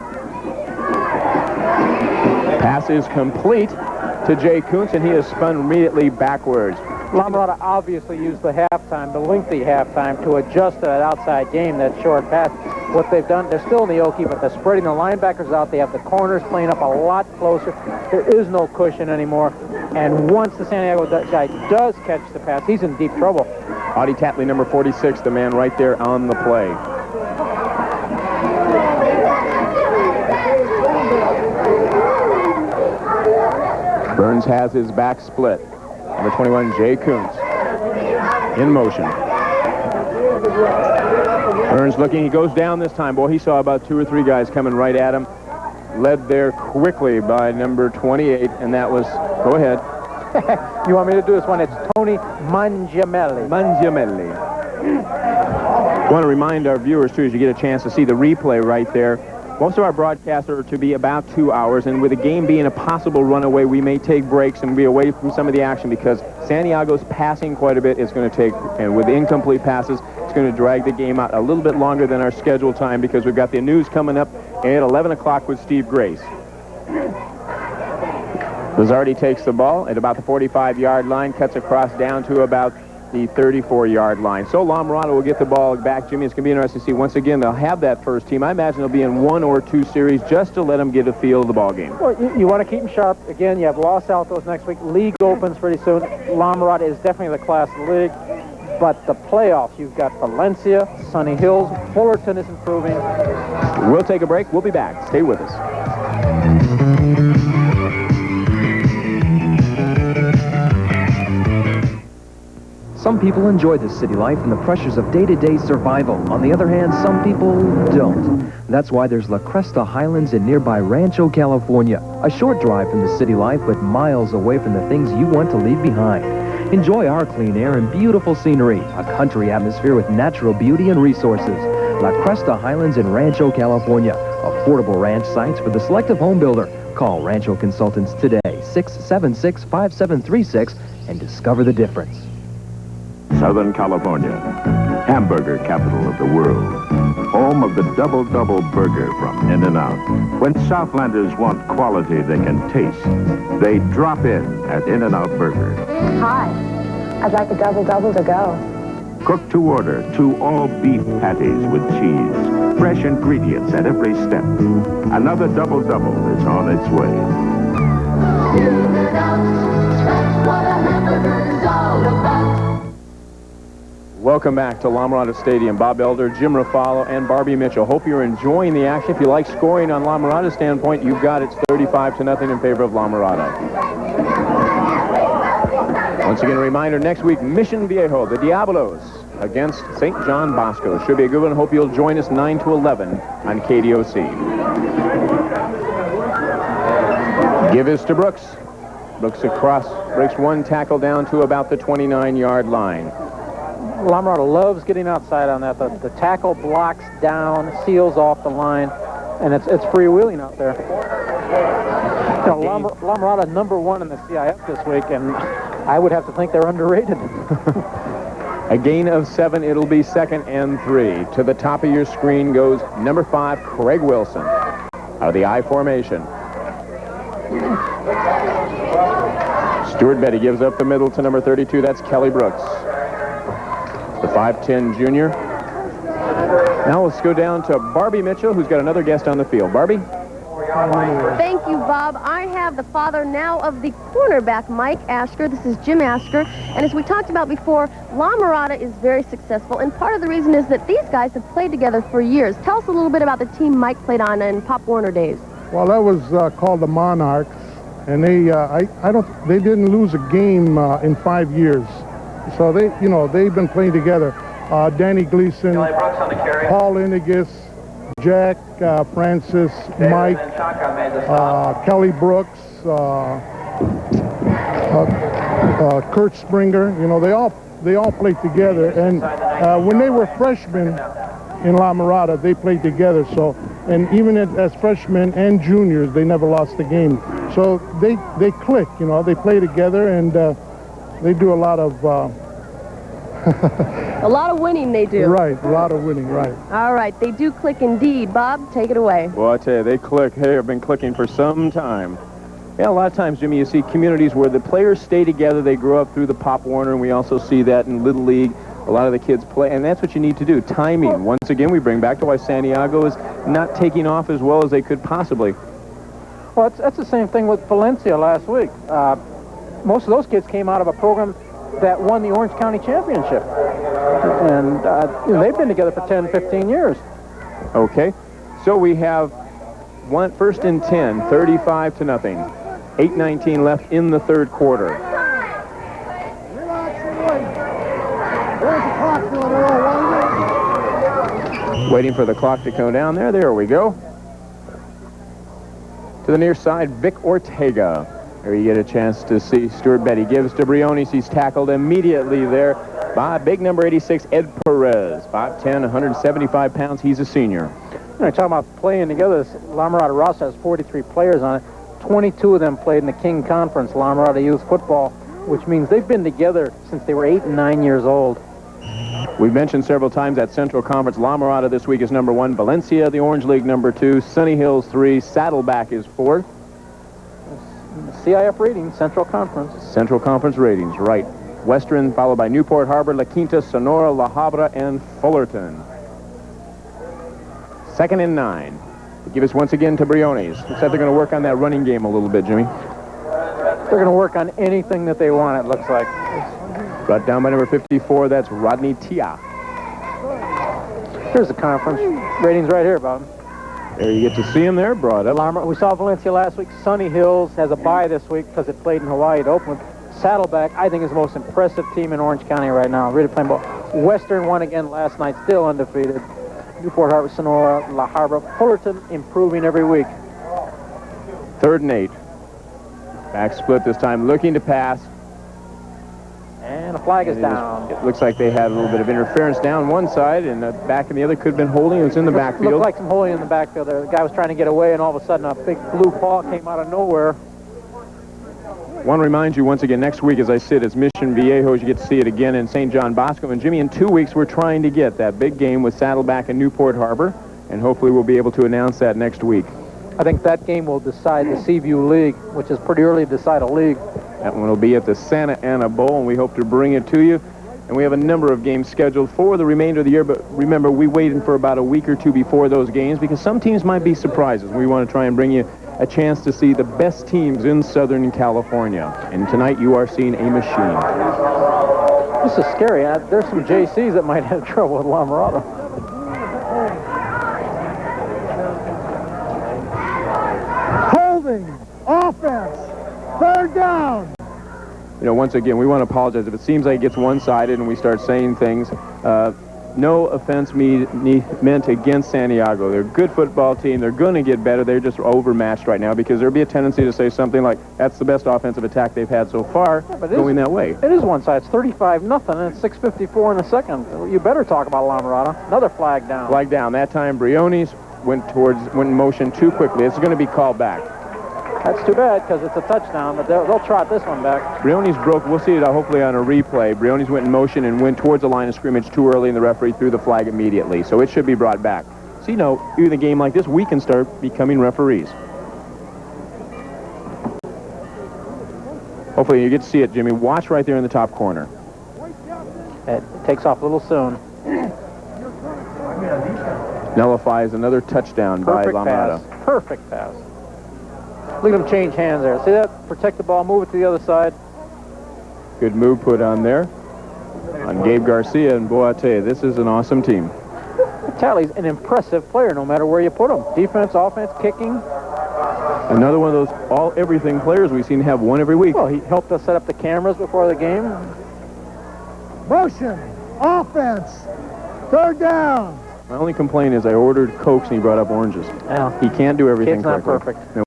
Pass is complete to Jay Kuntz, and he is spun immediately backwards. La Mirada obviously used the halftime, the lengthy halftime, to adjust to that outside game, that short pass. What they've done, they're still in the Okie, but they're spreading the linebackers out. They have the corners playing up a lot closer. There is no cushion anymore. And once the Santiago guy does catch the pass, he's in deep trouble. Audie Tatley, number 46, the man right there on the play. Burns has his back split. Number 21, Jay Kuntz, in motion. Burns looking, he goes down this time. Boy, he saw about 2 or 3 guys coming right at him. Led there quickly by number 28, and that was, go ahead. You want me to do this one? It's Tony Mangiamelli. Mangiamelli. I want to remind our viewers, too, as you get a chance to see the replay right there, most of our broadcasts are to be about 2 hours, and with the game being a possible runaway, we may take breaks and be away from some of the action because Santiago's passing quite a bit. It's going to take, and with incomplete passes, it's going to drag the game out a little bit longer than our scheduled time because we've got the news coming up at 11 o'clock with Steve Grace. Lazardi takes the ball at about the 45-yard line, cuts across down to about the 34-yard line. So La Mirada will get the ball back. Jimmy, it's going to be interesting to see. Once again, they'll have that first team. I imagine they'll be in 1 or 2 series just to let them get a feel of the ball game. Well, you want to keep them sharp. Again, you have Los Altos next week. League opens pretty soon. La Mirada is definitely the class of the league. But the playoffs, you've got Valencia, Sunny Hills, Fullerton is improving. We'll take a break. We'll be back. Stay with us. Some people enjoy the city life and the pressures of day-to-day survival. On the other hand, some people don't. That's why there's La Cresta Highlands in nearby Rancho, California. A short drive from the city life, but miles away from the things you want to leave behind. Enjoy our clean air and beautiful scenery, a country atmosphere with natural beauty and resources. La Cresta Highlands in Rancho, California. Affordable ranch sites for the selective home builder. Call Rancho Consultants today, 676-5736, and discover the difference. Southern California, hamburger capital of the world. Home of the double-double burger from In-N-Out. When Southlanders want quality they can taste, they drop in at In-N-Out Burger. Hi, I'd like a double-double to go. Cooked to order, 2 all-beef patties with cheese. Fresh ingredients at every step. Another double-double is on its way. That's what a hamburger is all about. Welcome back to La Mirada Stadium. Bob Elder, Jim Ruffalo, and Barbie Mitchell. Hope you're enjoying the action. If you like scoring on La Mirada's standpoint, you've got it 35-0 in favor of La Mirada. Once again, a reminder, next week, Mission Viejo, the Diablos, against St. John Bosco. Should be a good one. Hope you'll join us 9 to 11 on KDOC. Give is to Brooks. Brooks across, breaks 1 tackle down to about the 29-yard line. La Mirada loves getting outside on that. The tackle blocks down, seals off the line, and it's freewheeling out there. You know, La Mirada #1 in the CIF this week, and I would have to think they're underrated. A gain of 7. It'll be 2nd and 3. To the top of your screen goes number 5, Craig Wilson, out of the I formation. Stuart Betty gives up the middle to number 32. That's Kelly Brooks, the 5'10 junior. Now let's go down to Barbie Mitchell, who's got another guest on the field. Barbie? Thank you, Bob. I have the father now of the cornerback, Mike Asker. This is Jim Asker. And as we talked about before, La Mirada is very successful. And part of the reason is that these guys have played together for years. Tell us a little bit about the team Mike played on in Pop Warner days. Well, that was called the Monarchs. And they didn't lose a game in 5 years. So they've been playing together. Danny Gleason, Paul Inigus, Jack, Francis, Mike, Kelly Brooks, Kurt Springer. They all played together. And when they were freshmen in La Mirada, they played together. So, and even as freshmen and juniors, they never lost a game. So they click. They play together, and they do a lot of. A lot of winning they do. Right, a lot of winning, right. All right, they do click indeed. Bob, take it away. Well, I tell you, they click. They have been clicking for some time. Yeah, a lot of times, Jimmy, you see communities where the players stay together. They grow up through the Pop Warner, and we also see that in Little League. A lot of the kids play, and that's what you need to do. Timing. Once again, we bring back to why Santiago is not taking off as well as they could possibly. Well, that's the same thing with Valencia last week. Most of those kids came out of a program that won the Orange County Championship. And they've been together for 10, 15 years. Okay. So we have 1st and 10, 35-0. 8:19 left in the third quarter. Waiting for the clock to come down there. There we go. To the near side, Vic Ortega. There you get a chance to see Stuart Betty. Gives to Briones. He's tackled immediately there by big number 86, Ed Perez. 5'10", 175 pounds. He's a senior. Talking about playing together, this La Mirada roster has 43 players on it. 22 of them played in the King Conference, La Mirada Youth Football, which means they've been together since they were 8 and 9 years old. We've mentioned several times that Central Conference. La Mirada this week is #1. Valencia, the Orange League, #2. Sunny Hills, 3. Saddleback is 4th. CIF ratings, Central Conference. Central Conference ratings, right. Western, followed by Newport Harbor, La Quinta, Sonora, La Habra, and Fullerton. 2nd and 9. They give us once again to Briones. Looks like they're going to work on that running game a little bit, Jimmy. They're going to work on anything that they want, it looks like. Brought down by number 54, that's Rodney Tia. Here's the conference ratings right here, Bob. There you get to see him there, brought up. We saw Valencia last week. Sunny Hills has a bye this week because it played in Hawaii to open with. Saddleback, I think, is the most impressive team in Orange County right now. Really playing ball. Western won again last night, still undefeated. Newport Harbor, Sonora, La Habra, Fullerton improving every week. 3rd and 8. Back split this time, looking to pass. And a flag is down. It looks like they had a little bit of interference down one side, and back in the other could have been holding. It was in the backfield. Looked like some holding in the backfield there. The guy was trying to get away, and all of a sudden a big blue paw came out of nowhere. Want to remind you once again, next week, as I said, it's Mission Viejos. You get to see it again in St. John Bosco. And Jimmy, in 2 weeks, we're trying to get that big game with Saddleback and Newport Harbor, and hopefully we'll be able to announce that next week. I think that game will decide the Seaview League, which is pretty early to decide a league. That one will be at the Santa Ana Bowl, and we hope to bring it to you. And we have a number of games scheduled for the remainder of the year, but remember, we waited for about a week or two before those games because some teams might be surprises. We want to try and bring you a chance to see the best teams in Southern California. And tonight you are seeing a machine. This is scary. There's some JCs that might have trouble with La Mirada. Holding, offense, 3rd down. You know, once again, we want to apologize if it seems like it gets one-sided and we start saying things. No offense meant against Santiago. They're a good football team. They're going to get better. They're just overmatched right now because there'd be a tendency to say something like, that's the best offensive attack they've had so far, going that way. It is one side. It's 35-0, and it's 6:54 in the second. You better talk about La Mirada. Another flag down. Flag down. That time, Briones went in motion too quickly. It's going to be called back. That's too bad because it's a touchdown, but they'll trot this one back. Briones broke. We'll see it hopefully on a replay. Briones went in motion and went towards the line of scrimmage too early, and the referee threw the flag immediately. So it should be brought back. So, you know, in a game like this, we can start becoming referees. Hopefully you get to see it, Jimmy. Watch right there in the top corner. It takes off a little soon. Nullifies another touchdown by La Mirada. Perfect pass. Look at him change hands there. See that? Protect the ball, move it to the other side. Good move put on there on Gabe Garcia, and boy, I tell you, this is an awesome team. Talley's an impressive player no matter where you put him. Defense, offense, kicking. Another one of those everything players we seem to have one every week. Well, he helped us set up the cameras before the game. Motion, offense, 3rd down. My only complaint is I ordered Cokes and he brought up oranges. Yeah. He can't do everything Kid's not correctly. perfect. Nope.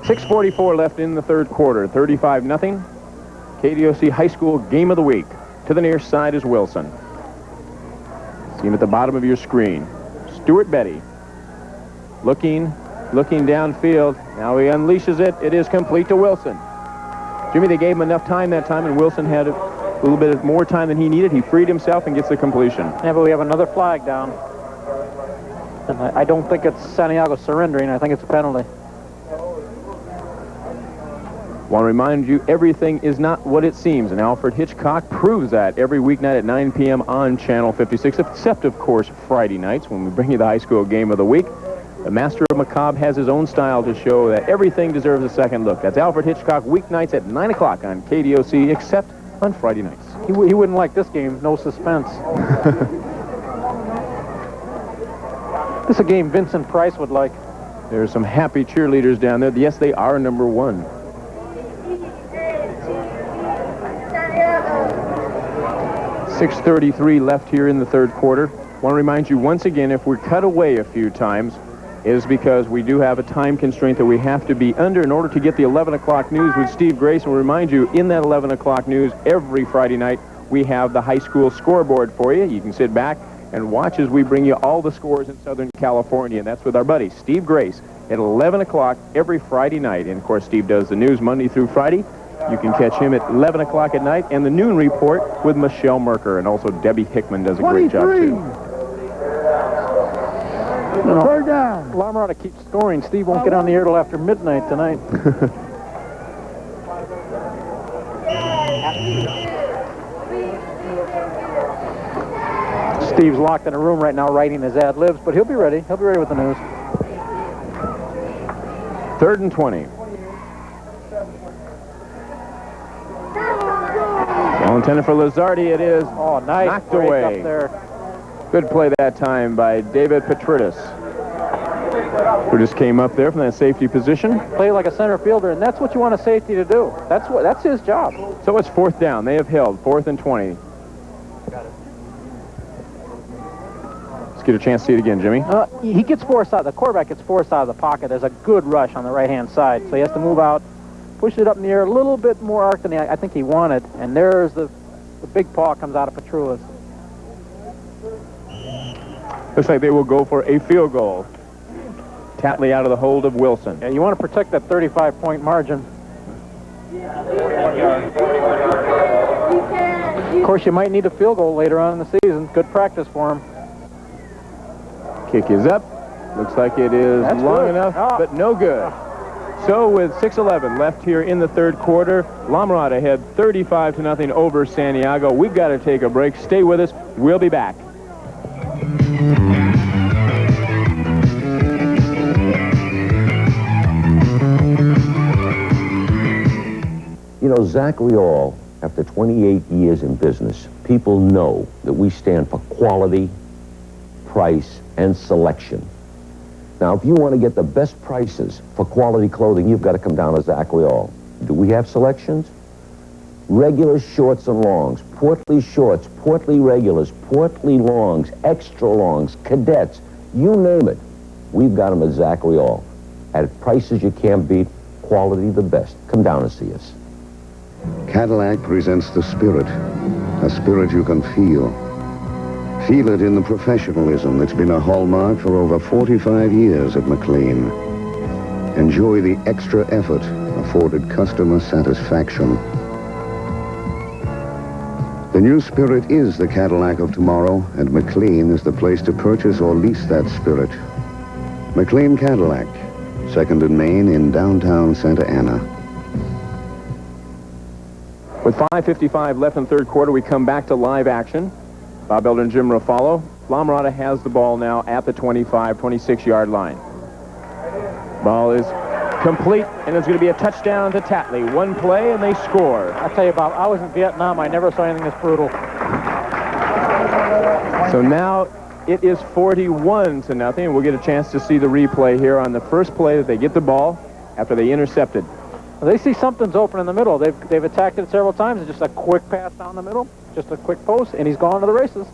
6:44 left in the 3rd quarter. 35-0. KDOC High School Game of the Week. To the near side is Wilson. See him at the bottom of your screen. Stuart Betty. Looking downfield. Now he unleashes it. It is complete to Wilson. Jimmy, they gave him enough time that time, and Wilson had a little bit more time than he needed. He freed himself and gets the completion. Yeah, but we have another flag down. And I don't think it's Santiago surrendering. I think it's a penalty. Want to remind you, everything is not what it seems, and Alfred Hitchcock proves that every weeknight at 9 p.m. on Channel 56, except, of course, Friday nights when we bring you the high school game of the week. The master of macabre has his own style to show that everything deserves a second look. That's Alfred Hitchcock, weeknights at 9 o'clock on KDOC, except on Friday nights. He wouldn't like this game. No suspense. This is a game Vincent Price would like. There's some happy cheerleaders down there. Yes, they are number 1. 6:33 left here in the 3rd quarter. Want to remind you once again, if we're cut away a few times, is because we do have a time constraint that we have to be under in order to get the 11 o'clock news with Steve Grace. And we'll remind you, in that 11 o'clock news, every Friday night, we have the high school scoreboard for you. You can sit back and watch as we bring you all the scores in Southern California. And that's with our buddy, Steve Grace, at 11 o'clock every Friday night. And, of course, Steve does the news Monday through Friday. You can catch him at 11 o'clock at night, and the noon report with Michelle Merker, and also Debbie Hickman does a great job, too. 3rd down. La Mirada keeps scoring. Steve won't get on the air till after midnight tonight. Steve's locked in a room right now writing his ad-libs, but he'll be ready. He'll be ready with the news. 3rd and 20. Ball intended for Lizardi. It is Nice knocked break away. up there. Good play that time by David Petridis. Petridis came up there from that safety position. Play like a center fielder, and that's what you want a safety to do. That's his job. So it's 4th down. They have held 4th and 20. Let's get a chance to see it again, Jimmy. He gets forced out. The quarterback gets forced out of the pocket. There's a good rush on the right-hand side, so he has to move out, push it up in the air a little bit more arc than I think he wanted, and there's the big paw comes out of Petrulis. Looks like they will go for a field goal. Tatley out of the hold of Wilson. Yeah, you want to protect that 35-point margin. Of course, you might need a field goal later on in the season. Good practice for him. Kick is up. Looks like it is long enough, but no good. So with 6:11 left here in the 3rd quarter, La Mirada ahead 35-0 over Santiago. We've got to take a break. Stay with us. We'll be back. You know, Zachary All, after 28 years in business, people know that we stand for quality, price, and selection. Now, if you want to get the best prices for quality clothing, you've got to come down to Zachary All. Do we have selections? Regular shorts and longs, portly shorts, portly regulars, portly longs, extra longs, cadets, you name it. We've got them at Zachary All. At prices you can't beat, quality the best. Come down and see us. Cadillac presents the spirit, a spirit you can feel. Feel it in the professionalism that's been a hallmark for over 45 years at McLean. Enjoy the extra effort afforded customer satisfaction. The new Spirit is the Cadillac of tomorrow, and McLean is the place to purchase or lease that spirit. McLean Cadillac, 2nd and Main in downtown Santa Ana. With 5:55 left in the 3rd quarter, we come back to live action. Bob Elder and Jim Ruffalo. La Mirada has the ball now at the 25, 26-yard line. Ball is complete, and it's going to be a touchdown to Tatley. One play, and they score. I tell you, Bob, I was in Vietnam. I never saw anything this brutal. So now it is 41-0, and we'll get a chance to see the replay here on the first play that they get the ball after they intercepted. Well, they see something's open in the middle. They've attacked it several times. It's just a quick pass down the middle, just a quick post, and he's gone to the races.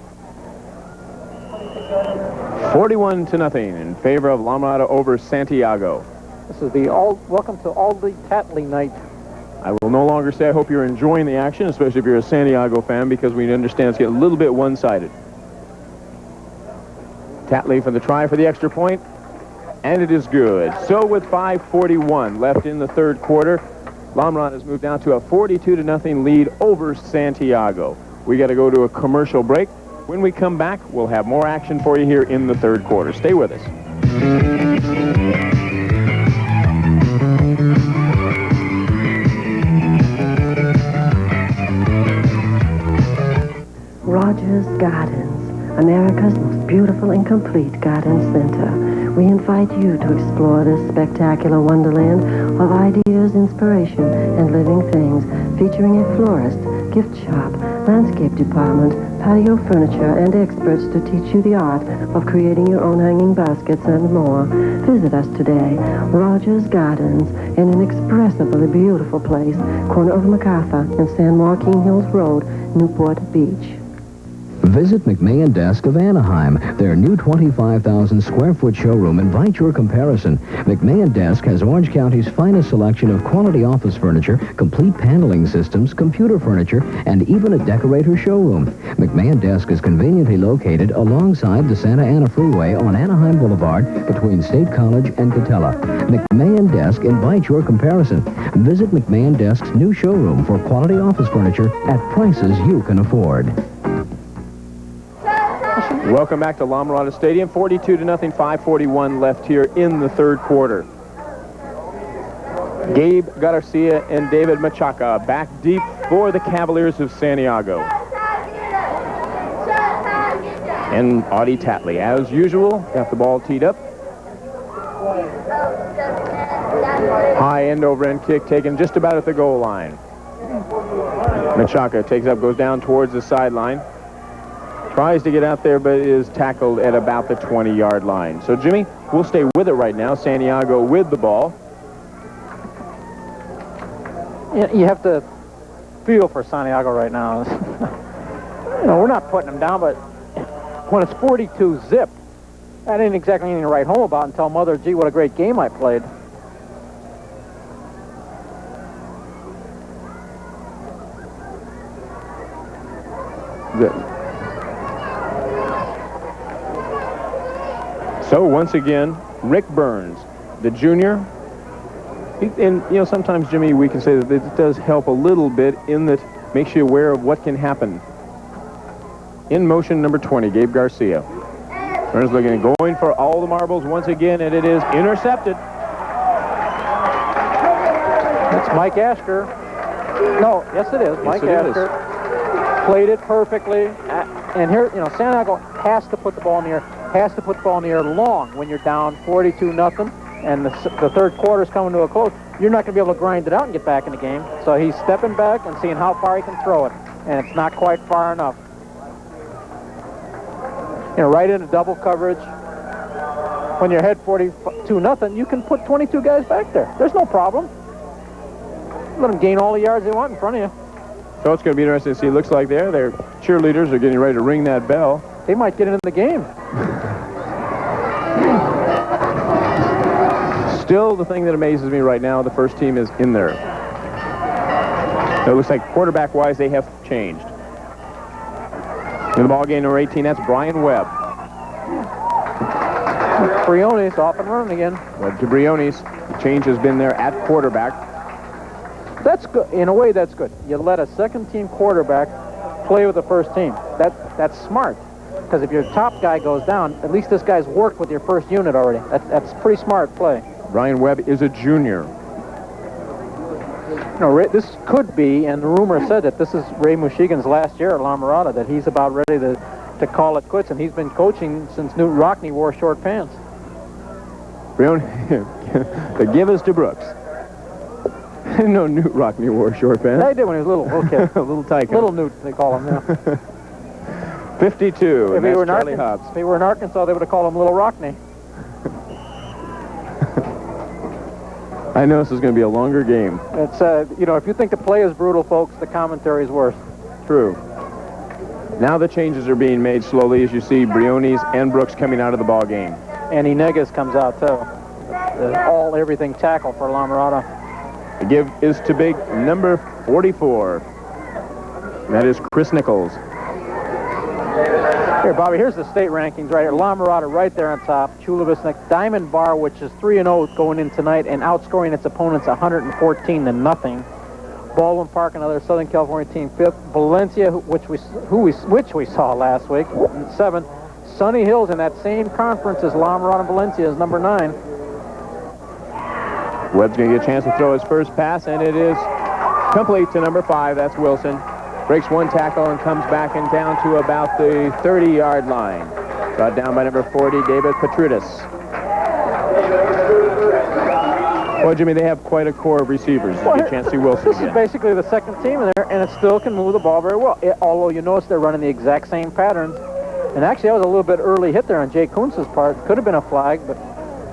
41-0 in favor of La Mirada over Santiago. This is the welcome to Aldi Tatley night. I will no longer say I hope you're enjoying the action, especially if you're a Santiago fan, because we understand it's getting a little bit one-sided. Tatley for the try for the extra point, and it is good. So with 5:41 left in the 3rd quarter, La Mirada has moved down to a 42-0 lead over Santiago. We got to go to a commercial break. When we come back, we'll have more action for you here in the 3rd quarter. Stay with us. Rogers Gardens, America's most beautiful and complete garden center. We invite you to explore this spectacular wonderland of ideas, inspiration, and living things, featuring a florist, gift shop, landscape department, patio furniture, and experts to teach you the art of creating your own hanging baskets and more. Visit us today, Rogers Gardens, an inexpressibly beautiful place, corner of MacArthur and San Joaquin Hills Road, Newport Beach. Visit McMahon Desk of Anaheim. Their new 25,000 square foot showroom invites your comparison. McMahon Desk has Orange County's finest selection of quality office furniture, complete paneling systems, computer furniture, and even a decorator showroom. McMahon Desk is conveniently located alongside the Santa Ana Freeway on Anaheim Boulevard between State College and Catella. McMahon Desk invites your comparison. Visit McMahon Desk's new showroom for quality office furniture at prices you can afford. Welcome back to La Mirada Stadium. 42-0, 5:41 left here in the 3rd quarter. Gabe Garcia and David Machaca back deep for the Cavaliers of Santiago. And Audie Tatley, as usual, got the ball teed up. High end over end kick taken just about at the goal line. Menchaca takes up, goes down towards the sideline. Tries to get out there, but is tackled at about the 20-yard line. So, Jimmy, we'll stay with it right now. Santiago with the ball. You have to feel for Santiago right now. You know, we're not putting him down, but when it's 42 zip, that ain't exactly anything to write home about and tell Mother, gee, what a great game I played. So once again, Rick Burns, the junior. And, you know, sometimes, Jimmy, we can say that it does help a little bit in that makes you aware of what can happen. In motion, number 20, Gabe Garcia. Burns looking, going for all the marbles once again, and it is intercepted. It's Mike Ashker. No, yes it is. Mike Ashker played it perfectly. And here, you know, Santiago has to put the ball in the air, has to put the ball in the air long when you're down 42-0, and the third quarter's coming to a close. You're not going to be able to grind it out and get back in the game. So he's stepping back and seeing how far he can throw it, and it's not quite far enough. You know, right into double coverage. When you're ahead 42-0, you can put 22 guys back there. There's no problem. Let them gain all the yards they want in front of you. So it's going to be interesting to see. It looks like their cheerleaders are getting ready to ring that bell. They might get into the game. Still, the thing that amazes me right now, the first team is in there. So it looks like quarterback-wise, they have changed. In the ball game, number 18, that's Brian Webb. Briones off and running again. Webb to Briones. The change has been there at quarterback. That's good. In a way, that's good. You let a second-team quarterback play with the first team. That's smart. Because if your top guy goes down, at least this guy's worked with your first unit already. That's pretty smart play. Brian Webb is a junior. No, this could be, and the rumor said that this is Ray Mushigan's last year at La Mirada, that he's about ready to call it quits, and he's been coaching since Newt Rockney wore short pants. Briones, give us to Brooks. I didn't know Newt Rockney wore short pants. They did when he was little kid. A little tyke. Little Newt, they call him now. 52, and that's Charlie Hobbs. If he were in Arkansas, they would have called him Little Rockney. I know this is going to be a longer game. It's, you know, if you think the play is brutal, folks, the commentary is worse. True. Now the changes are being made slowly as you see Briones and Brooks coming out of the ball game. And Inegas comes out, too. Everything tackle for La Mirada. The give is to big number 44. That is Chris Nichols. Here, Bobby, here's the state rankings right here. La Mirada right there on top. Chula Vista, Diamond Bar, which is 3-0 going in tonight and outscoring its opponents 114-0. Baldwin Park, another Southern California team, 5th. Valencia, which we saw last week, 7th. Sunny Hills in that same conference as La Mirada and Valencia is number 9. Webb's going to get a chance to throw his first pass, and it is complete to number 5. That's Wilson. Breaks one tackle and comes back and down to about the 30-yard line. Brought down by number 40, David Petrudis. Well, Jimmy, they have quite a core of receivers. You get a chance to see Wilson This again. is basically the second team in there, and it still can move the ball very well. Although you notice they're running the exact same patterns. And actually, that was a little bit early hit there on Jay Kuntz's part. Could have been a flag, but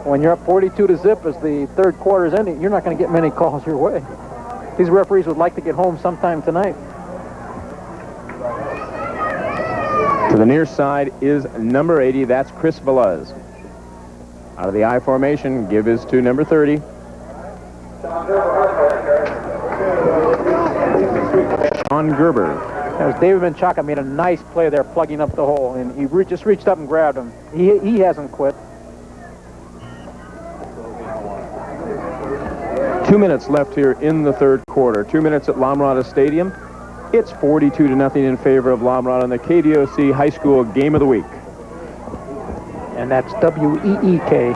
when you're up 42-0 as the third quarter's ending, you're not going to get many calls your way. These referees would like to get home sometime tonight. To the near side is number 80. That's Chris Velez. Out of the I formation, give is to number 30. Sean Gerber. As David Menchaca made a nice play there plugging up the hole, and he just reached up and grabbed him. He hasn't quit. 2 minutes left here in the third quarter. 2 minutes at La Mirada Stadium. It's 42-0 in favor of La Mirada in the KDOC High School Game of the Week. And that's W-E-E-K.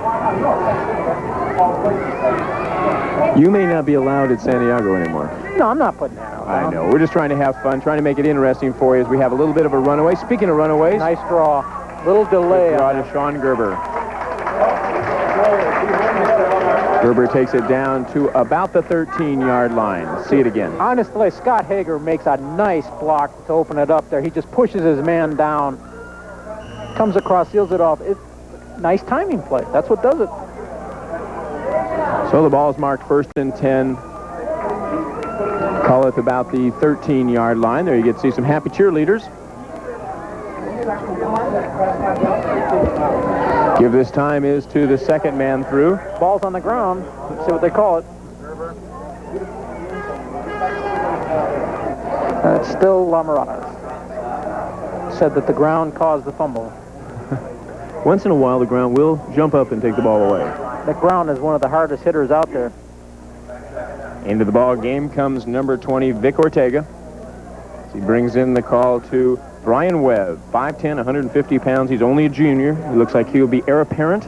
You may not be allowed at Santiago anymore. No, I'm not putting that out. I know. We're just trying to have fun, trying to make it interesting for you as we have a little bit of a runaway. Speaking of runaways. Nice draw. Little delay. Draw to Sean Gerber. Gerber takes it down to about the 13-yard line. See it again. Honestly, Scott Hager makes a nice block to open it up there. He just pushes his man down, comes across, seals it off. Nice timing play. That's what does it. So the ball is marked 1st and 10. Call it about the 13-yard line. There you get to see some happy cheerleaders. Give this time is to the second man through. Ball's on the ground. Let's see what they call it. It's still La Mirada. Said that the ground caused the fumble. Once in a while, the ground will jump up and take the ball away. The ground is one of the hardest hitters out there. Into the ball game comes number 20, Vic Ortega. He brings in the call to Brian Webb, 5'10", 150 pounds. He's only a junior. He looks like he'll be heir apparent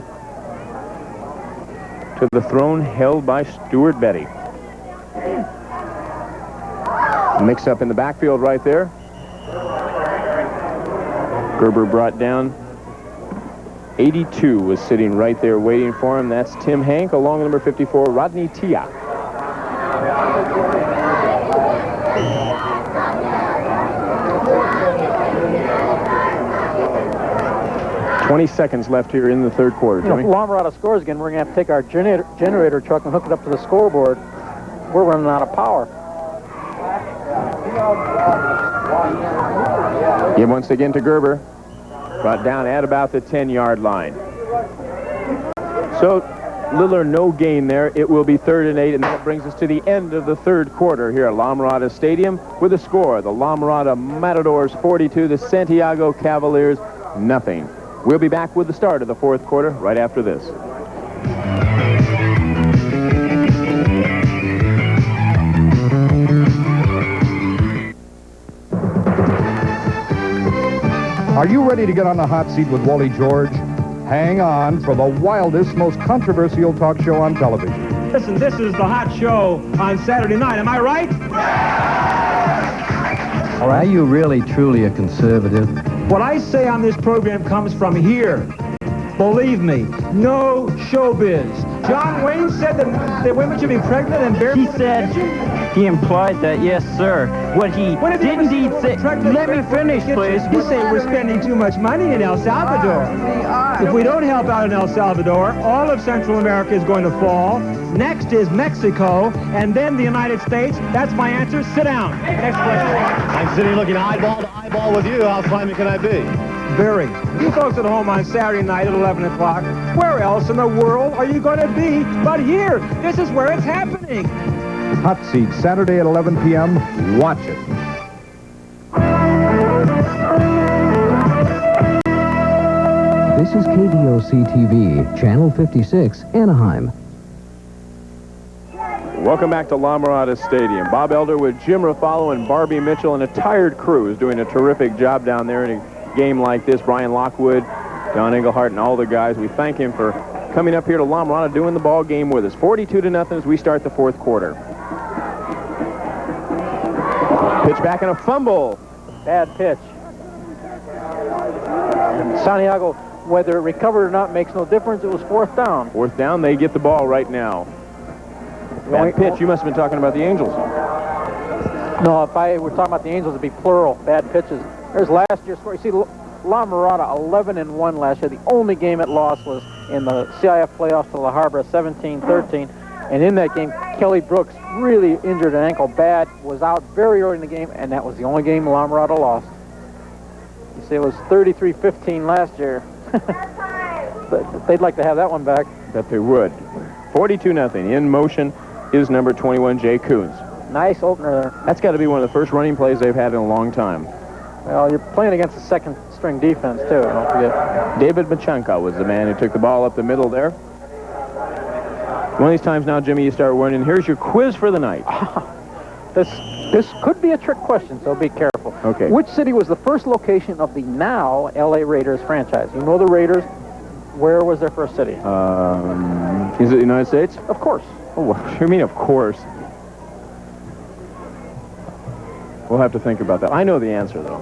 to the throne held by Stuart Betty. Mix up in the backfield right there. Gerber brought down. 82 was sitting right there waiting for him. That's Tim Hank, along with number 54, Rodney Tia. $20 left here in the third quarter. You know, if La Mirada scores again, we're going to have to take our generator truck and hook it up to the scoreboard. We're running out of power. Give once again to Gerber. Brought down at about the 10-yard line. So, little or no gain there. It will be 3rd and 8, and that brings us to the end of the third quarter here at La Mirada Stadium with a score. The La Mirada Matadors 42, the Santiago Cavaliers nothing. We'll be back with the start of the fourth quarter right after this. Are you ready to get on the hot seat with Wally George? Hang on for the wildest, most controversial talk show on television. Listen, this is the hot show on Saturday night. Am I right? Are you really, truly a conservative? What I say on this program comes from here. Believe me, no showbiz. John Wayne said that women should be pregnant and bear. He said, he implied that, yes, sir. What he did indeed say. Let me finish, please. He said we're spending too much money in El Salvador. If we don't help out in El Salvador, all of Central America is going to fall. Next is Mexico, and then the United States. That's my answer. Sit down. Next question. I'm sitting looking eyeball to eyeball with you. How slimy can I be? Very. You folks at home on Saturday night at 11 o'clock, where else in the world are you going to be but here? This is where it's happening. Hot seat, Saturday at 11 p.m. Watch it. This is KDOC-TV, Channel 56, Anaheim. Welcome back to La Mirada Stadium. Bob Elder with Jim Ruffalo and Barbie Mitchell and a tired crew is doing a terrific job down there in a game like this. Brian Lockwood, Don Englehart, and all the guys. We thank him for coming up here to La Mirada doing the ball game with us. 42-0 as we start the fourth quarter. Pitch back and a fumble. Bad pitch. Santiago, whether it recovered or not makes no difference. It was 4th down. 4th down, they get the ball right now. Bad pitch. You must have been talking about the Angels. No, if I were talking about the Angels, it'd be plural. Bad pitches. There's last year's score. You see, La Mirada 11-1 last year. The only game it lost was in the CIF playoffs to La Habra, 17-13. And in that game, Kelly Brooks really injured an ankle bad, was out very early in the game, and that was the only game La Mirada lost. You see, it was 33-15 last year. But they'd like to have that one back. Bet they would. 42-0. In motion is number 21, Jay Coons. Nice opener there. That's got to be one of the first running plays they've had in a long time. Well, you're playing against the second-string defense, too, don't forget. David Machanka was the man who took the ball up the middle there. One of these times now, Jimmy, you start winning. Here's your quiz for the night. This could be a trick question, so be careful. Okay. Which city was the first location of the now L.A. Raiders franchise? You know the Raiders. Where was their first city? Is it the United States? Of course. Oh, what do you mean, of course? We'll have to think about that. I know the answer, though.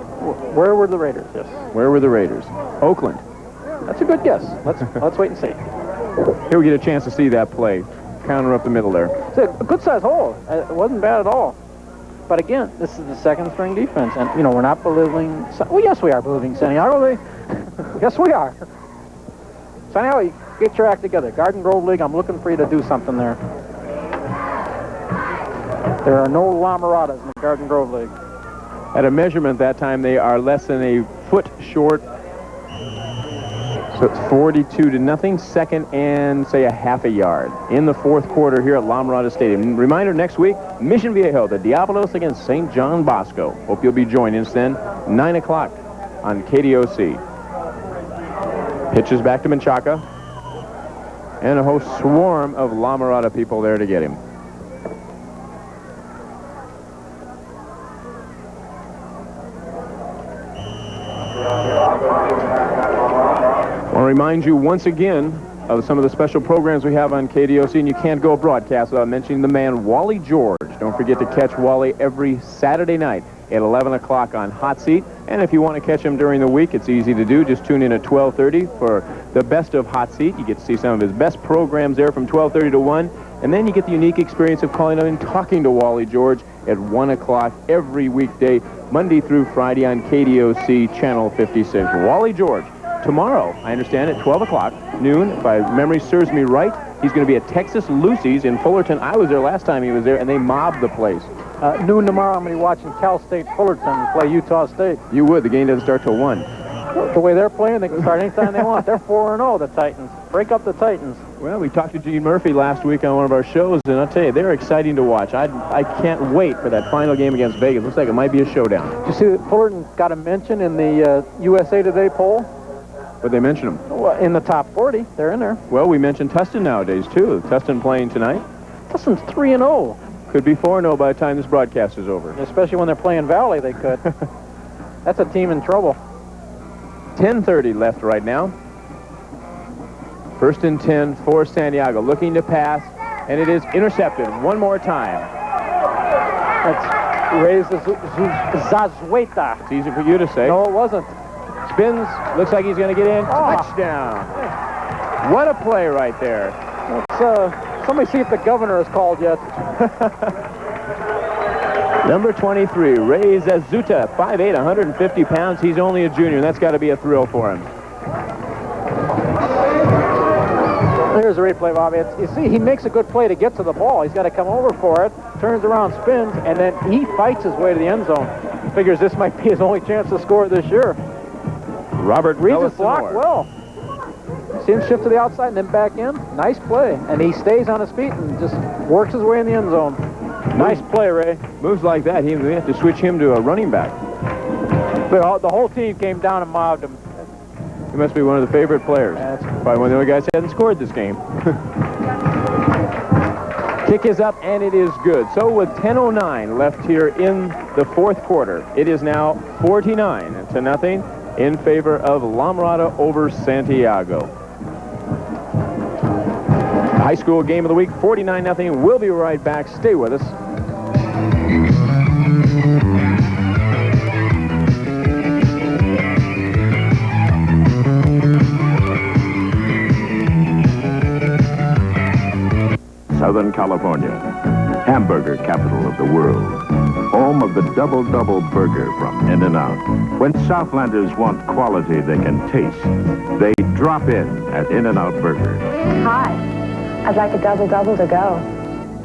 Where were the Raiders? Yes. Where were the Raiders? Oakland. That's a good guess. Let's wait and see. Here we get a chance to see that play. Counter up the middle there. It's a good-sized hole. It wasn't bad at all. But again, this is the second-string defense, and you know we're not belittling. Well, yes, we are belittling Santiago. Yes, we are. Santiago, get your act together. Garden Grove League, I'm looking for you to do something there. There are no La Miradas in the Garden Grove League. At a measurement that time, they are less than a foot short. So it's 42-0, second and, say, a half a yard in the fourth quarter here at La Mirada Stadium. Reminder, next week, Mission Viejo, the Diabolos against St. John Bosco. Hope you'll be joining us then, 9 o'clock on KDOC. Pitches back to Menchaca. And a whole swarm of La Mirada people there to get him. I want to remind you once again of some of the special programs we have on KDOC, and you can't go broadcast without mentioning the man Wally George. Don't forget to catch Wally every Saturday night at 11 o'clock on Hot Seat. And if you want to catch him during the week, it's easy to do. Just tune in at 12:30 for the best of Hot Seat. You get to see some of his best programs there from 12:30 to 1. And then you get the unique experience of calling in and talking to Wally George at 1 o'clock every weekday, Monday through Friday on KDOC Channel 56. Wally George. Tomorrow, I understand, at 12 o'clock, noon, if my memory serves me right, he's going to be at Texas Lucy's in Fullerton. I was there last time he was there, and they mobbed the place. Noon tomorrow, I'm going to be watching Cal State Fullerton play Utah State. You would. The game doesn't start till 1. The way they're playing, they can start anytime they want. They're 4-0, the Titans. Break up the Titans. Well, we talked to Gene Murphy last week on one of our shows, and I'll tell you, they're exciting to watch. I can't wait for that final game against Vegas. Looks like it might be a showdown. Did you see that Fullerton got a mention in the USA Today poll? But they mention them. Well, in the top 40, they're in there. Well, we mentioned Tustin nowadays, too. Tustin playing tonight. Tustin's 3-0. Could be 4-0 by the time this broadcast is over. Especially when they're playing Valley, they could. That's a team in trouble. 10:30 left right now. First and 10 for Santiago. Looking to pass, and it is intercepted one more time. That's Reyes Zazueta. It's easy for you to say. No, it wasn't. Spins. Looks like he's going to get in. Touchdown. What a play right there. Let's, somebody see if the governor is called yet. Number 23, Ray Zazuta, 5'8", 150 pounds. He's only a junior, and that's got to be a thrill for him. Here's the replay, Bobby. You see, he makes a good play to get to the ball. He's got to come over for it, turns around, spins, and then he fights his way to the end zone. Figures this might be his only chance to score this year. Robert reads his block well. See him shift to the outside and then back in. Nice play. And he stays on his feet and just works his way in the end zone. Nice play, Ray. Moves like that, we have to switch him to a running back. The whole team came down and mobbed him. He must be one of the favorite players. That's probably one of the other guys who hasn't scored this game. Kick is up, and it is good. So with 10:09 left here in the fourth quarter, it is now 49-0 in favor of La Mirada over Santiago. High school game of the week, 49-0. We'll be right back. Stay with us. Southern California, hamburger capital of the world. Home of the double-double burger from In-N-Out. When Southlanders want quality they can taste, they drop in at In-N-Out Burger. Hi, I'd like a double-double to go.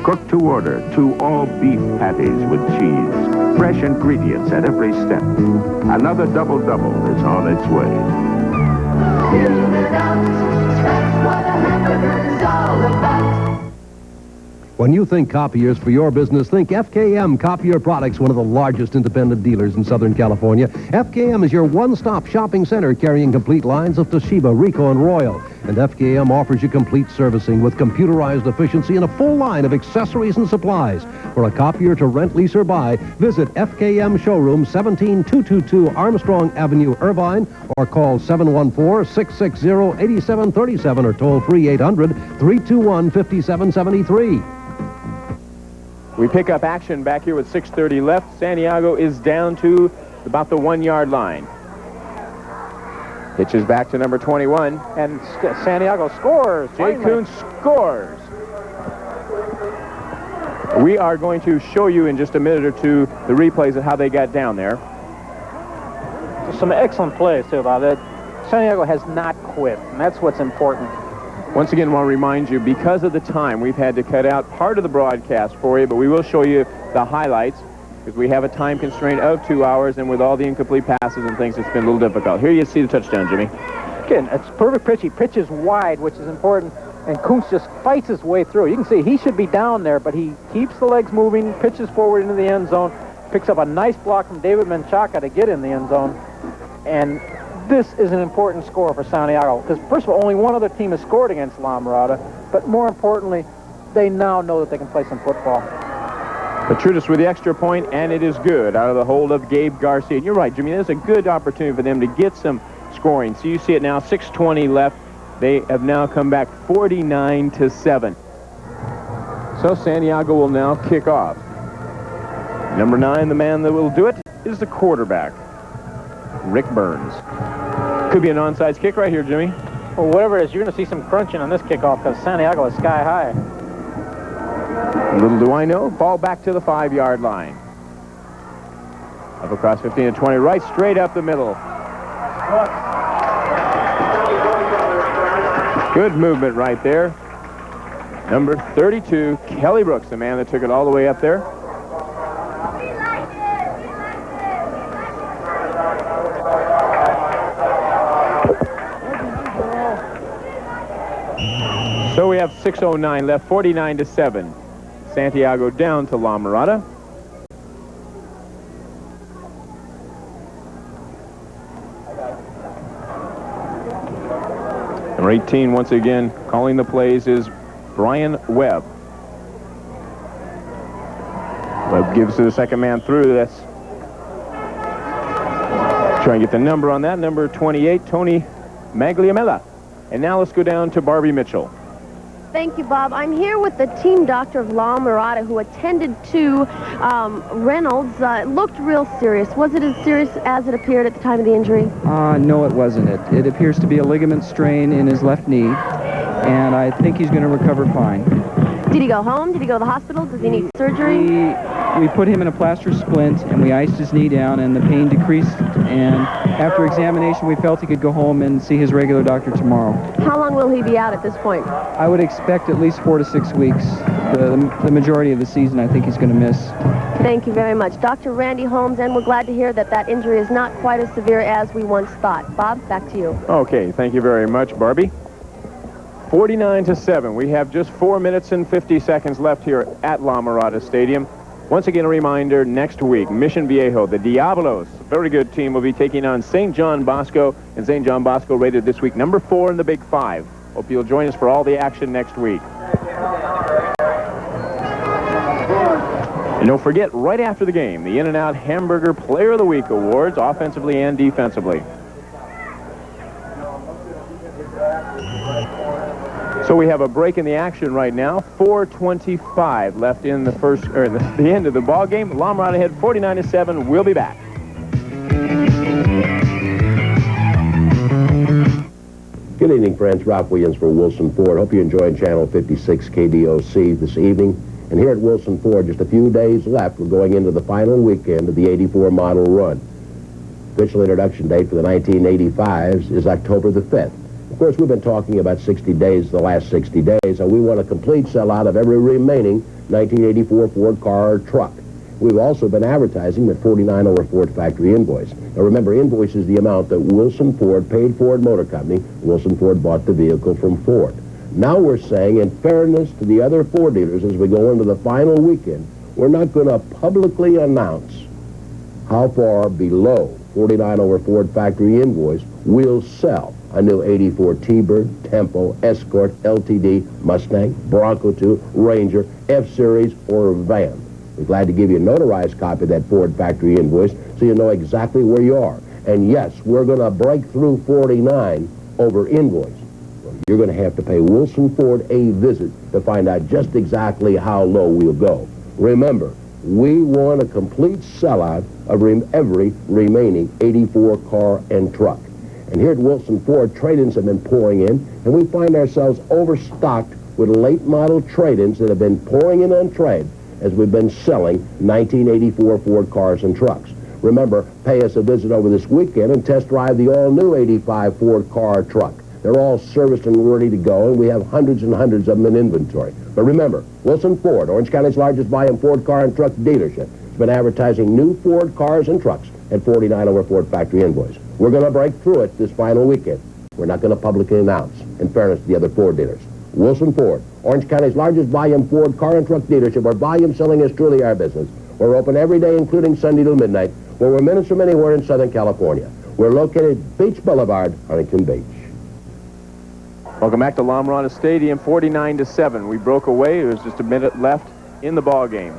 Cooked to order, 2 all-beef patties with cheese. Fresh ingredients at every step. Another double-double is on its way. In-N-Out, that's what a hamburger is all about. When you think copiers for your business, think FKM Copier Products, one of the largest independent dealers in Southern California. FKM is your one-stop shopping center carrying complete lines of Toshiba, Ricoh, and Royal. And FKM offers you complete servicing with computerized efficiency and a full line of accessories and supplies. For a copier to rent, lease, or buy, visit FKM Showroom, 17222 Armstrong Avenue, Irvine, or call 714-660-8737 or toll free 800-321-5773. We pick up action back here with 6:30 left. Santiago is down to about the 1-yard line. Pitches back to number 21. And Santiago scores. Jay Kuhn scores. We are going to show you in just a minute or two the replays of how they got down there. Some excellent plays, too, Bob. Santiago has not quit, and that's what's important. Once again, I want to remind you, because of the time, we've had to cut out part of the broadcast for you, but we will show you the highlights, because we have a time constraint of 2 hours, and with all the incomplete passes and things, it's been a little difficult. Here you see the touchdown, Jimmy. Again, it's perfect pitch. He pitches wide, which is important, and Kuntz just fights his way through. You can see he should be down there, but he keeps the legs moving, pitches forward into the end zone, picks up a nice block from David Menchaca to get in the end zone, and this is an important score for Santiago, because first of all, only one other team has scored against La Mirada, but more importantly, they now know that they can play some football. Petrutis with the extra point, and it is good out of the hold of Gabe Garcia. And you're right, Jimmy, there's a good opportunity for them to get some scoring. So you see it now, 6:20 left. They have now come back 49-7. So Santiago will now kick off. Number 9, the man that will do it, is the quarterback, Rick Burns. Could be an onside kick right here, Jimmy. Well, whatever it is, you're going to see some crunching on this kickoff because Santiago is sky high. Little do I know, ball back to the 5-yard line. Up across 15 to 20, right straight up the middle. Good movement right there. Number 32, Kelly Brooks, the man that took it all the way up there. So we have 6:09 left, 49-7. Santiago down to La Mirada. Number 18, once again, calling the plays is Brian Webb. Webb gives to the second man through. That's try and get the number on that. Number 28, Tony Magliamella. And now let's go down to Barbie Mitchell. Thank you, Bob. I'm here with the team doctor of La Mirada who attended to Reynolds. Looked real serious. Was it as serious as it appeared at the time of the injury? No, it wasn't. It appears to be a ligament strain in his left knee, and I think he's going to recover fine. Did he go home? Did he go to the hospital? Does he need surgery? We put him in a plaster splint, and we iced his knee down, and the pain decreased. And after examination, we felt he could go home and see his regular doctor tomorrow. How long will he be out at this point? I would expect at least 4 to 6 weeks. The majority of the season, I think he's going to miss. Thank you very much. Dr. Randy Holmes, and we're glad to hear that that injury is not quite as severe as we once thought. Bob, back to you. Okay, thank you very much, Barbie. 49-7. We have just 4 minutes and 50 seconds left here at La Mirada Stadium. Once again, a reminder, next week, Mission Viejo, the Diablos, a very good team, will be taking on St. John Bosco, and St. John Bosco rated this week number 4 in the Big Five. Hope you'll join us for all the action next week. And don't forget, right after the game, the In-N-Out Hamburger Player of the Week awards, offensively and defensively. So we have a break in the action right now. 4:25 left in the first, or the end of the ball game. La Mirada ahead 49-7. We'll be back. Good evening, friends. Ralph Williams for Wilson Ford. Hope you're enjoying Channel 56 KDOC this evening. And here at Wilson Ford, just a few days left. We're going into the final weekend of the 84 model run. Official introduction date for the 1985s is October the 5th. Of course, we've been talking about 60 days, the last 60 days, and we want a complete sellout of every remaining 1984 Ford car or truck. We've also been advertising with 49 over Ford factory invoice. Now remember, invoice is the amount that Wilson Ford paid Ford Motor Company. Wilson Ford bought the vehicle from Ford. Now we're saying, in fairness to the other Ford dealers, as we go into the final weekend, we're not going to publicly announce how far below 49 over Ford factory invoice we'll sell a new 84 T-Bird, Tempo, Escort, LTD, Mustang, Bronco 2, Ranger, F-Series, or Van. We're glad to give you a notarized copy of that Ford factory invoice so you know exactly where you are. And yes, we're going to break through 49 over invoice. Well, you're going to have to pay Wilson Ford a visit to find out just exactly how low we'll go. Remember, we want a complete sellout of every remaining 84 car and truck. And here at Wilson Ford, trade-ins have been pouring in, and we find ourselves overstocked with late model trade-ins that have been pouring in on trade as we've been selling 1984 Ford cars and trucks. Remember, pay us a visit over this weekend and test drive the all-new 85 Ford car or truck. They're all serviced and ready to go, and we have hundreds and hundreds of them in inventory. But remember, Wilson Ford, Orange County's largest volume Ford car and truck dealership, has been advertising new Ford cars and trucks at 49 over Ford factory invoice. We're going to break through it this final weekend. We're not going to publicly announce, in fairness to the other Ford dealers. Wilson Ford, Orange County's largest volume Ford car and truck dealership, where volume selling is truly our business. We're open every day, including Sunday till midnight, where we're minutes from anywhere in Southern California. We're located Beach Boulevard, Huntington Beach. Welcome back to La Mirada Stadium, 49-7. We broke away. There was just a minute left in the ball game.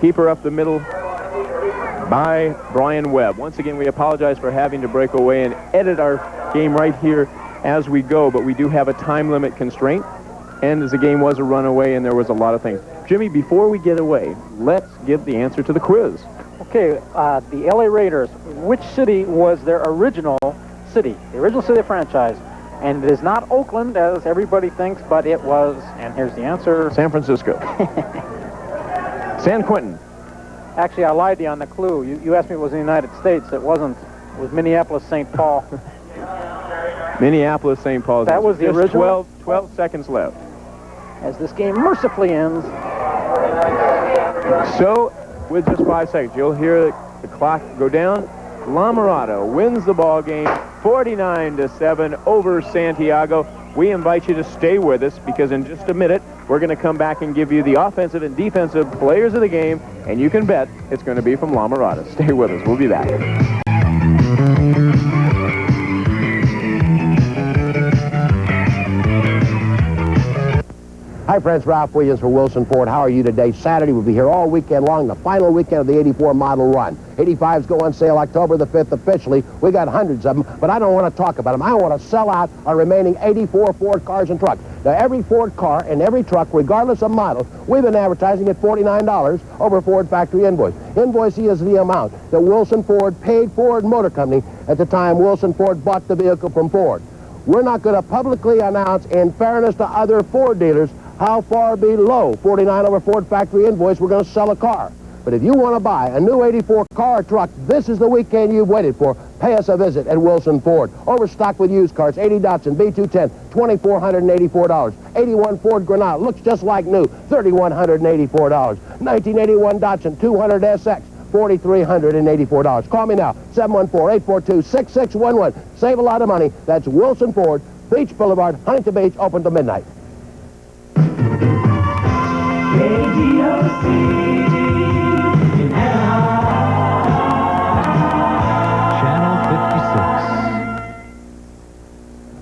Keeper up the middle by Brian Webb. Once again, we apologize for having to break away and edit our game right here as we go, but we do have a time limit constraint, and as the game was a runaway and there was a lot of things. Jimmy, before we get away, let's give the answer to the quiz. Okay, the LA Raiders, which city was their original city, the original city of franchise? And it is not Oakland, as everybody thinks, but it was, and here's the answer. San Francisco. San Quentin. Actually, I lied to you on the clue. You asked me if it was in the United States. It wasn't. It was Minneapolis, St. Paul. Minneapolis, St. Paul. That was the original. 12 seconds left. As this game mercifully ends. So, with just 5 seconds, you'll hear the clock go down. La Mirada wins the ball game 49-7 over Santiago. We invite you to stay with us because in just a minute, we're going to come back and give you the offensive and defensive players of the game, and you can bet it's going to be from La Mirada. Stay with us. We'll be back. Hi, friends. Ralph Williams for Wilson Ford. How are you today? Saturday, we'll be here all weekend long, the final weekend of the 84 model run. 85s go on sale October the 5th officially. We got hundreds of them, but I don't want to talk about them. I want to sell out our remaining 84 Ford cars and trucks. Now, every Ford car and every truck, regardless of model, we've been advertising at $49 over Ford factory invoice. Invoice is the amount that Wilson Ford paid Ford Motor Company at the time Wilson Ford bought the vehicle from Ford. We're not going to publicly announce, in fairness to other Ford dealers, how far below 49 over Ford factory invoice we're going to sell a car. But if you want to buy a new 84 car or truck, this is the weekend you've waited for. Pay us a visit at Wilson Ford. Overstocked with used cars, 80 Datsun B210, $2,484. 81 Ford Granada, looks just like new, $3,184. 1981 Datsun 200SX, $4,384. Call me now, 714-842-6611. Save a lot of money. That's Wilson Ford, Beach Boulevard, Huntington Beach, open to midnight.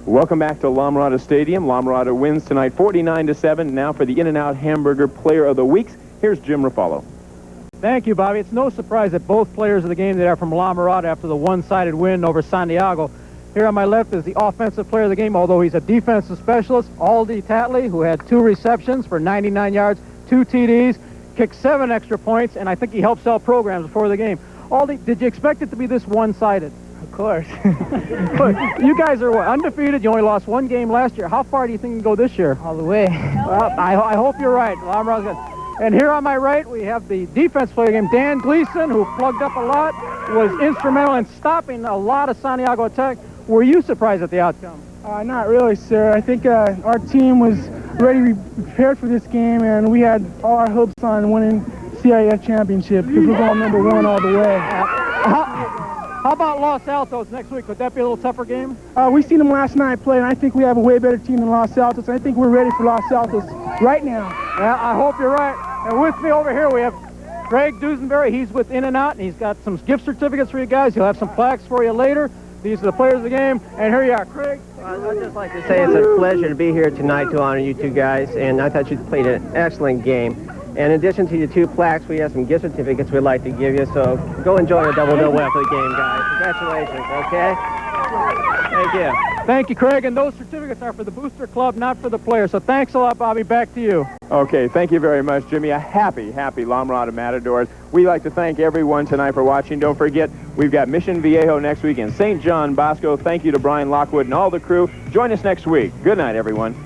Welcome back to La Mirada Stadium. La Mirada wins tonight 49-7. Now for the In-N-Out Hamburger Player of the Week, here's Jim Ruffalo. Thank you, Bobby. It's no surprise that both players of the game that are from La Mirada after the one-sided win over Santiago. Here on my left is the offensive player of the game, although he's a defensive specialist, Aldi Tatley, who had 2 receptions for 99 yards, 2 TDs, kicked 7 extra points, and I think he helped sell programs before the game. Aldi, did you expect it to be this one-sided? Of course. Look, you guys are undefeated. You only lost 1 game last year. How far do you think you can go this year? All the way. Well, I hope you're right. La Mirada's good. And here on my right, we have the defense player game, Dan Gleason, who plugged up a lot, was instrumental in stopping a lot of Santiago attack. Were you surprised at the outcome? Not really, sir. I think our team was ready, prepared for this game, and we had all our hopes on winning CIF championship because we're going #1 all the way. How about Los Altos next week? Could that be a little tougher game? We seen them last night play, and I think we have a way better team than Los Altos. I think we're ready for Los Altos right now. Yeah, I hope you're right. And with me over here, we have Greg Dusenberry. He's with In-N-Out, and he's got some gift certificates for you guys. He'll have some plaques for you later. These are the players of the game, and here you are, Craig. I'd just like to say it's a pleasure to be here tonight to honor you two guys, and I thought you played an excellent game. And in addition to your 2 plaques, we have some gift certificates we'd like to give you, so go enjoy a double-double after the game, guys. Congratulations, okay? Thank you. Thank you, Craig. And those certificates are for the Booster Club, not for the players. So thanks a lot, Bobby. Back to you. Okay, thank you very much, Jimmy. A happy, happy La Mirada Matadors. We'd like to thank everyone tonight for watching. Don't forget, we've got Mission Viejo next week in St. John Bosco. Thank you to Brian Lockwood and all the crew. Join us next week. Good night, everyone.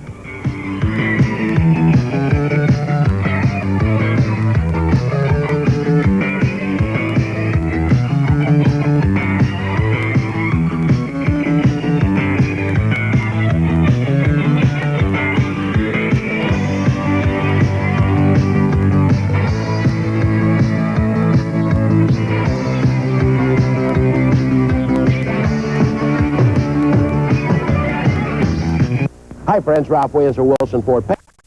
Hi, friends. Ralph Williams for Wilson Ford.